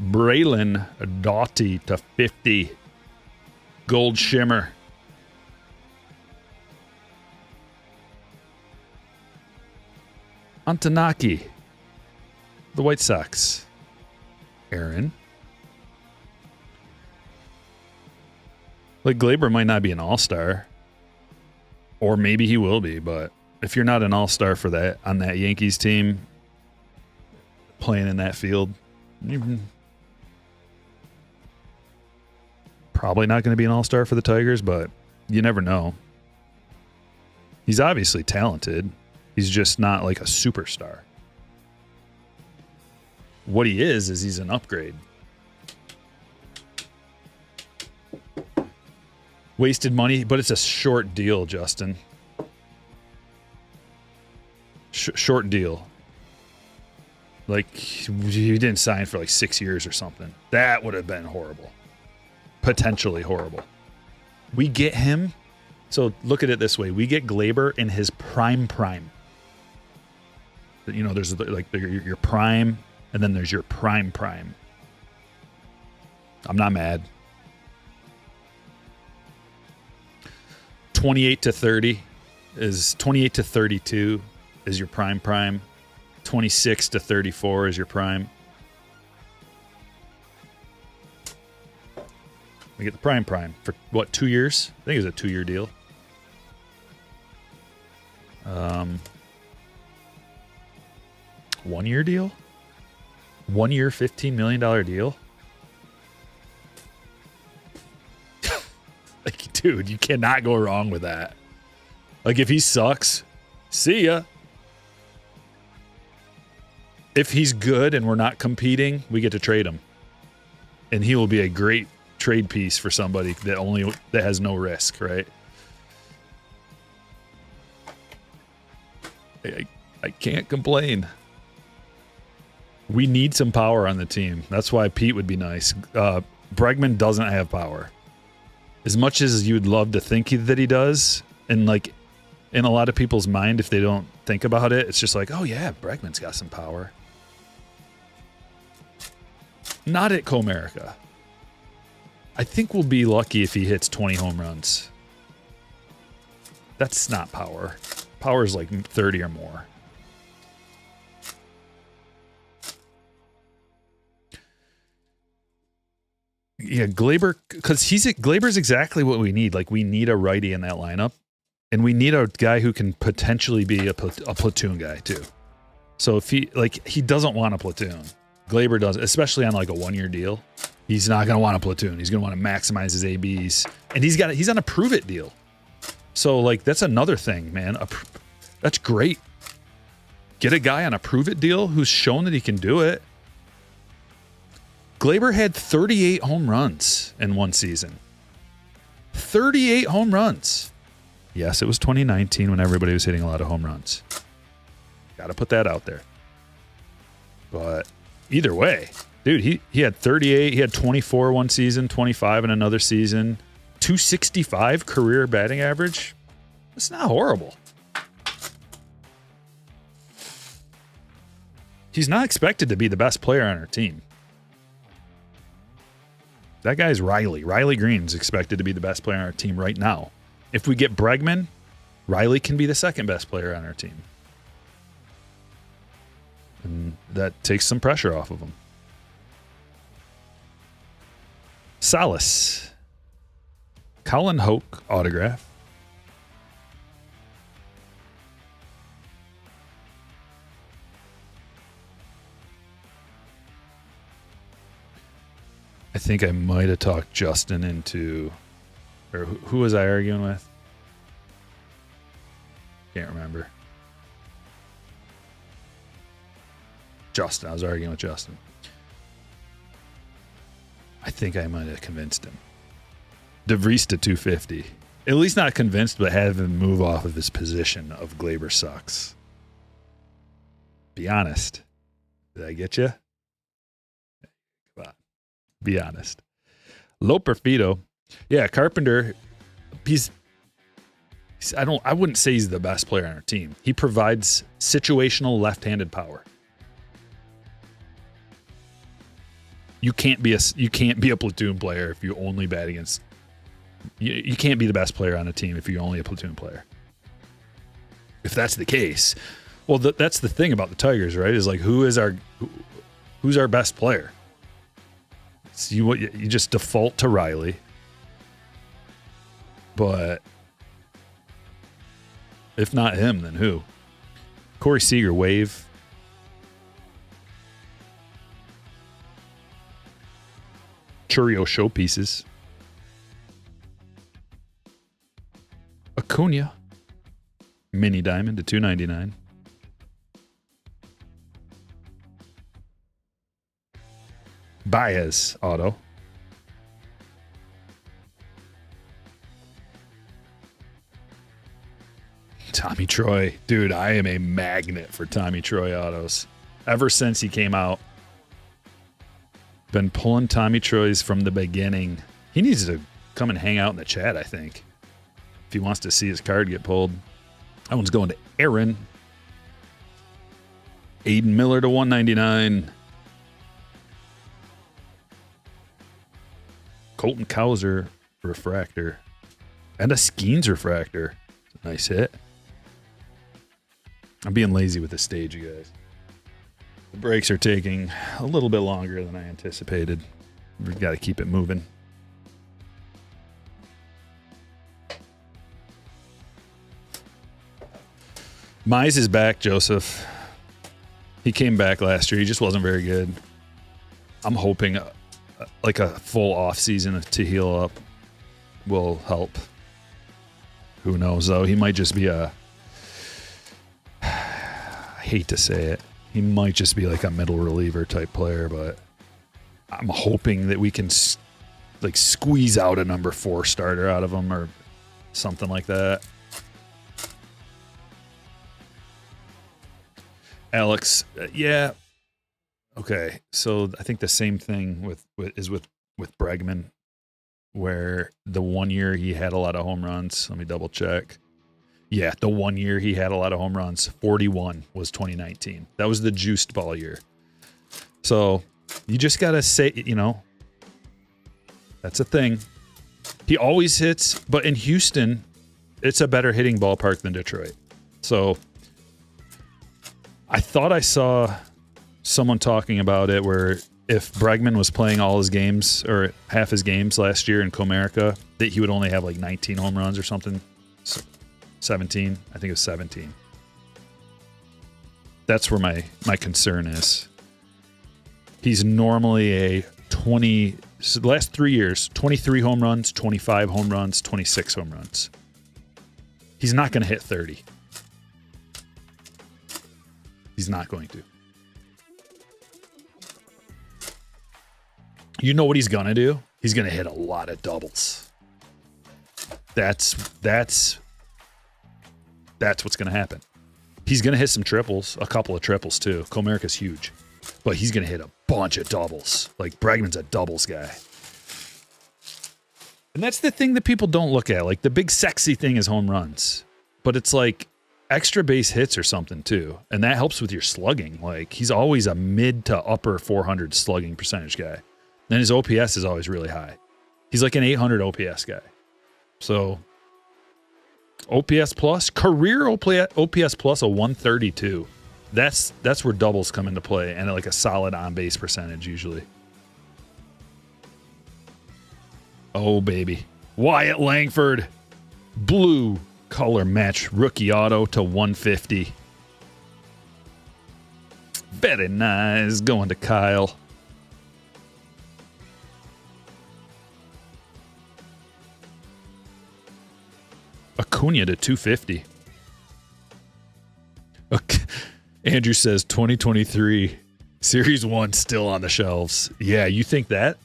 Braylon Doughty to 50. Gold shimmer. Antonaki. The White Sox. Aaron. Like, Gleyber might not be an all-star. Or maybe he will be, but if you're not an all-star for that on that Yankees team, playing in that field, you're probably not going to be an all-star for the Tigers, but you never know. He's obviously talented. He's just not like a superstar. What he is he's an upgrade. Wasted money, but it's a short deal, Justin. Short deal. Like, he didn't sign for like 6 years or something. That would have been horrible. Potentially horrible. We get him. So look at it this way. We get Gleyber in his prime. You know, there's like your prime, and then there's your prime. I'm not mad. 28 to 30 is 28 to 32 is your prime. 26 to 34 is your prime. We get the prime for what, 2 years? I think it was a 2-year deal. 1 year deal? 1 year, $15 million deal? Like, dude, you cannot go wrong with that. Like, if he sucks, see ya. If he's good and we're not competing, we get to trade him. And he will be a great trade piece for somebody that has no risk, right? I can't complain. We need some power on the team. That's why Pete would be nice. Bregman doesn't have power. As much as you'd love to think that he does, and like in a lot of people's mind, if they don't think about it, it's just like, oh yeah, Bregman's got some power. Not at Comerica. I think we'll be lucky if he hits 20 home runs. That's not power. Power is like 30 or more. Yeah, Gleyber, because Gleyber's exactly what we need. Like, we need a righty in that lineup, and we need a guy who can potentially be a platoon guy too. So if he doesn't want a platoon, Gleyber does, especially on like a 1 year deal. He's not going to want a platoon. He's going to want to maximize his ABs, and he's on a prove it deal. So like, that's another thing, man. That's great. Get a guy on a prove it deal who's shown that he can do it. Gleyber had 38 home runs in one season. 38 home runs. Yes, it was 2019 when everybody was hitting a lot of home runs. Got to put that out there. But either way, dude, he had 38. He had 24 one season, 25 in another season. 265 career batting average. It's not horrible. He's not expected to be the best player on our team. That guy's Riley. Riley Green's expected to be the best player on our team right now. If we get Bregman, Riley can be the second best player on our team. And that takes some pressure off of him. Salas. Colin Hoke autograph. I think I might have talked Justin into, or who was I arguing with? Can't remember. Justin. I was arguing with Justin. I think I might have convinced him. DeVries to 250. At least not convinced, but have him move off of his position of Gleyber sucks. Be honest. Did I get you? Come on. Be honest. Lapeer Fido. Yeah, Carpenter, I wouldn't say he's the best player on our team. He provides situational left-handed power. You can't be a platoon player if you only bat against. You can't be the best player on a team if you're only a platoon player. If that's the case, Well, that's the thing about the Tigers, right? Is like who's our best player? So you just default to Riley, but if not him, then who? Corey Seager, wave. Churio showpieces. Acuna, mini diamond to $2.99. Baez auto. Tommy Troy. Dude, I am a magnet for Tommy Troy autos. Ever since he came out. Been pulling Tommy Troy's from the beginning. He needs to come and hang out in the chat, I think. If he wants to see his card get pulled. That one's going to Aaron. Aiden Miller to $1.99. Colton Cowser refractor. And a Skeens refractor. Nice hit. I'm being lazy with the stage, you guys. The breaks are taking a little bit longer than I anticipated. We've got to keep it moving. Mize is back, Joseph. He came back last year. He just wasn't very good. I'm hoping like a full off season to heal up will help. Who knows, though? He might just be I hate to say it. He might just be like a middle reliever type player, but I'm hoping that we can like squeeze out a number 4 starter out of him or something like that. Alex, yeah. Okay, so I think the same thing with Bregman, where the 1 year he had a lot of home runs. Let me double check. Yeah, the 1 year he had a lot of home runs, 41 was 2019. That was the juiced ball year. So you just got to say, that's a thing. He always hits, but in Houston, it's a better hitting ballpark than Detroit. So I thought I saw someone talking about it where if Bregman was playing all his games or half his games last year in Comerica, that he would only have like 19 home runs or something. 17. I think it was 17. That's where my concern is. He's normally a 20, so the last 3 years, 23 home runs, 25 home runs, 26 home runs. He's not going to hit 30. He's not going to. You know what he's going to do? He's going to hit a lot of doubles. That's what's going to happen. He's going to hit some triples, a couple of triples too. Comerica's huge, but he's going to hit a bunch of doubles. Like Bregman's a doubles guy. And that's the thing that people don't look at. Like the big sexy thing is home runs, but it's like extra base hits or something too. And that helps with your slugging. Like he's always a mid to upper 400 slugging percentage guy. And his OPS is always really high. He's like an 800 OPS guy. So OPS plus, career OPS plus a 132. That's where doubles come into play and like a solid on base percentage usually. Oh baby. Wyatt Langford. Blue color match rookie auto to 150. Very nice. Going to Kyle. Acuna to 250. Okay. Andrew says 2023 Series 1 still on the shelves. Yeah, you think that?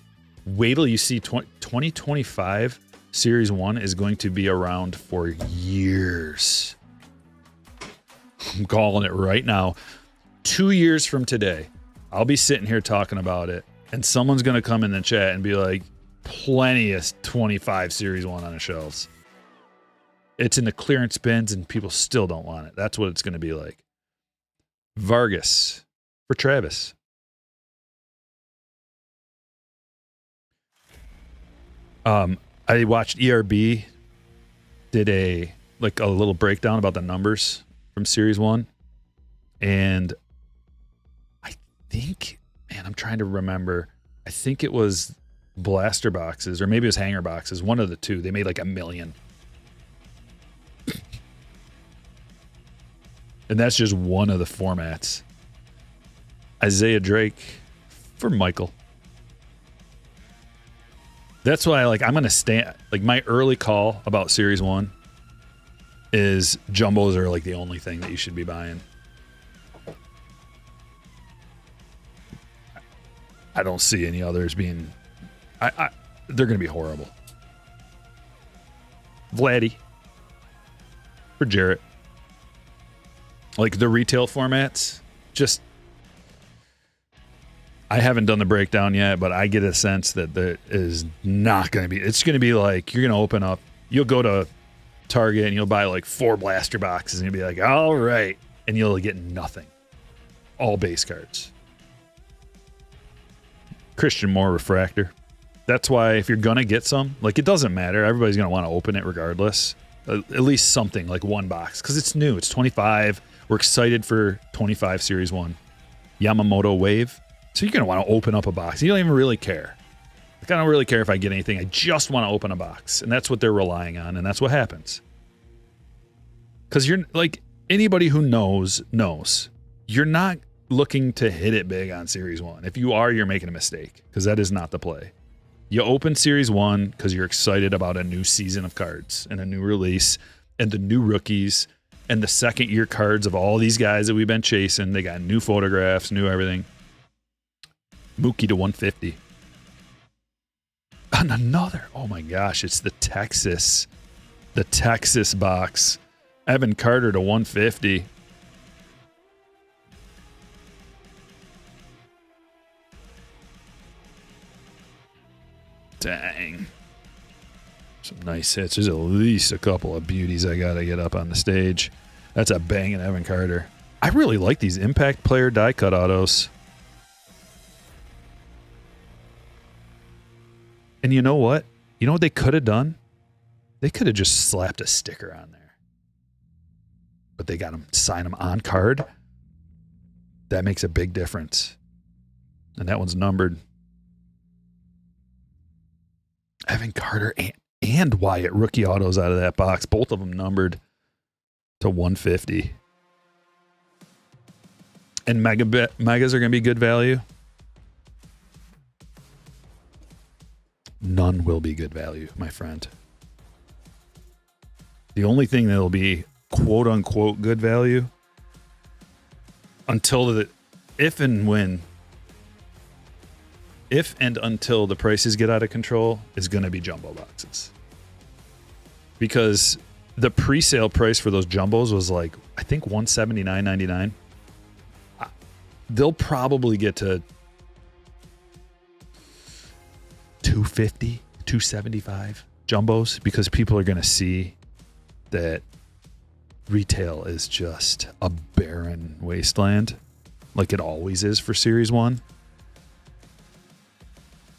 Wait till you see 2025 Series 1 is going to be around for years. I'm calling it right now. 2 years from today, I'll be sitting here talking about it, and someone's going to come in the chat and be like, plenty of 25 Series 1 on the shelves. It's in the clearance bins, and people still don't want it. That's what it's going to be like. Vargas for Travis. I watched ERB did a little breakdown about the numbers from Series 1. And I think, man, I'm trying to remember. I think it was blaster boxes, or maybe it was hanger boxes. One of the two. They made like 1 million. And that's just one of the formats. Isaiah Drake for Michael. That's why I'm going to stand, my early call about Series 1 is jumbos are the only thing that you should be buying. I don't see any others being, they're going to be horrible. Vladdy for Jarrett. The retail formats, just, I haven't done the breakdown yet, but I get a sense that there is not going to be, it's going to be you're going to open up, you'll go to Target and you'll buy 4 blaster boxes and you'll be all right. And you'll get nothing. All base cards. Christian Moore refractor. That's why if you're going to get some, it doesn't matter. Everybody's going to want to open it regardless. At least something, one box. Because it's new. It's 25. We're excited for 25 Series 1. Yamamoto Wave. So you're going to want to open up a box. You don't even really care. I don't really care if I get anything. I just want to open a box. And that's what they're relying on. And that's what happens. Because you're anybody who knows. You're not looking to hit it big on Series 1. If you are, you're making a mistake. Because that is not the play. You open Series 1 because you're excited about a new season of cards and a new release and the new rookies and the second year cards of all these guys that we've been chasing. They got new photographs, new everything. Mookie to 150. And another, oh my gosh, it's the Texas box. Evan Carter to 150. Dang. Some nice hits. There's at least a couple of beauties I got to get up on the stage. That's a banging Evan Carter. I really like these Impact Player die cut autos. And you know what? You know what they could have done? They could have just slapped a sticker on there. But they got them, sign them on card. That makes a big difference. And that one's numbered. Evan Carter and Wyatt rookie autos out of that box. Both of them numbered to 150. And megas are going to be good value. None will be good value, my friend. The only thing that'll be quote unquote good value if and until the prices get out of control is going to be jumbo boxes. Because the pre-sale price for those jumbos was I think $179.99. They'll probably get to $250, $275 jumbos because people are going to see that retail is just a barren wasteland like it always is for Series 1.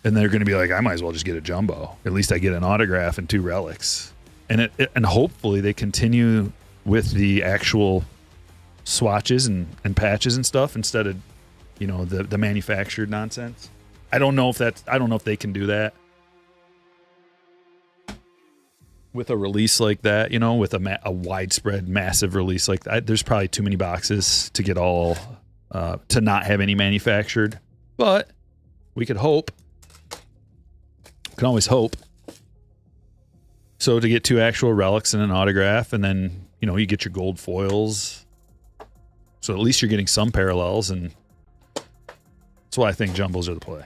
And they're going to be I might as well just get a jumbo. At least I get an autograph and 2 relics. And and hopefully they continue with the actual swatches and patches and stuff instead of, the manufactured nonsense. I don't know if they can do that with a release like that, with a widespread, massive release like that. There's probably too many boxes to get all, to not have any manufactured. But we could hope. Can always hope. So to get 2 actual relics and an autograph, and then, you get your gold foils. So at least you're getting some parallels, and that's why I think jumbos are the play.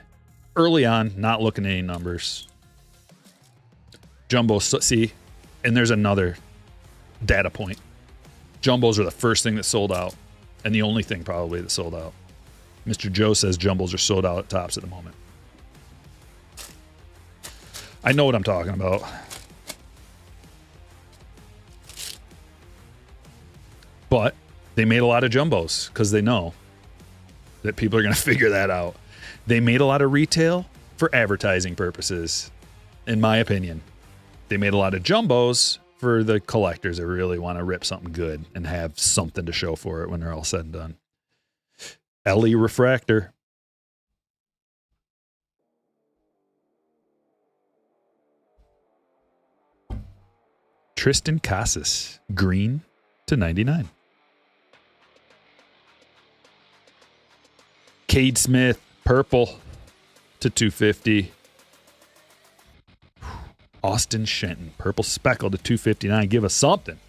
Early on, not looking at any numbers. Jumbos, see, and there's another data point. Jumbos are the first thing that sold out, and the only thing probably that sold out. Mr. Joe says jumbos are sold out at Tops at the moment. I know what I'm talking about. But they made a lot of jumbos because they know that people are going to figure that out. They made a lot of retail for advertising purposes, in my opinion. They made a lot of jumbos for the collectors that really want to rip something good and have something to show for it when they're all said and done. Ellie refractor. Tristan Casas, green /99. Cade Smith, purple /250. Austin Shenton, purple speckle /259. Give us something.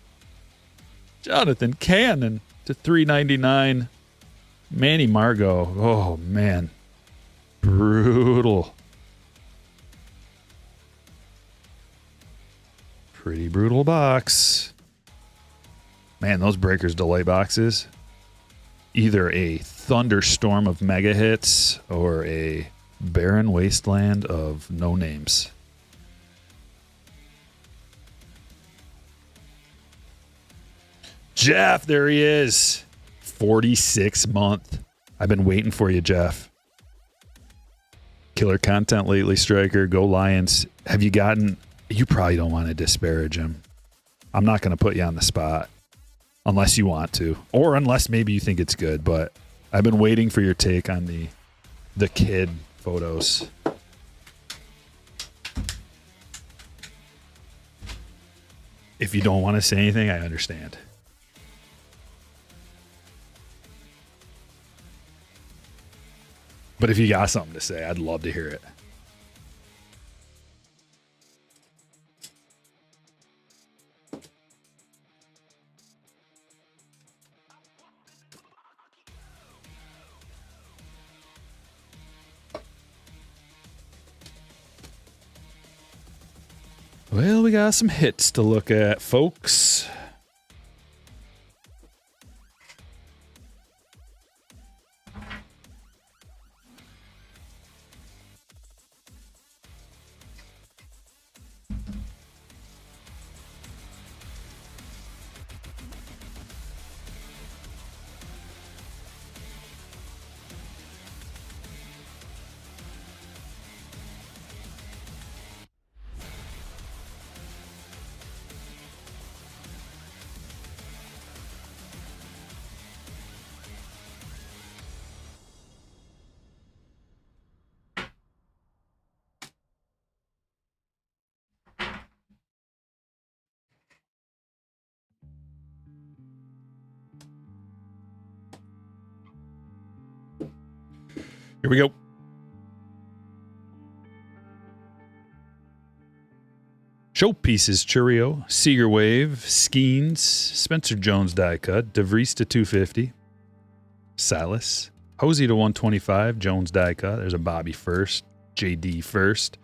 Jonathan Cannon /399. Manny Margot. Oh, man. Brutal. Pretty brutal box. Man, those Breakers delay boxes. Either a thunderstorm of mega hits or a barren wasteland of no names. Jeff, there he is. 46 month. I've been waiting for you, Jeff. Killer content lately, Stryker. Go Lions. Have you gotten... You probably don't want to disparage him. I'm not going to put you on the spot. Unless you want to. Or unless maybe you think it's good. But I've been waiting for your take on the kid photos. If you don't want to say anything, I understand. But if you got something to say, I'd love to hear it. Well, we got some hits to look at, folks. Here we go. Showpieces, Churio, Seager Wave, Skeens, Spencer Jones die cut, DeVries /250, Salas, Hosey /125, Jones die cut. There's a Bobby first, JD first,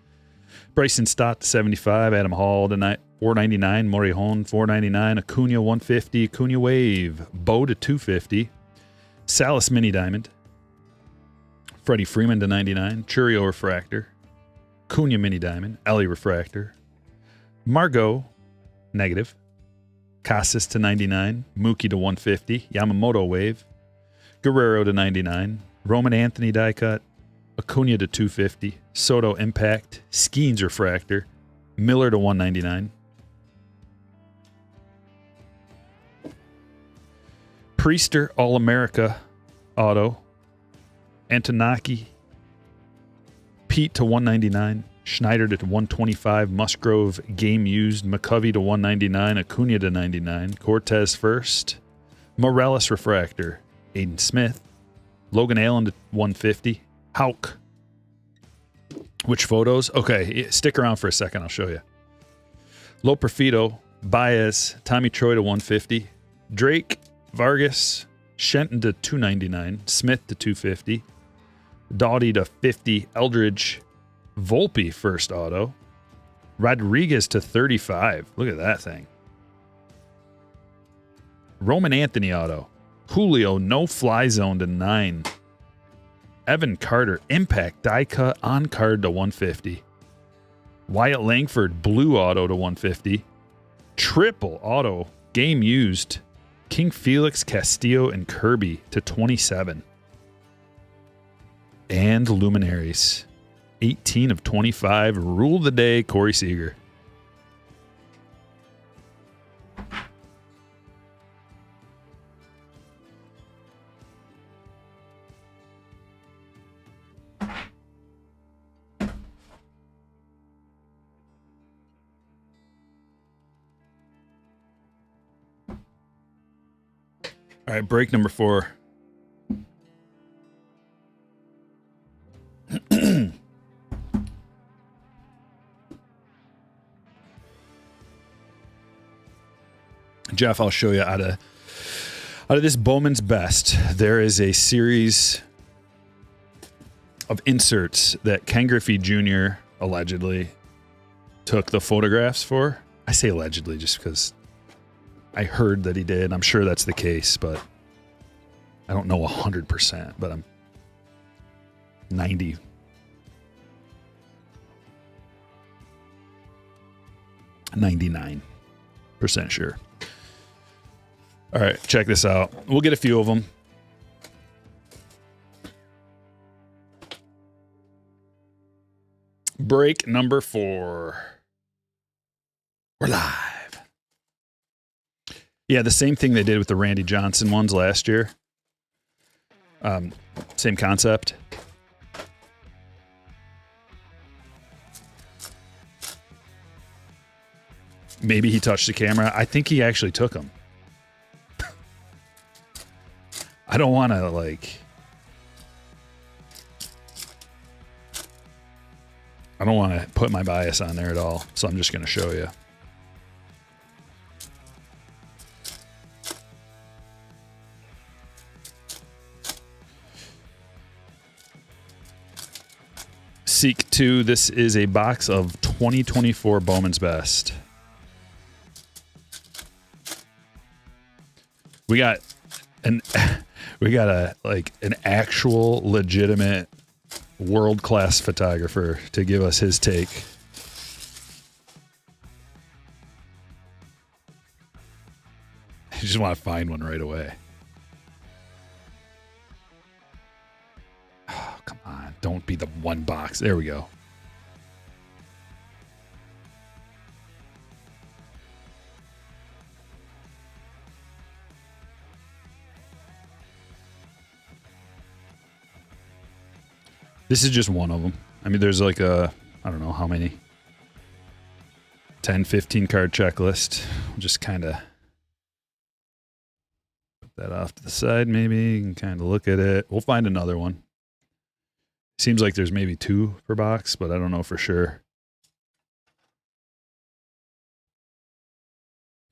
Bryson Stott /75, Adam Hall tonight $4.99, Morihon $4.99, Acuna $150, Acuna Wave, Bo /250, Salas Mini Diamond, Freddie Freeman /99, Churio Refractor, Cunha Mini Diamond, Ellie Refractor, Margot negative, Casas /99, Mookie /150, Yamamoto Wave, Guerrero /99, Roman Anthony die cut, Acuna /250, Soto Impact, Skeens Refractor, Miller /199, Priester All-America Auto, Antonaki, Pete /199, Schneider /125, Musgrove Game Used, McCovey /199, Acuna /99, Cortez first, Morales Refractor, Aiden Smith, Logan Allen /150, Hauk. Which photos? Okay, stick around for a second. I'll show you. Loperfido, Baez, Tommy Troy /150, Drake, Vargas, Shenton /299, Smith /250, Doughty /50, Eldridge, Volpe first auto, Rodriguez /35. Look at that thing. Roman Anthony auto, Julio no fly zone /9. Evan Carter Impact die cut on card /150. Wyatt Langford blue auto /150. Triple auto game used. King Felix, Castillo, and Kirby /27. And Luminaries. 18 of 25. Rule the day, Corey Seager. All right, break number 4. Jeff, I'll show you out of this Bowman's Best. There is a series of inserts that Ken Griffey Jr. allegedly took the photographs for. I say allegedly just because I heard that he did. I'm sure that's the case, but I don't know 100%, but I'm 99% sure. All right, check this out. We'll get a few of them. Break number 4. We're live. Yeah, the same thing they did with the Randy Johnson ones last year. Same concept. Maybe he touched the camera. I think he actually took them. I don't want to, like... I don't want to put my bias on there at all, so I'm just going to show you. Seek 2, this is a box of 2024 Bowman's Best. We got an actual legitimate world-class photographer to give us his take. I just want to find one right away. Oh, come on. Don't be the one box. There we go. This is just one of them. I mean, there's like I don't know how many. 10, 15 card checklist. We'll just kind of put that off to the side maybe. You can kind of look at it. We'll find another one. Seems like there's maybe 2 per box, but I don't know for sure.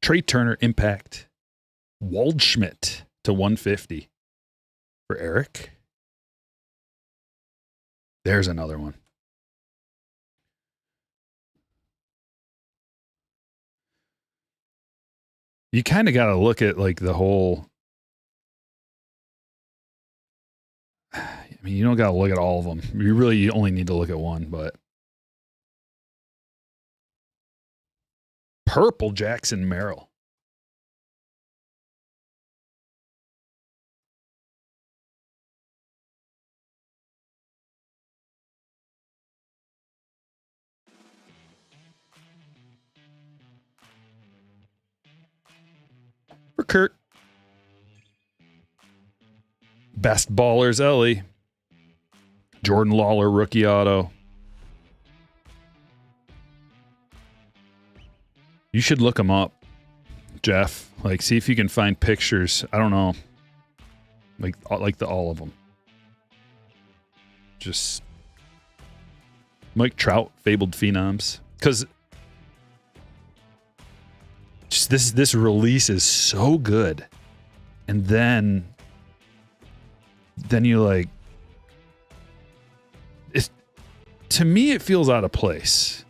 Trey Turner Impact. Waldschmidt to 150 for Eric. There's another one. You kind of got to look at like the whole... I mean, you don't got to look at all of them. You only need to look at one, but... Purple Jackson Merrill. For Kurt. Best Ballers Ellie. Jordan Lawler rookie auto. You should look them up, Jeff. Like, see if you can find pictures. I don't know. Like all of them. Just Mike Trout, Fabled Phenoms. Because just this release is so good. And then you like... To me, it feels out of place.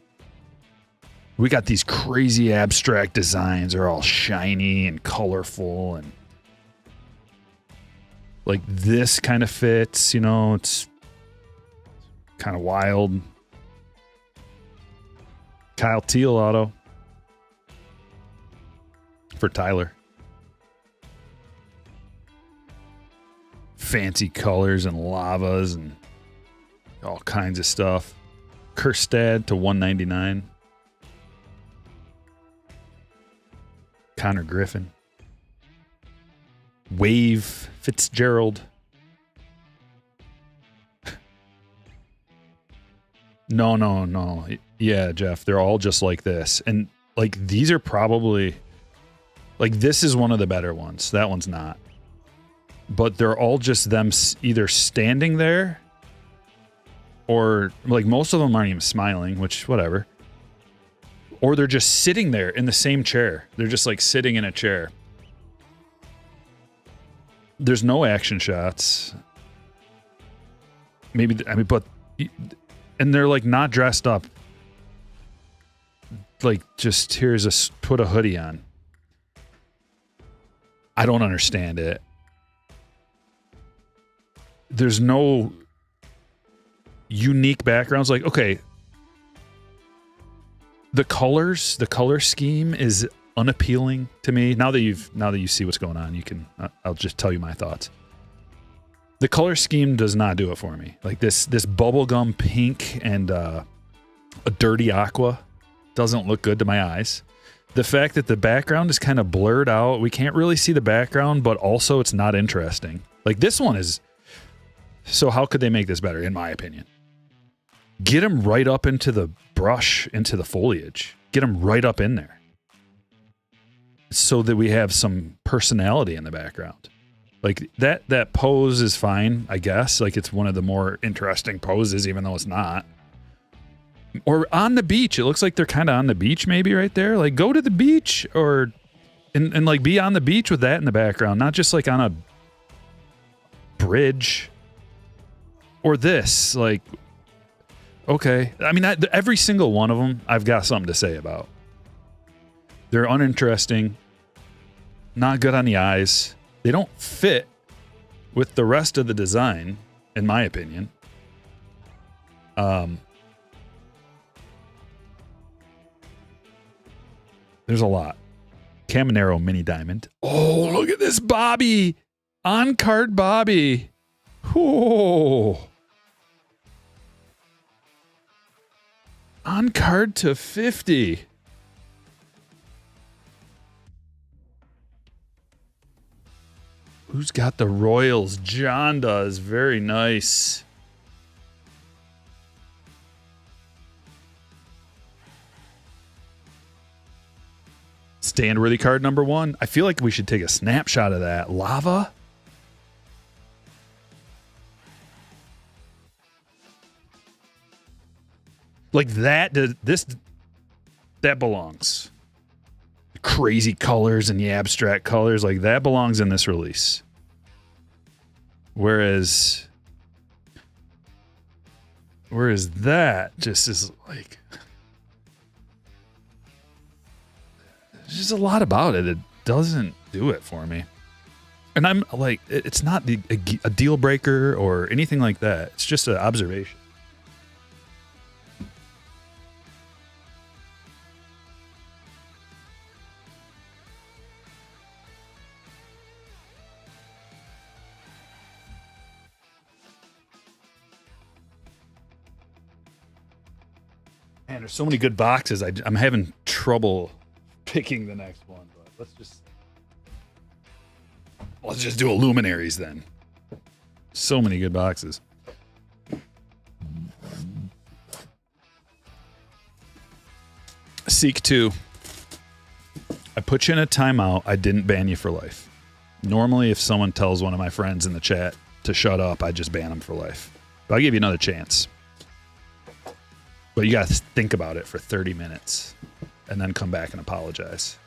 We got these crazy abstract designs. They're all shiny and colorful. And like this kind of fits, you know, it's kind of wild. Kyle Teal auto for Tyler. Fancy colors and lavas and all kinds of stuff. Kerstad to 199. Connor Griffin. Wave Fitzgerald. No. Yeah, Jeff, they're all just like this. And like these are probably like this is one of the better ones. That one's not. but they're all just them either standing there or like most of them aren't even smiling, which whatever. Or they're just sitting there in the same chair. They're just like sitting in a chair. There's no action shots. Maybe, I mean, but, and they're like not dressed up. Like just put a hoodie on. I don't understand it. There's no unique backgrounds. Like, okay, the color scheme is unappealing to me. Now that you see what's going on, I'll just tell you my thoughts. The color scheme does not do it for me. Like this bubblegum pink and a dirty aqua doesn't look good to my eyes. The fact that the background is kind of blurred out, we can't really see the background, but also it's not interesting. Like this one is. So how could they make this better, in my opinion? Get them right up into the brush, into the foliage. Get them right up in there. So that we have some personality in the background. Like that pose is fine, I guess. Like it's one of the more interesting poses, even though it's not. Or on the beach. It looks like they're kind of on the beach maybe right there. Like go to the beach or and like be on the beach with that in the background. Not just like on a bridge. Or this. Like, okay. I mean, every single one of them I've got something to say about. They're uninteresting. Not good on the eyes. They don't fit with the rest of the design, in my opinion. There's a lot. Caminero Mini Diamond. Oh, look at this Bobby. On-card Bobby. Oh. On-card to 50. Who's got the Royals? John does. Very nice. Stand-worthy card number 1. I feel like we should take a snapshot of that. Lava? Like that, that belongs. The crazy colors and the abstract colors, like that belongs in this release. Whereas that just is like, there's just a lot about it. It doesn't do it for me. And I'm like, it's not a deal breaker or anything like that. It's just an observation. Man, there's so many good boxes. I'm having trouble picking the next one, but let's just do a Luminaries then. So many good boxes. Seek 2. I put you in a timeout. I didn't ban you for life. Normally, if someone tells one of my friends in the chat to shut up, I just ban them for life. But I'll give you another chance. But you got to think about it for 30 minutes and then come back and apologize.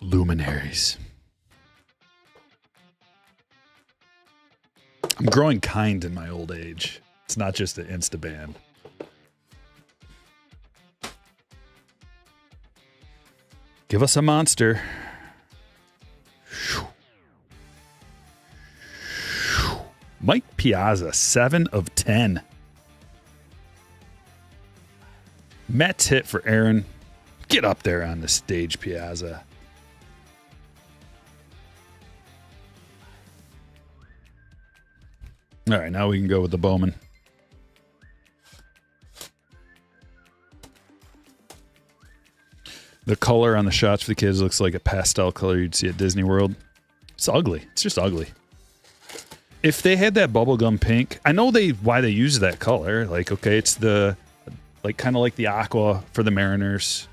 Luminaries. I'm growing kind in my old age. It's not just an insta-ban. Give us a monster. Mike Piazza, 7 of 10. Mets hit for Aaron. Get up there on the stage, Piazza. All right, now we can go with the Bowman. The color on the shots for the kids looks like a pastel color you'd see at Disney World. It's ugly. It's just ugly. If they had that bubblegum pink, I know why they use that color. Like, okay, it's the kind of like the aqua for the Mariners.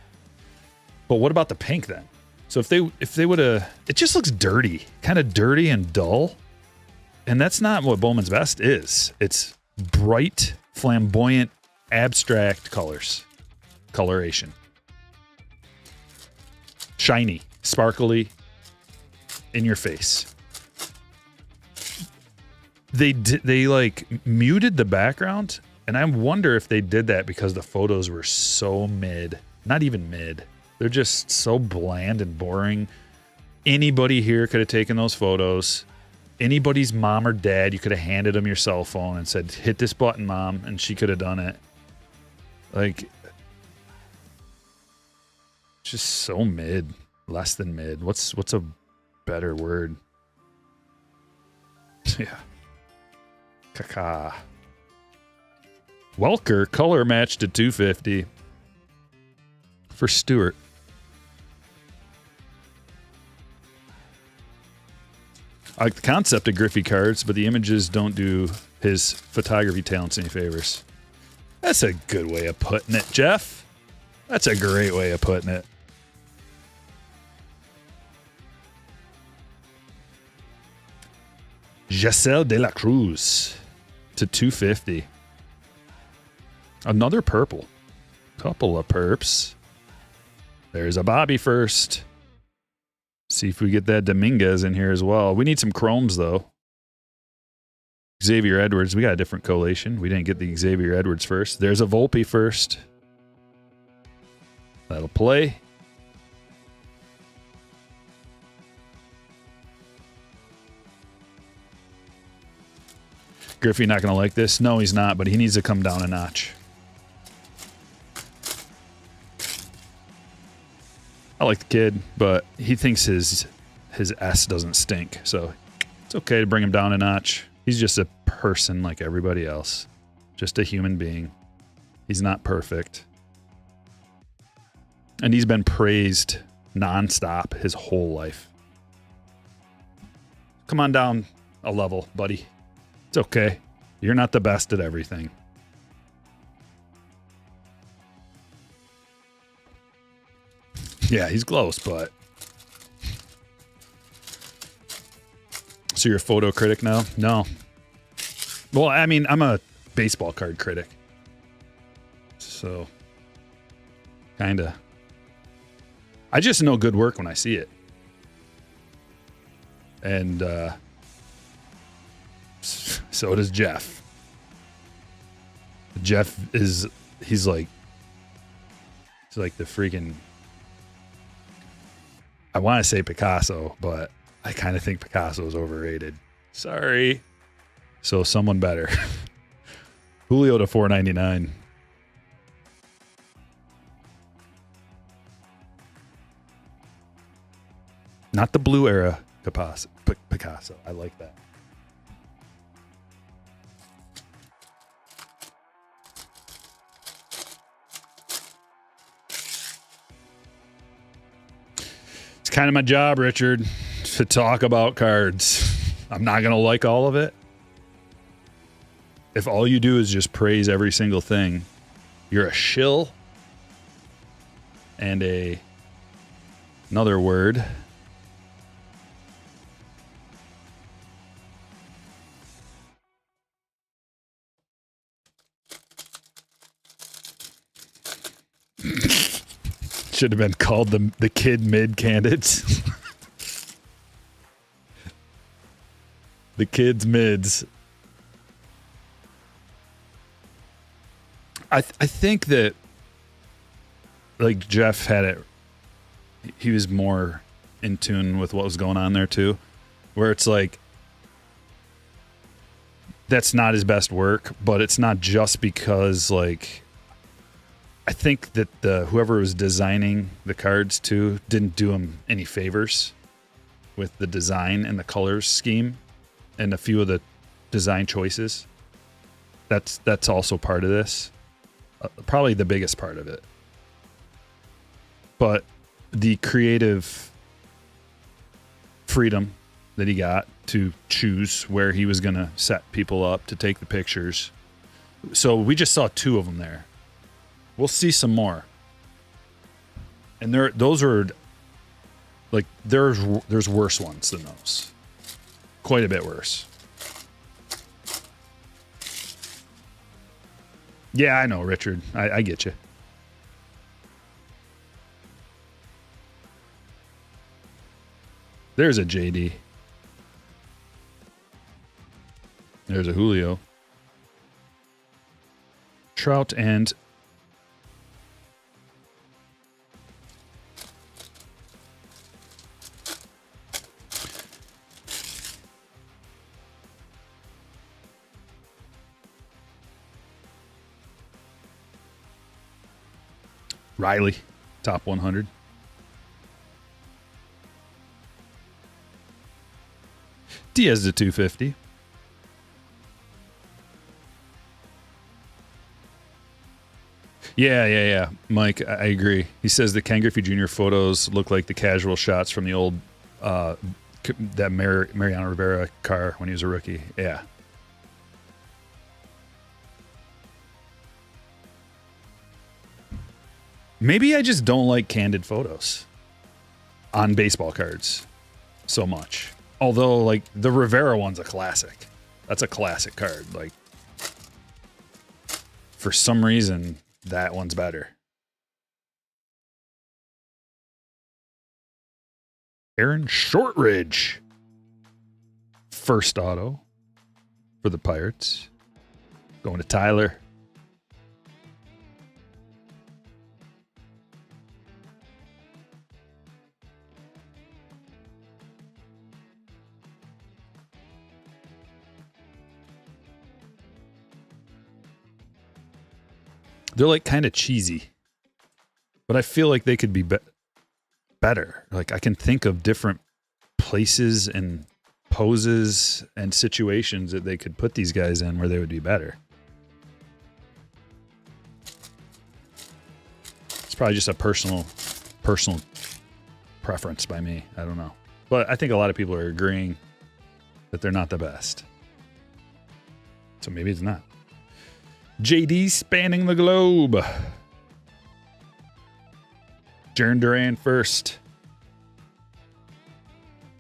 But what about the pink then? So if they would have, it just looks dirty, kind of dirty and dull. And that's not what Bowman's Best is. It's bright, flamboyant, abstract colors, coloration. Shiny, sparkly, in your face. They like muted the background, and I wonder if they did that because the photos were so mid. Not even mid. They're just so bland and boring. Anybody here could have taken those photos. Anybody's mom or dad, you could have handed them your cell phone and said, hit this button, Mom, and she could have done it. Like, just so mid. Less than mid. What's a better word? Yeah. Caca. Welker, color match to 250 for Stewart. I like the concept of Griffey cards, but the images don't do his photography talents any favors. That's a good way of putting it, Jeff. That's a great way of putting it. Giselle de la Cruz to 250. Another purple. Couple of perps. There's a Bobby first. See if we get that Dominguez in here as well. We need some chromes, though. Xavier Edwards. We got a different collation. We didn't get the Xavier Edwards first. There's a Volpe first. That'll play. Griffey not going to like this? No, he's not, but he needs to come down a notch. I like the kid, but he thinks his S doesn't stink, so it's okay to bring him down a notch. He's just a person like everybody else. Just a human being. He's not perfect. And he's been praised nonstop his whole life. Come on down a level, buddy. It's okay. You're not the best at everything. Yeah, he's close, but... So you're a photo critic now? No. Well, I mean, I'm a baseball card critic. So, kinda. I just know good work when I see it. And, so does Jeff. Jeff he's like the freaking, I want to say Picasso, but I kind of think Picasso is overrated. Sorry. So someone better. Julio to 499. Not the blue era Picasso. I like that. It's kind of my job, Richard, to talk about cards. I'm not going to like all of it. If all you do is just praise every single thing, you're a shill and another word. Should have been called the kid mid candidates. The kids mids. I think that, like, Jeff had it, he was more in tune with what was going on there too, where it's like, that's not his best work, but it's not just because, like, I think that whoever was designing the cards too didn't do him any favors with the design and the colors scheme and a few of the design choices. That's also part of this. Probably the biggest part of it. But the creative freedom that he got to choose where he was going to set people up to take the pictures. So we just saw 2 of them there. We'll see some more. And those are like there's worse ones than those. Quite a bit worse. Yeah, I know, Richard. I get you. There's a JD. There's a Julio. Trout and Riley, top 100. Diaz to 250. Yeah. Mike, I agree. He says the Ken Griffey Jr. photos look like the casual shots from the old that Mariano Rivera car when he was a rookie. Yeah. Maybe I just don't like candid photos on baseball cards so much. Although, like, the Rivera one's a classic. That's a classic card. Like, for some reason, that one's better. Aaron Shortridge. First auto for the Pirates. Going to Tyler. They're like kind of cheesy, but I feel like they could be better. Like I can think of different places and poses and situations that they could put these guys in where they would be better. It's probably just a personal preference by me. I don't know. But I think a lot of people are agreeing that they're not the best. So maybe it's not. JD spanning the globe. Jaron Duran first.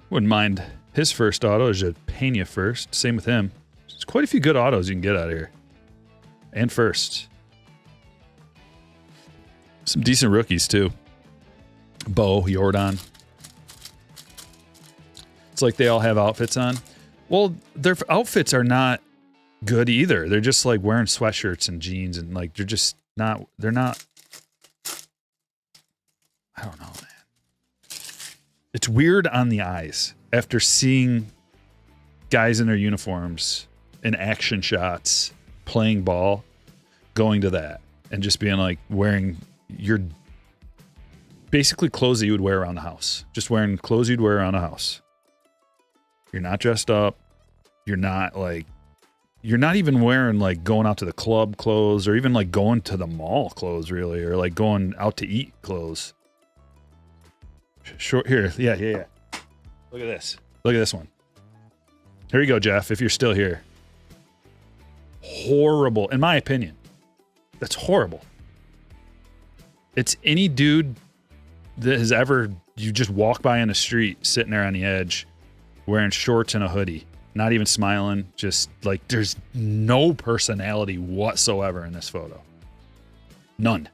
Wouldn't mind his first auto. Is Pena first. Same with him. There's quite a few good autos you can get out of here. And first. Some decent rookies too. Bo, Jordan. It's like they all have outfits on. Well, their outfits are not good either. They're just like wearing sweatshirts and jeans and like they're not I don't know, man. It's weird on the eyes after seeing guys in their uniforms in action shots playing ball, going to that and just being like wearing your basically clothes that you would wear around the house. Just wearing clothes you'd wear around the house. You're not dressed up. You're not even wearing like going out to the club clothes or even like going to the mall clothes really, or like going out to eat clothes. Short here. Yeah. Look at this. Look at this one. Here you go, Jeff, if you're still here. Horrible. In my opinion. That's horrible. It's any dude that has ever, you just walk by in the street, sitting there on the edge, wearing shorts and a hoodie. Not even smiling, just like there's no personality whatsoever in this photo. None.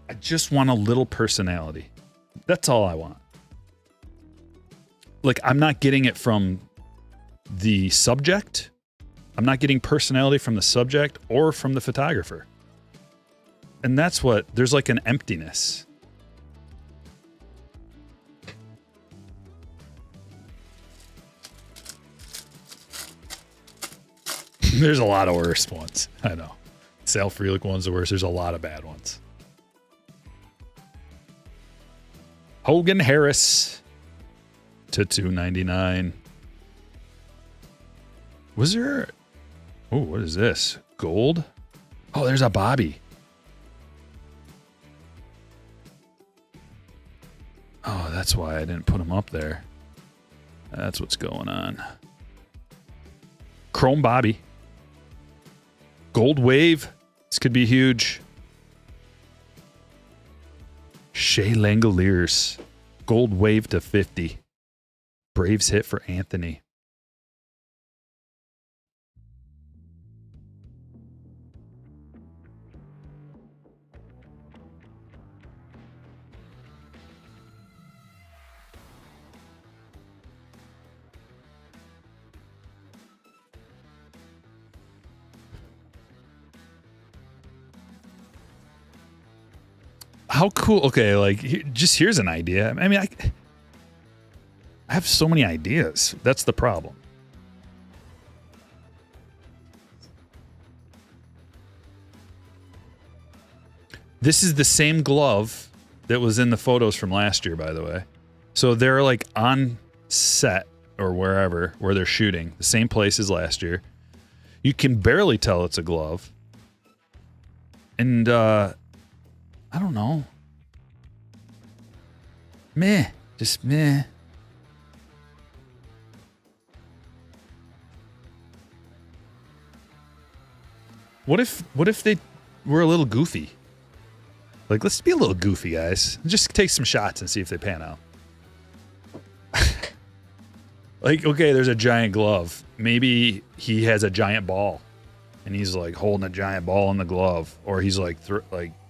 I just want a little personality. That's all I want. Like, I'm not getting it from the subject. I'm not getting personality from the subject or from the photographer. And that's what, there's like an emptiness. There's a lot of worse ones. I know. Sal Frelick one's the worst. There's a lot of bad ones. Hogan Harris to 299. Was there... Oh, what is this? Gold? Oh, there's a Bobby. Oh, that's why I didn't put him up there. That's what's going on. Chrome Bobby. Gold Wave. This could be huge. Shea Langoliers. Gold Wave to 50. Braves hit for Anthony. How cool. Okay, like, just here's an idea. I mean, I have so many ideas. That's the problem. This is the same glove that was in the photos from last year, by the way. So they're like on set or wherever where they're shooting, the same place as last year. You can barely tell it's a glove. And I don't know. Meh. Just meh. What if they were a little goofy? Like, let's be a little goofy, guys. Just take some shots and see if they pan out. Like, okay, there's a giant glove. Maybe he has a giant ball, and he's like holding a giant ball in the glove, or he's like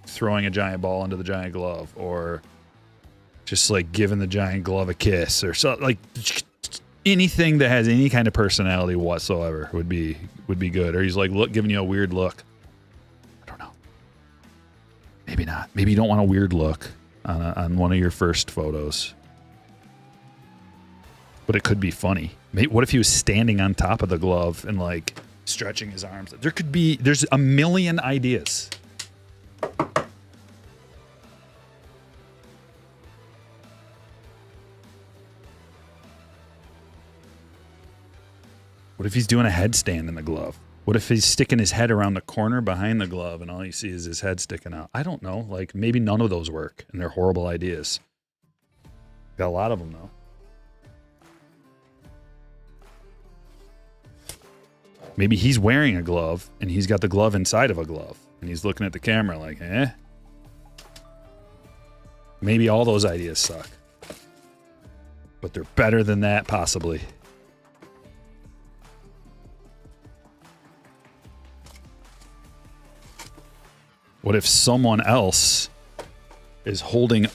throwing a giant ball into the giant glove, or just like giving the giant glove a kiss, or so, like anything that has any kind of personality whatsoever would be good. Or he's like giving you a weird look. I don't know. Maybe not. Maybe you don't want a weird look on one of your first photos. But it could be funny. What if he was standing on top of the glove and like stretching his arms? There's a million ideas. What if he's doing a headstand in the glove? What if he's sticking his head around the corner behind the glove and all you see is his head sticking out? I don't know. Like, maybe none of those work and they're horrible ideas. Got a lot of them, though. Maybe he's wearing a glove and he's got the glove inside of a glove and he's looking at the camera like, eh? Maybe all those ideas suck. But they're better than that, possibly. What if someone else is holding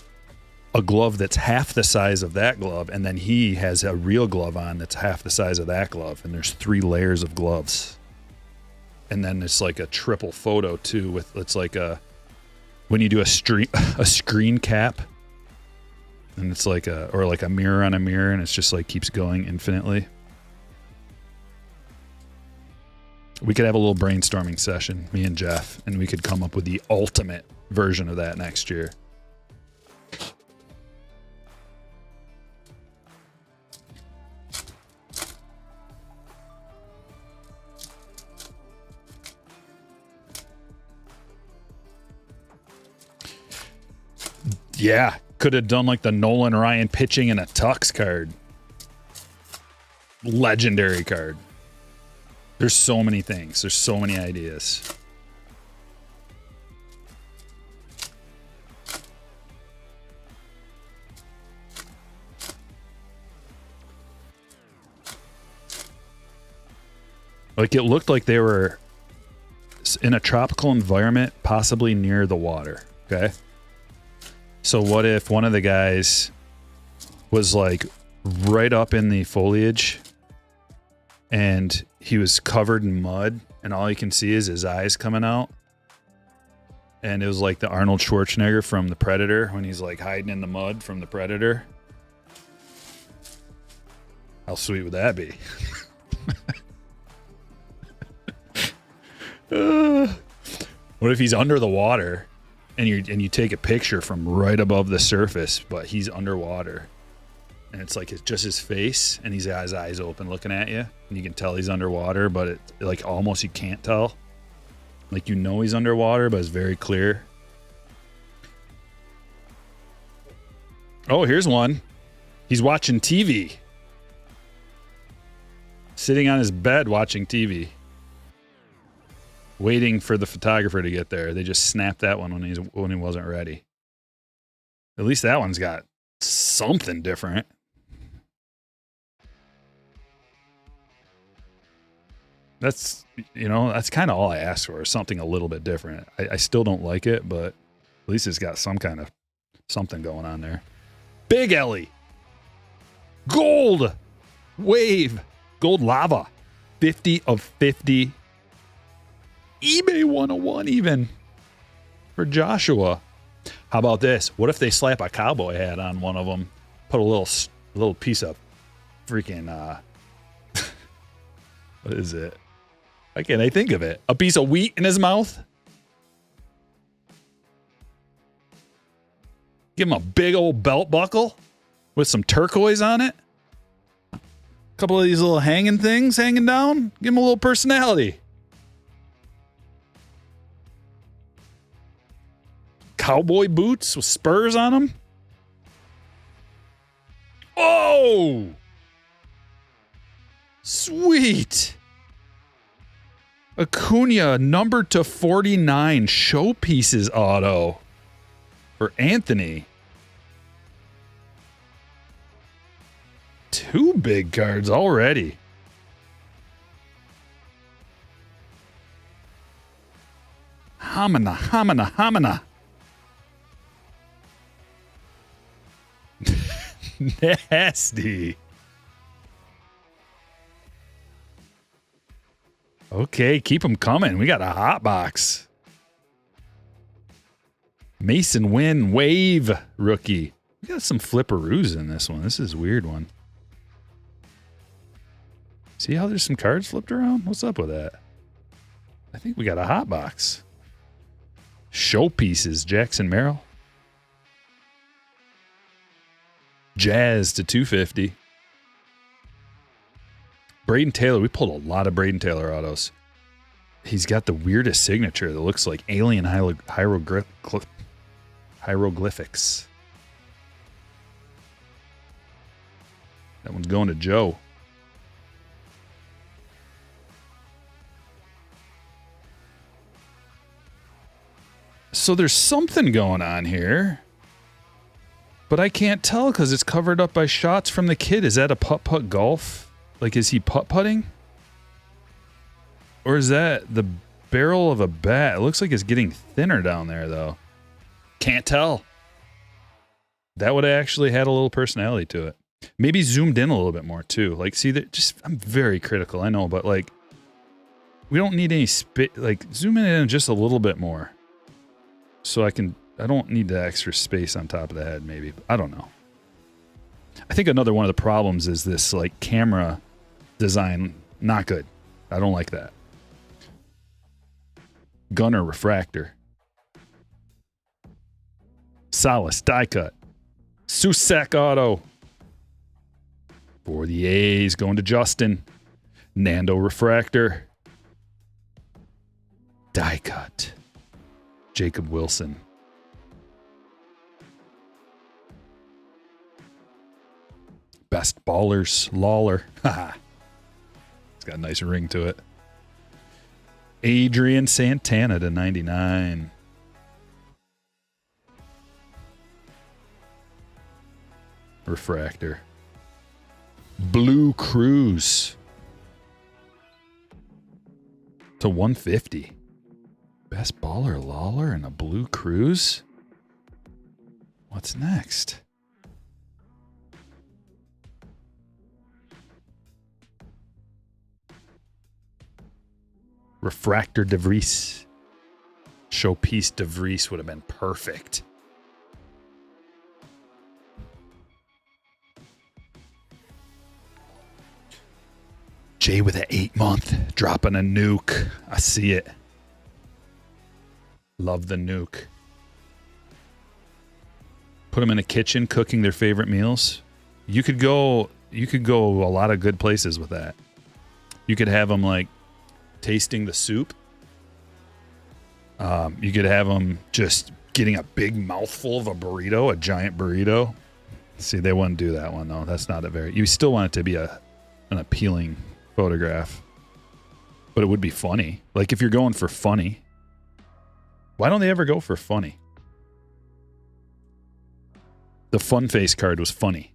a glove that's half the size of that glove, and then he has a real glove on that's half the size of that glove, and there's 3 layers of gloves. And then it's like a triple photo too, with it's like when you do a screen cap, and it's like a mirror on a mirror, and it's just like keeps going infinitely. We could have a little brainstorming session, me and Jeff, and we could come up with the ultimate version of that next year. Yeah, could have done like the Nolan Ryan pitching in a tux card. Legendary card. There's so many things. There's so many ideas. Like, it looked like they were in a tropical environment, possibly near the water. Okay. So what if one of the guys was like right up in the foliage and he was covered in mud and all you can see is his eyes coming out? And it was like the Arnold Schwarzenegger from The Predator when he's like hiding in the mud from The Predator. How sweet would that be? What if he's under the water and you take a picture from right above the surface, but he's underwater, and it's like it's just his face and he's got his eyes open looking at you, and you can tell he's underwater, but it like almost you can't tell. Like, you know he's underwater, but it's very clear. Oh, here's one. He's watching TV. Sitting on his bed watching TV. Waiting for the photographer to get there. They just snapped that one when he wasn't ready. At least that one's got something different. That's kind of all I asked for, is something a little bit different. I still don't like it, but at least it's got some kind of something going on there. Big Ellie. Gold. Wave. Gold lava. 50 of 50. eBay 101 even. For Joshua. How about this? What if they slap a cowboy hat on one of them? Put a little piece of freaking, what is it? Why can't I think of it? A piece of wheat in his mouth? Give him a big old belt buckle with some turquoise on it. A couple of these little hanging things hanging down. Give him a little personality. Cowboy boots with spurs on them. Oh! Sweet. Acuna number to 49 showpieces auto for Anthony. 2 big cards already. Hamana. Nasty. Okay, keep them coming. We got a hot box. Mason Wynn Wave rookie. We got some flipperoos in this one. This is a weird one. See how there's some cards flipped around? What's up with that? I think we got a hot box. Showpieces, Jackson Merrill. Jazz to 250. Braden Taylor. We pulled a lot of Braden Taylor autos. He's got the weirdest signature that looks like alien hieroglyphics. That one's going to Joe. So there's something going on here. But I can't tell because it's covered up by shots from the kid. Is that a putt-putt golf? Like, is he putt-putting? Or is that the barrel of a bat? It looks like it's getting thinner down there, though. Can't tell. That would have actually had a little personality to it. Maybe zoomed in a little bit more, too. Like, see, I'm very critical, I know, but, like, we don't need any zoom in just a little bit more. So I don't need the extra space on top of the head, maybe. I don't know. I think another one of the problems is this, like, camera design. Not good. I don't like that. Gunner refractor. Salas die cut. Susak auto. For the A's, going to Justin. Nando refractor. Die cut. Jacob Wilson. Best ballers, Lawler. Haha. It's got a nice ring to it. Adrian Santana to 99. Refractor. Blue Cruz to 150. Best baller, Lawler, and a Blue Cruz. What's next? Refractor DeVries. Showpiece DeVries would have been perfect. Jay with an 8-month. Dropping a nuke. I see it. Love the nuke. Put them in a kitchen cooking their favorite meals. You could go a lot of good places with that. You could have them like tasting the soup. You could have them just getting a big mouthful of a burrito, a giant burrito. See, they wouldn't do that one, though. That's not a very... You still want it to be an appealing photograph. But it would be funny. Like, if you're going for funny. Why don't they ever go for funny? The fun face card was funny.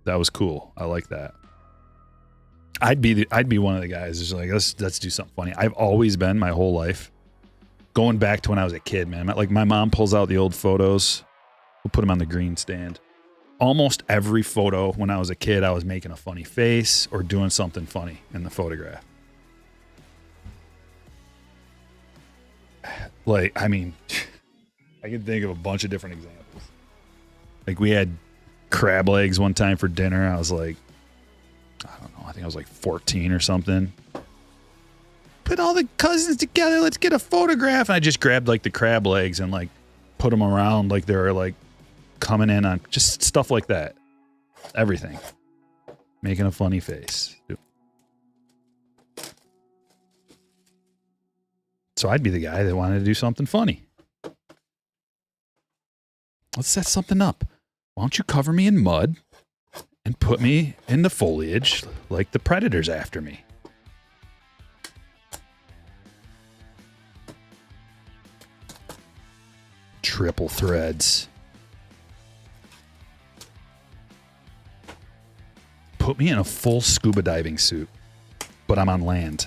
That was cool. I like that. I'd be one of the guys who's like, let's do something funny. I've always been my whole life. Going back to when I was a kid, man. Like, my mom pulls out the old photos. We'll put them on the green stand. Almost every photo when I was a kid, I was making a funny face or doing something funny in the photograph. Like, I mean, I can think of a bunch of different examples. Like, we had crab legs one time for dinner. I was like, I don't know, I think I was like 14 or something. Put all the cousins together, let's get a photograph. And I just grabbed like the crab legs and like put them around like they were like coming in on just stuff like that. Everything. Making a funny face. So I'd be the guy that wanted to do something funny. Let's set something up. Why don't you cover me in mud and put me in the foliage like the predator's after me? Triple threads. Put me in a full scuba diving suit, but I'm on land.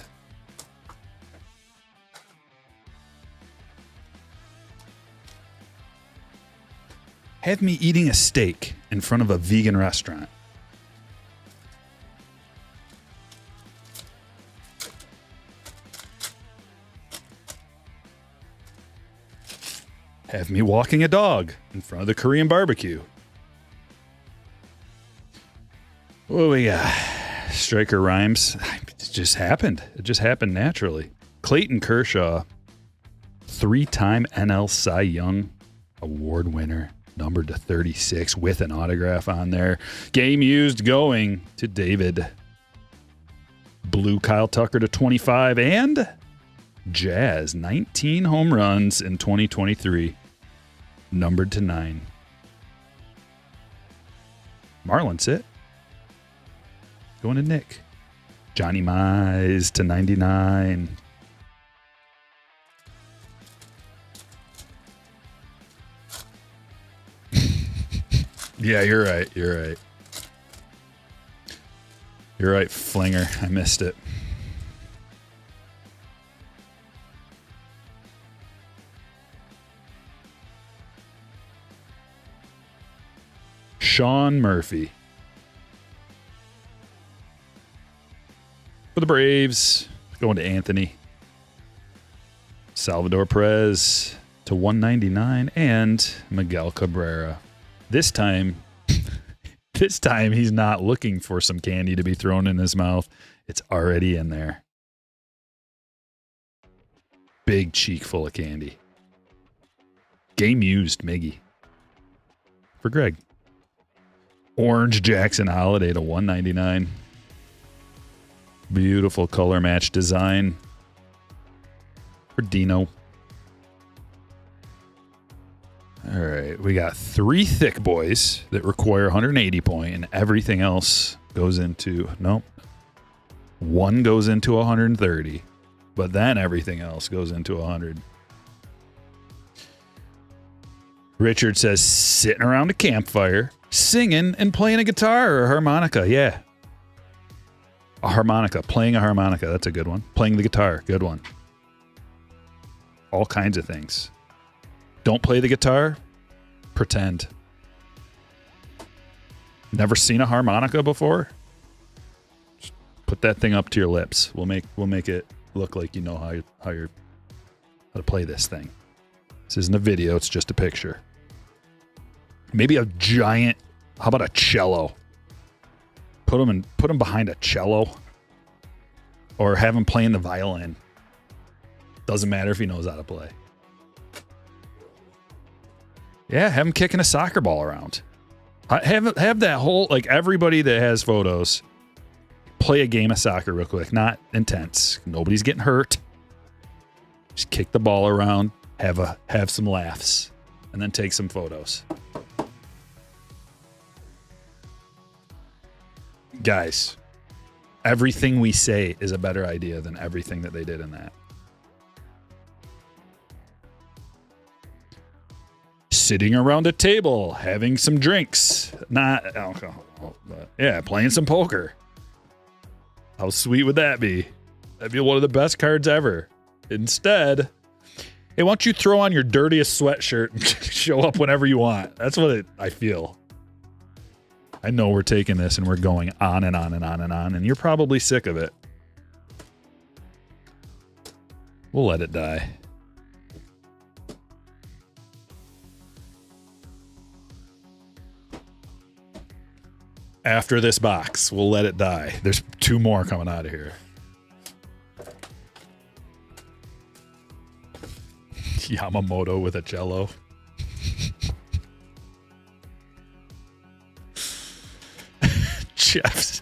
Have me eating a steak in front of a vegan restaurant. Have me walking a dog in front of the Korean barbecue. What do we got? Stryker rhymes. It just happened. It just happened naturally. Clayton Kershaw, 3-time NL Cy Young Award winner, numbered to 36 with an autograph on there. Game used going to David. Blue Kyle Tucker to 25 and Jazz, 19 home runs in 2023, numbered to 9. Marlins it. Going to Nick. Johnny Mize to 99. Yeah, you're right. You're right. You're right, Flinger. I missed it. Sean Murphy. For the Braves, going to Anthony. Salvador Perez to 199 and Miguel Cabrera. This time he's not looking for some candy to be thrown in his mouth. It's already in there. Big cheek full of candy. Game used, Miggy. For Greg. Orange Jackson Holiday to 199. Beautiful color match design. For Dino. All right, we got 3 thick boys that require 180 point, and everything else goes into, nope. 1 goes into 130, but then everything else goes into 100. Richard says, sitting around a campfire, singing and playing a guitar or a harmonica. Yeah. A harmonica, playing a harmonica. That's a good one. Playing the guitar. Good one. All kinds of things. Don't play the guitar. Pretend. Never seen a harmonica before? Just put that thing up to your lips. We'll make it look like you know how to play this thing. This isn't a video, it's just a picture. Maybe a giant, how about a cello? Put him behind a cello. Or have him playing the violin. Doesn't matter if he knows how to play. Yeah, have him kicking a soccer ball around. Have that whole, like, everybody that has photos play a game of soccer real quick. Not intense. Nobody's getting hurt. Just kick the ball around. Have some laughs. And then take some photos. Guys, everything we say is a better idea than everything that they did in that. Sitting around a table, having some drinks, not alcohol, but yeah, playing some poker. How sweet would that be? That'd be one of the best cards ever. Instead, hey, why don't you throw on your dirtiest sweatshirt and show up whenever you want? That's what I feel. I know we're taking this and we're going on and on and on and on, and you're probably sick of it. We'll let it die. After this box, we'll let it die. There's 2 more coming out of here. Yamamoto with a cello.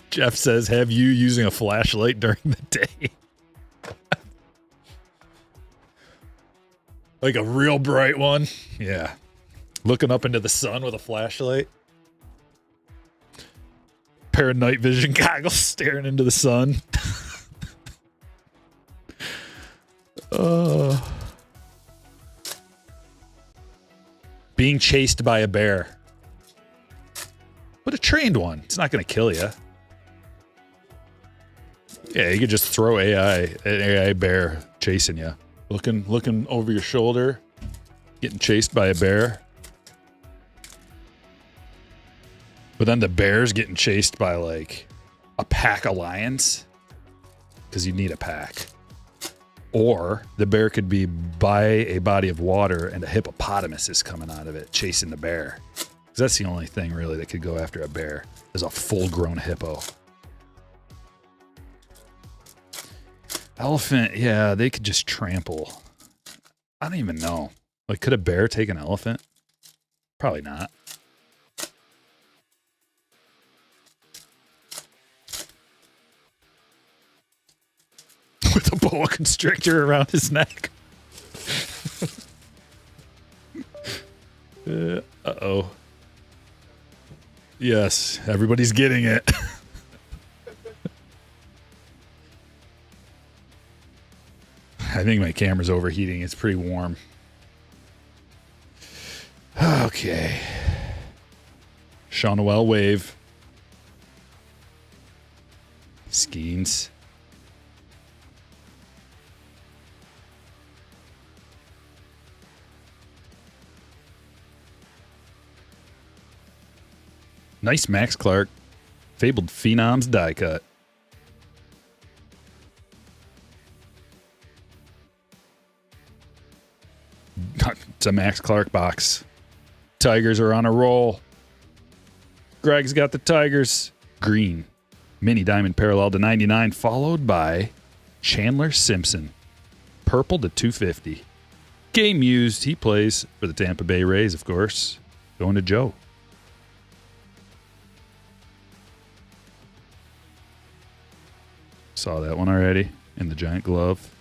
Jeff says, have you using a flashlight during the day? Like a real bright one? Yeah. Looking up into the sun with a flashlight. Pair of night vision goggles staring into the sun. Being chased by a bear. But a trained one. It's not going to kill you. Yeah, you could just throw an AI bear chasing you. Looking over your shoulder. Getting chased by a bear. But then the bear's getting chased by like a pack of lions. Because you need a pack. Or the bear could be by a body of water and a hippopotamus is coming out of it chasing the bear. Because that's the only thing really that could go after a bear is a full-grown hippo. Elephant, yeah, they could just trample. I don't even know. Like, could a bear take an elephant? Probably not. With a boa constrictor around his neck. Uh-oh. Yes, everybody's getting it. I think my camera's overheating. It's pretty warm. Okay. Sean Noel wave. Skeens. Nice Max Clark. Fabled Phenoms die cut. It's a Max Clark box. Tigers are on a roll. Greg's got the Tigers. Green. Mini diamond parallel to 99, followed by Chandler Simpson. Purple to 250. Game used. He plays for the Tampa Bay Rays, of course. Going to Joe. Saw that one already in the giant glove.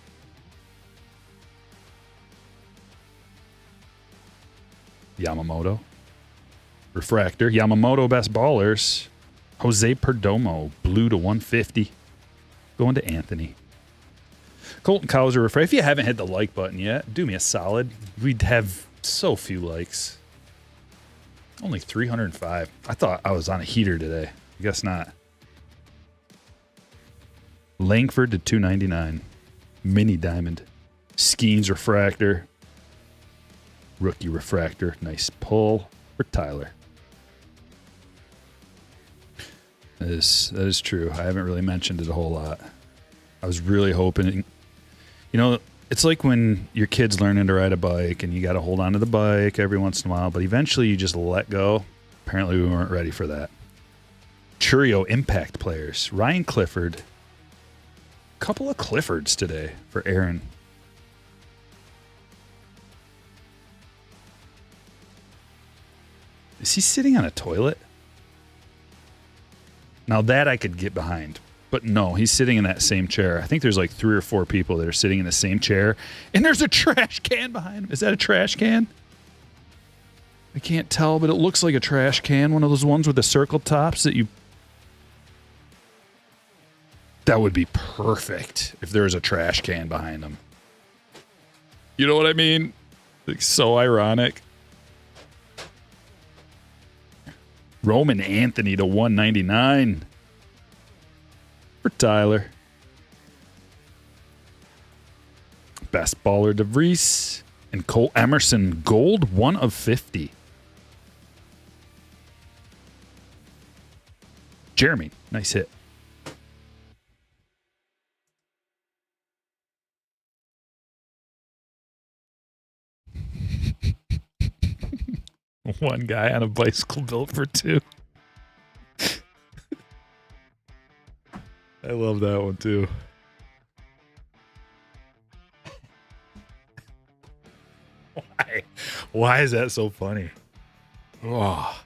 Yamamoto. Refractor. Yamamoto best ballers. Jose Perdomo. Blue to 150. Going to Anthony. Colton Cowser refractor. If you haven't hit the like button yet, do me a solid. We'd have so few likes. Only 305. I thought I was on a heater today. I guess not. Langford to 299. Mini diamond. Skeens refractor. Rookie refractor. Nice pull for Tyler. That is true. I haven't really mentioned it a whole lot. I was really hoping. You know, it's like when your kid's learning to ride a bike and you got to hold on to the bike every once in a while, but eventually you just let go. Apparently we weren't ready for that. Churio impact players. Ryan Clifford. Couple of Cliffords today for Aaron. Is he sitting on a toilet? Now that I could get behind. But no, he's sitting in that same chair. I think there's like 3 or 4 people that are sitting in the same chair. And there's a trash can behind him. Is that a trash can? I can't tell, but it looks like a trash can. One of those ones with the circle tops that you That would be perfect if there was a trash can behind him. You know what I mean? Like, so ironic. Roman Anthony to 199 for Tyler. Best baller DeVries and Cole Emerson gold 1 of 50. Jeremy, nice hit. One guy on a bicycle built for two. I love that one too. Why? Why is that so funny? Oh.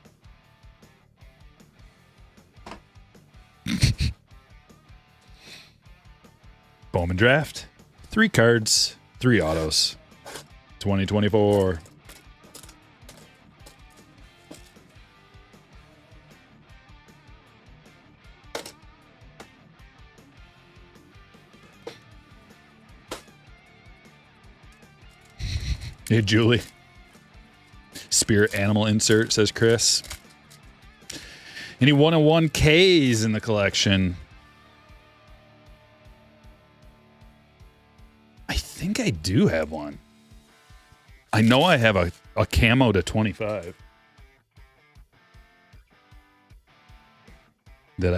Bowman draft. 3 cards, 3 autos. 2024. Hey, Julie. Spirit animal insert, says Chris. Any 101 Ks in the collection? I think I do have one. I know I have a camo to 25 that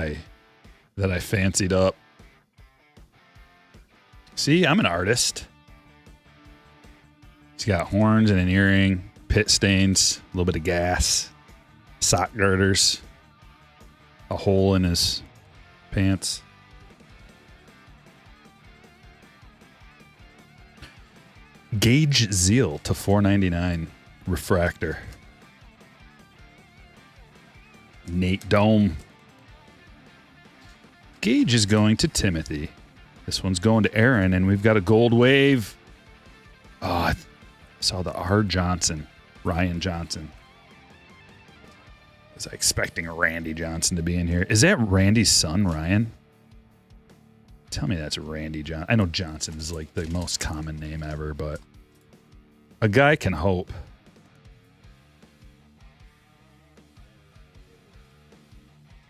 I fancied up. See, I'm an artist. He's got horns and an earring, pit stains, a little bit of gas, sock girders, a hole in his pants. Gage Zeal to 499 refractor. Nate Dome. Gage is going to Timothy. This one's going to Aaron, and we've got a gold wave. Oh, I saw the R. Johnson, Ryan Johnson. Was I expecting Randy Johnson to be in here? Is that Randy's son, Ryan? Tell me that's Randy Johnson. I know Johnson is like the most common name ever, but a guy can hope.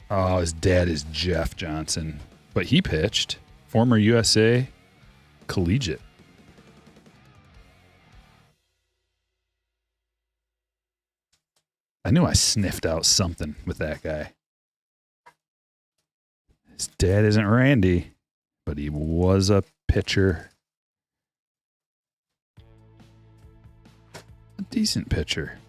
Oh, his dad is Jeff Johnson, but he pitched. Former USA collegiate. I knew I sniffed out something with that guy. His dad isn't Randy, but he was a pitcher. A decent pitcher.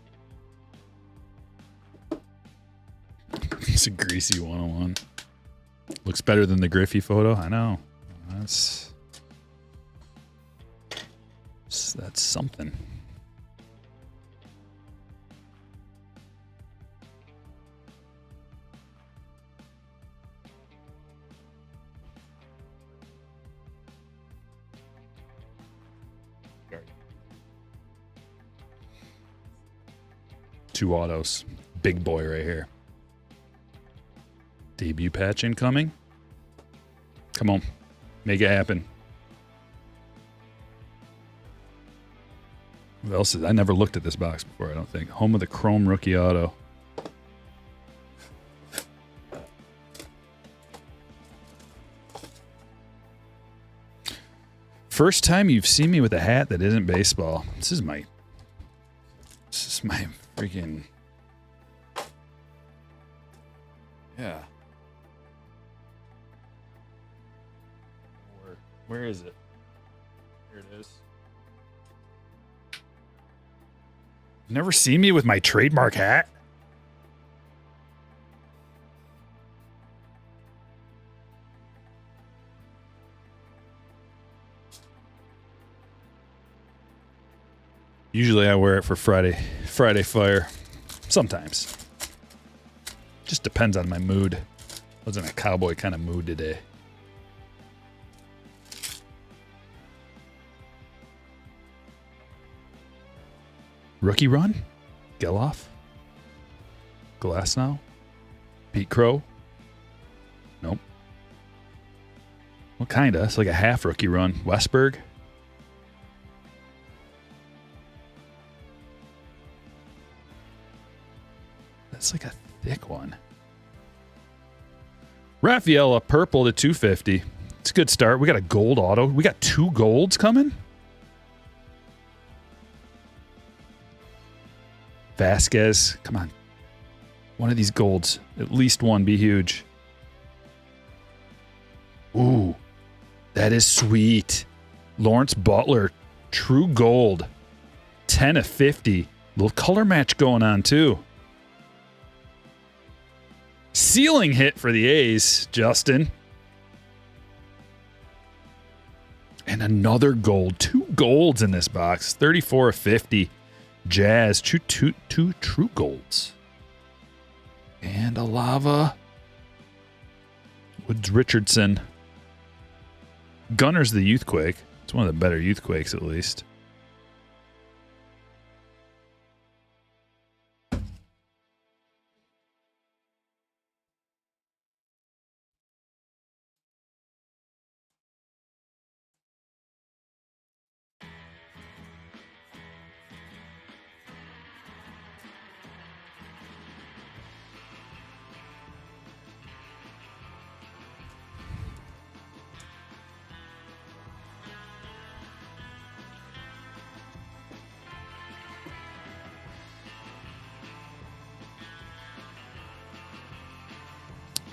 It's a greasy 101. Looks better than the Griffey photo. I know. That's something. Two autos. Big boy right here. Debut patch incoming. Come on. Make it happen. What else is... I never looked at this box before, I don't think. Home of the Chrome Rookie Auto. First time you've seen me with a hat that isn't baseball. This is my freaking... Yeah. Where is it? Here it is. Never seen me with my trademark hat? Usually I wear it for Friday Fire. Sometimes. Just depends on my mood. I was in a cowboy kind of mood today. Rookie run? Geloff? Glasnow? Pete Crow? Nope. Well, kind of. It's like a half rookie run. Westberg. That's like a thick one. Rafaela, purple to 250. It's a good start. We got a gold auto. We got 2 golds coming. Vasquez. Come on. One of these golds. At least one. Be huge. Ooh. That is sweet. Lawrence Butler. True gold. 10 of 50. Little color match going on, too. Ceiling hit for the A's, Justin. And another gold. 2 golds in this box. 34 of 50. Jazz. Two true golds. And a lava. Woods Richardson. Gunner's the Youthquake. It's one of the better Youthquakes, at least.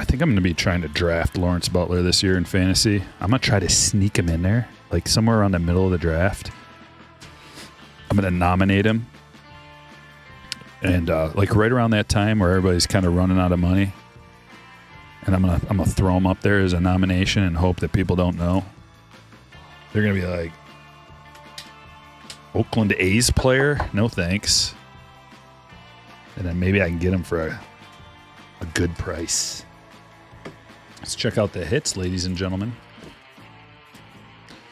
I think I'm going to be trying to draft Lawrence Butler this year in fantasy. I'm going to try to sneak him in there, like somewhere around the middle of the draft. I'm going to nominate him. And like right around that time where everybody's kind of running out of money. And I'm gonna throw him up there as a nomination and hope that people don't know. They're going to be like, Oakland A's player? No thanks. And then maybe I can get him for a good price. Let's check out the hits, ladies and gentlemen.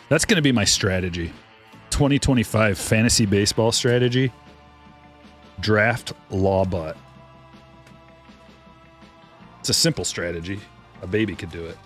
That's going to be my strategy. 2025 fantasy baseball strategy. Draft Lawbutt. It's a simple strategy. A baby could do it.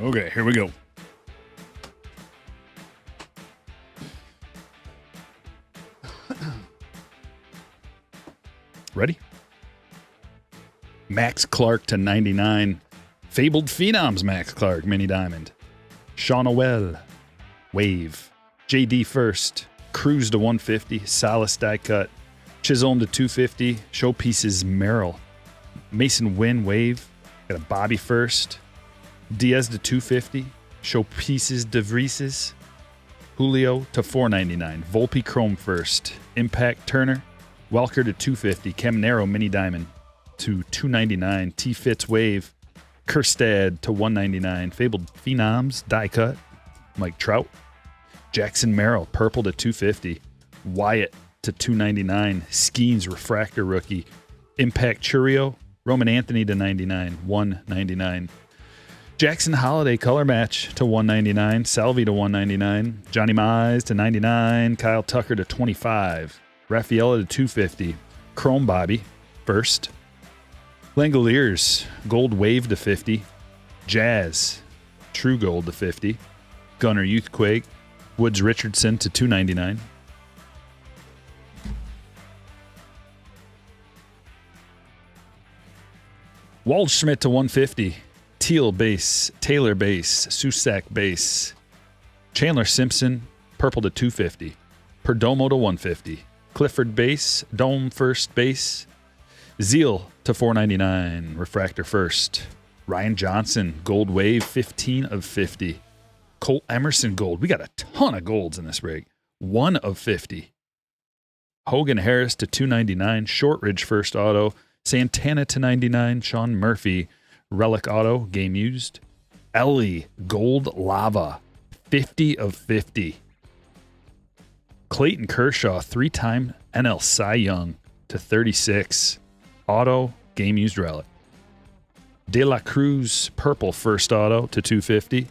Okay, here we go. Ready? Max Clark to 99. Fabled Phenoms Max Clark, Mini Diamond. Sean O'Well, Wave. JD First, Cruz to 150. Salas Die Cut. Chisholm to 250. Showpieces Merrill. Mason Wynn, Wave. Got a Bobby First. Diaz to 250. Showpieces DeVries. Julio to 499. Volpe Chrome First. Impact Turner. Welker to 250. Caminero Mini Diamond to 299. T Fitz Wave. Kerstad to 199. Fabled Phenoms Die Cut. Mike Trout. Jackson Merrill Purple to 250. Wyatt to 299. Skeens Refractor Rookie. Impact Churio. Roman Anthony to 99. 199. Jackson Holiday Color Match to 199. Salvi to 199. Johnny Mize to 99. Kyle Tucker to 25. Rafaela to 250. Chrome Bobby First. Langoliers Gold Wave to 50. Jazz True Gold to 50. Gunner Youthquake. Woods Richardson to 299. Waldschmidt to 150. Teal base. Taylor base. Susak base. Chandler Simpson, purple to 250. Perdomo to 150. Clifford base. Dome first base. Zeal to 499. Refractor first. Ryan Johnson, gold wave, 15 of 50. Colt Emerson gold. We got a ton of golds in this break. 1 of 50. Hogan Harris to 299. Shortridge first auto. Santana to 99. Sean Murphy, relic auto, game used. Ellie, gold lava, 50 of 50. Clayton Kershaw, 3-time NL Cy Young to 36. Auto, game used relic. De La Cruz, purple first auto to 250.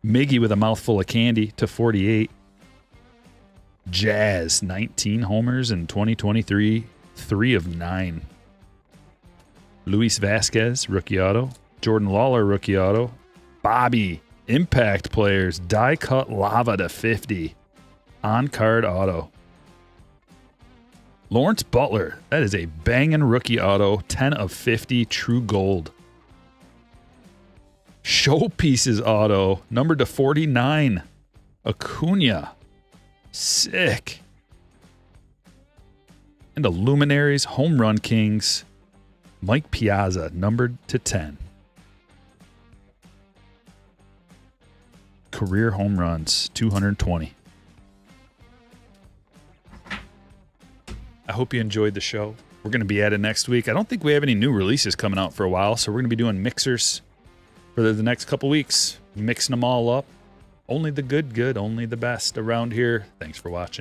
Miggy with a mouthful of candy to 48. Jazz, 19 homers in 2023, 3 of 9. Luis Vasquez, rookie auto. Jordan Lawler, rookie auto. Bobby, impact players, die cut lava to 50. On-card auto. Lawrence Butler, that is a banging rookie auto, 10 of 50, true gold. Showpieces auto, numbered to 49. Acuna, sick. And the Luminaries, home run kings, Mike Piazza, numbered to 10. Career home runs, 220. I hope you enjoyed the show. We're going to be at it next week. I don't think we have any new releases coming out for a while, so we're going to be doing mixers for the next couple weeks, mixing them all up. Only the good, only the best around here. Thanks for watching.